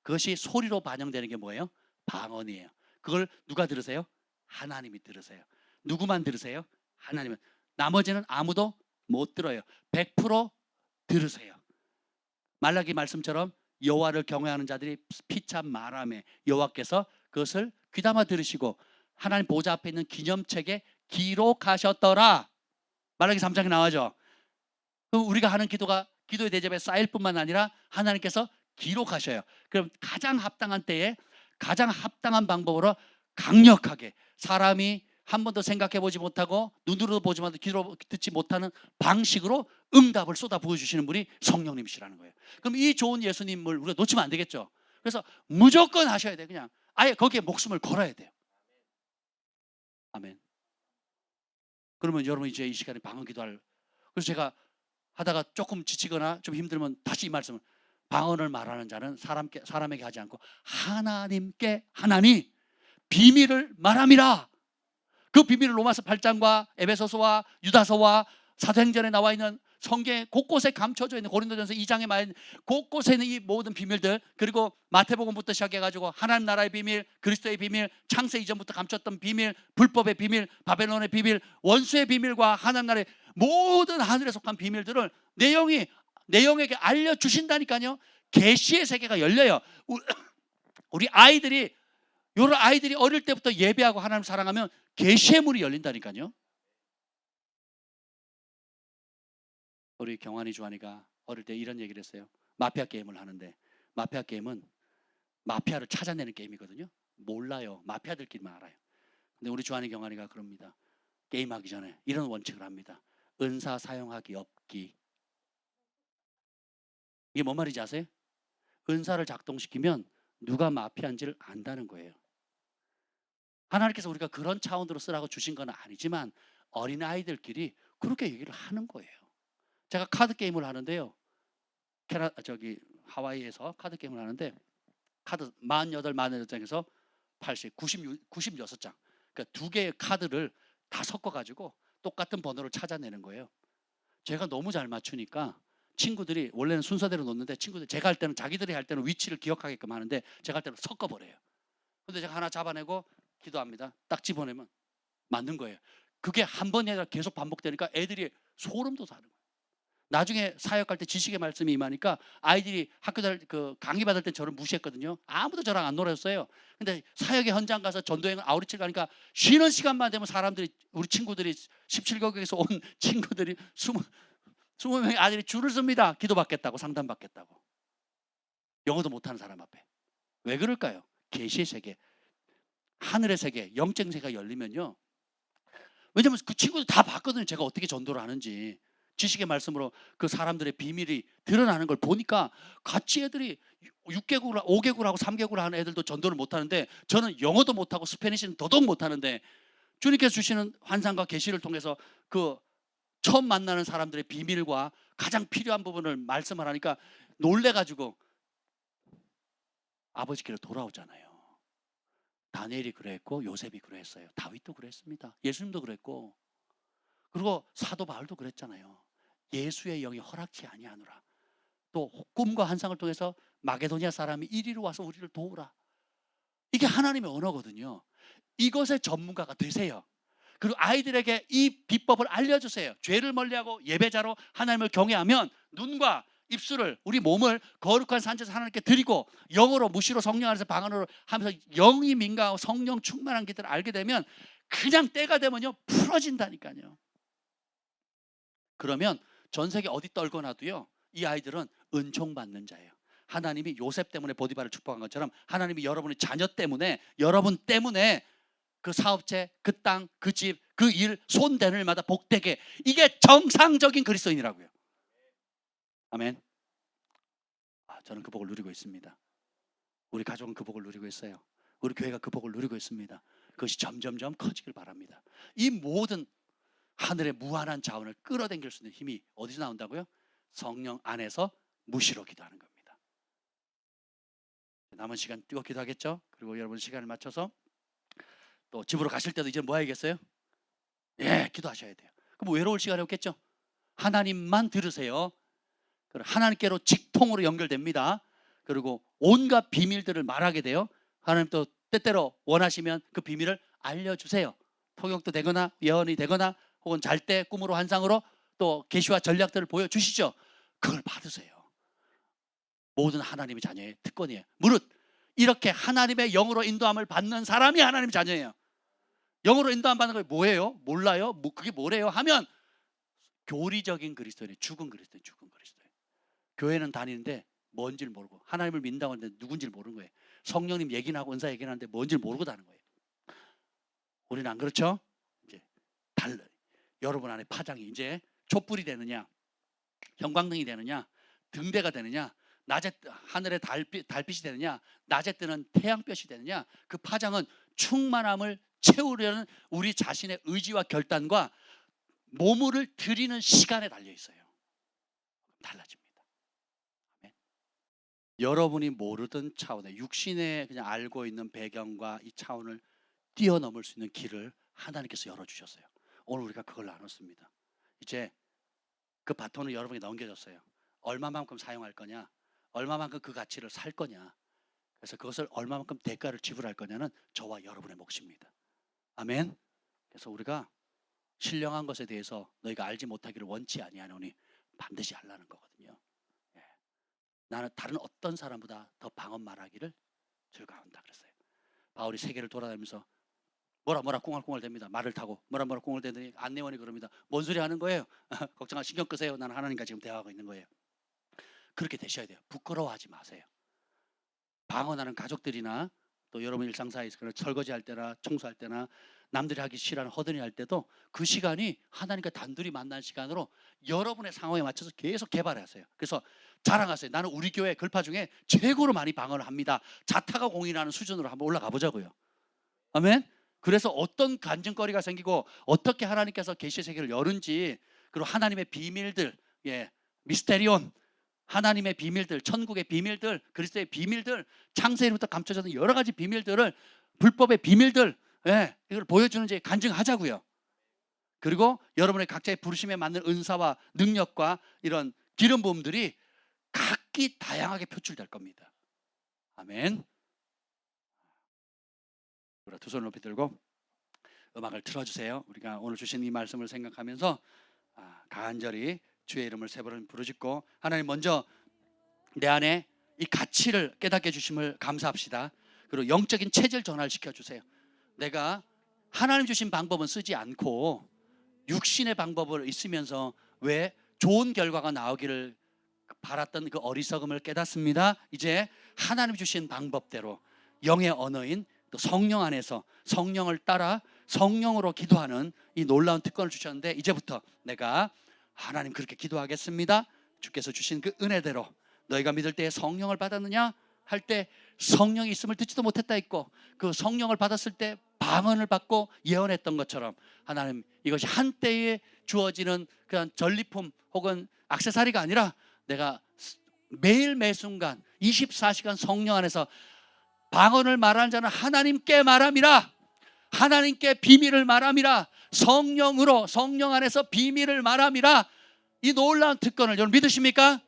그것이 소리로 반영되는 게 뭐예요? 방언이에요. 그걸 누가 들으세요? 하나님이 들으세요. 누구만 들으세요? 하나님은. 나머지는 아무도 못 들어요. 100% 들으세요. 말라기 말씀처럼 여호와를 경외하는 자들이 피참 말하매 여호와께서 그것을 귀담아 들으시고 하나님 보좌 앞에 있는 기념책에 기록하셨더라. 말라기 3장에 나와죠. 그럼 우리가 하는 기도가 기도의 대접에 쌓일 뿐만 아니라 하나님께서 기록하셔요. 그럼 가장 합당한 때에 가장 합당한 방법으로 강력하게 사람이 한 번도 생각해 보지 못하고 눈으로도 보지 못하고 귀로 듣지 못하는 방식으로 응답을 쏟아 부어주시는 분이 성령님이시라는 거예요. 그럼 이 좋은 예수님을 우리가 놓치면 안 되겠죠. 그래서 무조건 하셔야 돼요. 그냥 아예 거기에 목숨을 걸어야 돼요. 아멘. 그러면 여러분 이제 이 시간에 방언 기도할. 그래서 제가 하다가 조금 지치거나 좀 힘들면 다시 이 말씀을, 방언을 말하는 자는 사람에게 하지 않고 하나님께 하나니 비밀을 말함이라. 그 비밀을 로마서 8장과 에베소서와 유다서와 사도행전에 나와 있는 성경에 곳곳에 감춰져 있는 고린도전서 2장에 말한 곳곳에 있는 이 모든 비밀들, 그리고 마태복음부터 시작해가지고 하나님 나라의 비밀, 그리스도의 비밀, 창세 이전부터 감췄던 비밀, 불법의 비밀, 바벨론의 비밀, 원수의 비밀과 하나님 나라의 모든 하늘에 속한 비밀들을 내용에게 알려주신다니까요. 계시의 세계가 열려요. 우리 아이들이 어릴 때부터 예배하고 하나님 사랑하면 계시의 문이 열린다니까요. 우리 경환이 주환이가 어릴 때 이런 얘기를 했어요. 마피아 게임을 하는데, 마피아 게임은 마피아를 찾아내는 게임이거든요. 몰라요. 마피아들끼리만 알아요. 근데 우리 주환이 경환이가 그럽니다. 게임하기 전에 이런 원칙을 합니다. 은사 사용하기 없기. 이게 뭔 말인지 아세요? 은사를 작동시키면 누가 마피아인지를 안다는 거예요. 하나님께서 우리가 그런 차원으로 쓰라고 주신 건 아니지만 어린아이들끼리 그렇게 얘기를 하는 거예요. 제가 카드 게임을 하는데요. 하와이에서 카드 게임을 하는데 카드 48, 48장에서 80, 96장. 그러니까 두 개의 카드를 다 섞어가지고 똑같은 번호를 찾아내는 거예요. 제가 너무 잘 맞추니까 친구들이, 원래는 순서대로 놓는데 친구들 제가 할 때는 자기들이 할 때는 위치를 기억하게끔 하는데 제가 할 때는 섞어버려요. 근데 제가 하나 잡아내고 기도합니다. 딱 집어내면 맞는 거예요. 그게 한 번이 아니라 계속 반복되니까 애들이 소름 돋아하는 거예요. 나중에 사역할 때 지식의 말씀이 임하니까 아이들이 학교 강의 받을 때 저를 무시했거든요. 아무도 저랑 안 놀았어요. 근데 사역의 현장 가서 전도행을 아우리칠 가니까 쉬는 시간만 되면 사람들이, 우리 친구들이 17개국에서 온 친구들이 20명의 아들이 줄을 섭니다. 기도받겠다고, 상담받겠다고. 영어도 못하는 사람 앞에. 왜 그럴까요? 계시의 세계, 하늘의 세계, 영적 세계가 열리면요. 왜냐면 그 친구들 다 봤거든요. 제가 어떻게 전도를 하는지. 지식의 말씀으로 그 사람들의 비밀이 드러나는 걸 보니까 같이 애들이 6개국을, 5개국을 하고 3개국을 하는 애들도 전도를 못하는데 저는 영어도 못하고 스페니쉬는 더더욱 못하는데 주님께서 주시는 환상과 계시를 통해서 그 처음 만나는 사람들의 비밀과 가장 필요한 부분을 말씀을 하니까 놀래가지고 아버지께로 돌아오잖아요. 다니엘이 그랬고 요셉이 그랬어요. 다윗도 그랬습니다. 예수님도 그랬고, 그리고 사도 바울도 그랬잖아요. 예수의 영이 허락치 아니하노라. 또 꿈과 환상을 통해서 마게도니아 사람이 이리로 와서 우리를 도우라. 이게 하나님의 언어거든요. 이것의 전문가가 되세요. 그리고 아이들에게 이 비법을 알려주세요. 죄를 멀리하고 예배자로 하나님을 경외하면 눈과 입술을, 우리 몸을 거룩한 산지에서 하나님께 드리고 영으로, 무시로, 성령 안에서 방언으로 하면서 영이 민감하고 성령 충만한 기들을 알게 되면 그냥 때가 되면요 풀어진다니까요. 그러면 전 세계 어디 떨거나도요 이 아이들은 은총 받는 자예요. 하나님이 요셉 때문에 보디바를 축복한 것처럼 하나님이 여러분의 자녀 때문에, 여러분 때문에 그 사업체, 그 땅, 그 집, 그 일, 손대는 일마다 복되게, 이게 정상적인 그리스도인이라고요. 아멘. 저는 그 복을 누리고 있습니다. 우리 가족은 그 복을 누리고 있어요. 우리 교회가 그 복을 누리고 있습니다. 그것이 점점점 커지길 바랍니다. 이 모든 하늘의 무한한 자원을 끌어당길 수 있는 힘이 어디서 나온다고요? 성령 안에서 무시로 기도하는 겁니다. 남은 시간 뛰고 기도하겠죠? 그리고 여러분 시간을 맞춰서 또 집으로 가실 때도 이제 뭐 해야겠어요? 예, 기도하셔야 돼요. 그럼 외로울 시간이 없겠죠? 하나님만 들으세요. 하나님께로 직통으로 연결됩니다. 그리고 온갖 비밀들을 말하게 돼요. 하나님도 때때로 원하시면 그 비밀을 알려주세요. 통역도 되거나 예언이 되거나 혹은 잘 때 꿈으로 환상으로 또 계시와 전략들을 보여주시죠. 그걸 받으세요. 모든 하나님의 자녀의 특권이에요. 무릇 이렇게 하나님의 영으로 인도함을 받는 사람이 하나님의 자녀예요. 영으로 인도함 받는 게 뭐예요? 몰라요? 그게 뭐래요? 하면 교리적인 그리스도인이에요. 죽은 그리스도인, 죽은 그리스도인. 교회는 다니는데 뭔지를 모르고 하나님을 믿는다고 하는데 누군지를 모르는 거예요. 성령님 얘기는 하고 은사 얘기는 하는데 뭔지를 모르고 다는 거예요. 우리는 안 그렇죠? 이제 달라요. 여러분 안에 파장이 이제 촛불이 되느냐, 형광등이 되느냐, 등대가 되느냐, 낮에 하늘의 달빛이 되느냐, 낮에 뜨는 태양볕이 되느냐, 그 파장은 충만함을 채우려는 우리 자신의 의지와 결단과 몸을 들이는 시간에 달려 있어요. 달라집니다. 아멘. 여러분이 모르던 차원의 육신에 그냥 알고 있는 배경과 이 차원을 뛰어넘을 수 있는 길을 하나님께서 열어주셨어요. 오늘 우리가 그걸 나눴습니다. 이제 그 바톤을 여러분에게 넘겨줬어요. 얼마만큼 사용할 거냐, 얼마만큼 그 가치를 살 거냐, 그래서 그것을 얼마만큼 대가를 지불할 거냐는 저와 여러분의 몫입니다. 아멘. 그래서 우리가 신령한 것에 대해서 너희가 알지 못하기를 원치 아니하노니 반드시 알라는 거거든요. 예. 나는 다른 어떤 사람보다 더 방언 말하기를 즐거워한다 그랬어요. 바울이 세계를 돌아다니면서 뭐라 꽁알꽁알 됩니다. 말을 타고 뭐라 꽁알 대더니 안내원이 그럽니다. 뭔 소리 하는 거예요? 걱정 신경 끄세요. 나는 하나님과 지금 대화하고 있는 거예요. 그렇게 되셔야 돼요. 부끄러워하지 마세요. 방언하는 가족들이나 또 여러분 일상사에서 설거지할 때나 청소할 때나 남들이 하기 싫어하는 허드니 할 때도 그 시간이 하나님과 단둘이 만난 시간으로 여러분의 상황에 맞춰서 계속 개발하세요. 그래서 자랑하세요. 나는 우리 교회 글파 중에 최고로 많이 방언을 합니다. 자타가 공인하는 수준으로 한번 올라가 보자고요. 아멘. 그래서 어떤 간증거리가 생기고 어떻게 하나님께서 계시의 세계를 열은지, 그리고 하나님의 비밀들, 예, 미스테리온, 하나님의 비밀들, 천국의 비밀들, 그리스도의 비밀들, 창세기부터 감춰졌던 여러 가지 비밀들을, 불법의 비밀들, 예, 이걸 보여주는지 간증하자고요. 그리고 여러분의 각자의 부르심에 맞는 은사와 능력과 이런 기름 부음들이 각기 다양하게 표출될 겁니다. 아멘. 두 손을 높이 들고 음악을 틀어주세요. 우리가 오늘 주신 이 말씀을 생각하면서 간절히 주의 이름을 세 번 부르짖고, 하나님 먼저 내 안에 이 가치를 깨닫게 해주심을 감사합시다. 그리고 영적인 체질 전환을 시켜주세요. 내가 하나님 주신 방법은 쓰지 않고 육신의 방법을 있으면서 왜 좋은 결과가 나오기를 바랐던 그 어리석음을 깨닫습니다. 이제 하나님 주신 방법대로 영의 언어인 또 성령 안에서 성령을 따라 성령으로 기도하는 이 놀라운 특권을 주셨는데, 이제부터 내가 하나님 그렇게 기도하겠습니다. 주께서 주신 그 은혜대로 너희가 믿을 때에 성령을 받았느냐 할 때 성령이 있음을 듣지도 못했다 했고, 그 성령을 받았을 때 방언을 받고 예언했던 것처럼 하나님 이것이 한때에 주어지는 그런 전리품 혹은 액세서리가 아니라 내가 매일 매순간 24시간 성령 안에서 방언을 말하는 자는 하나님께 말함이라, 하나님께 비밀을 말함이라, 성령으로 성령 안에서 비밀을 말함이라. 이 놀라운 특권을 여러분 믿으십니까?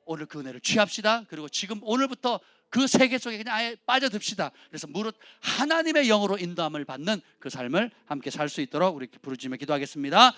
오늘 그 은혜를 취합시다. 그리고 지금 오늘부터 그 세계 속에 그냥 아예 빠져듭시다. 그래서 무릇 하나님의 영으로 인도함을 받는 그 삶을 함께 살 수 있도록 우리 부르짖으며 기도하겠습니다.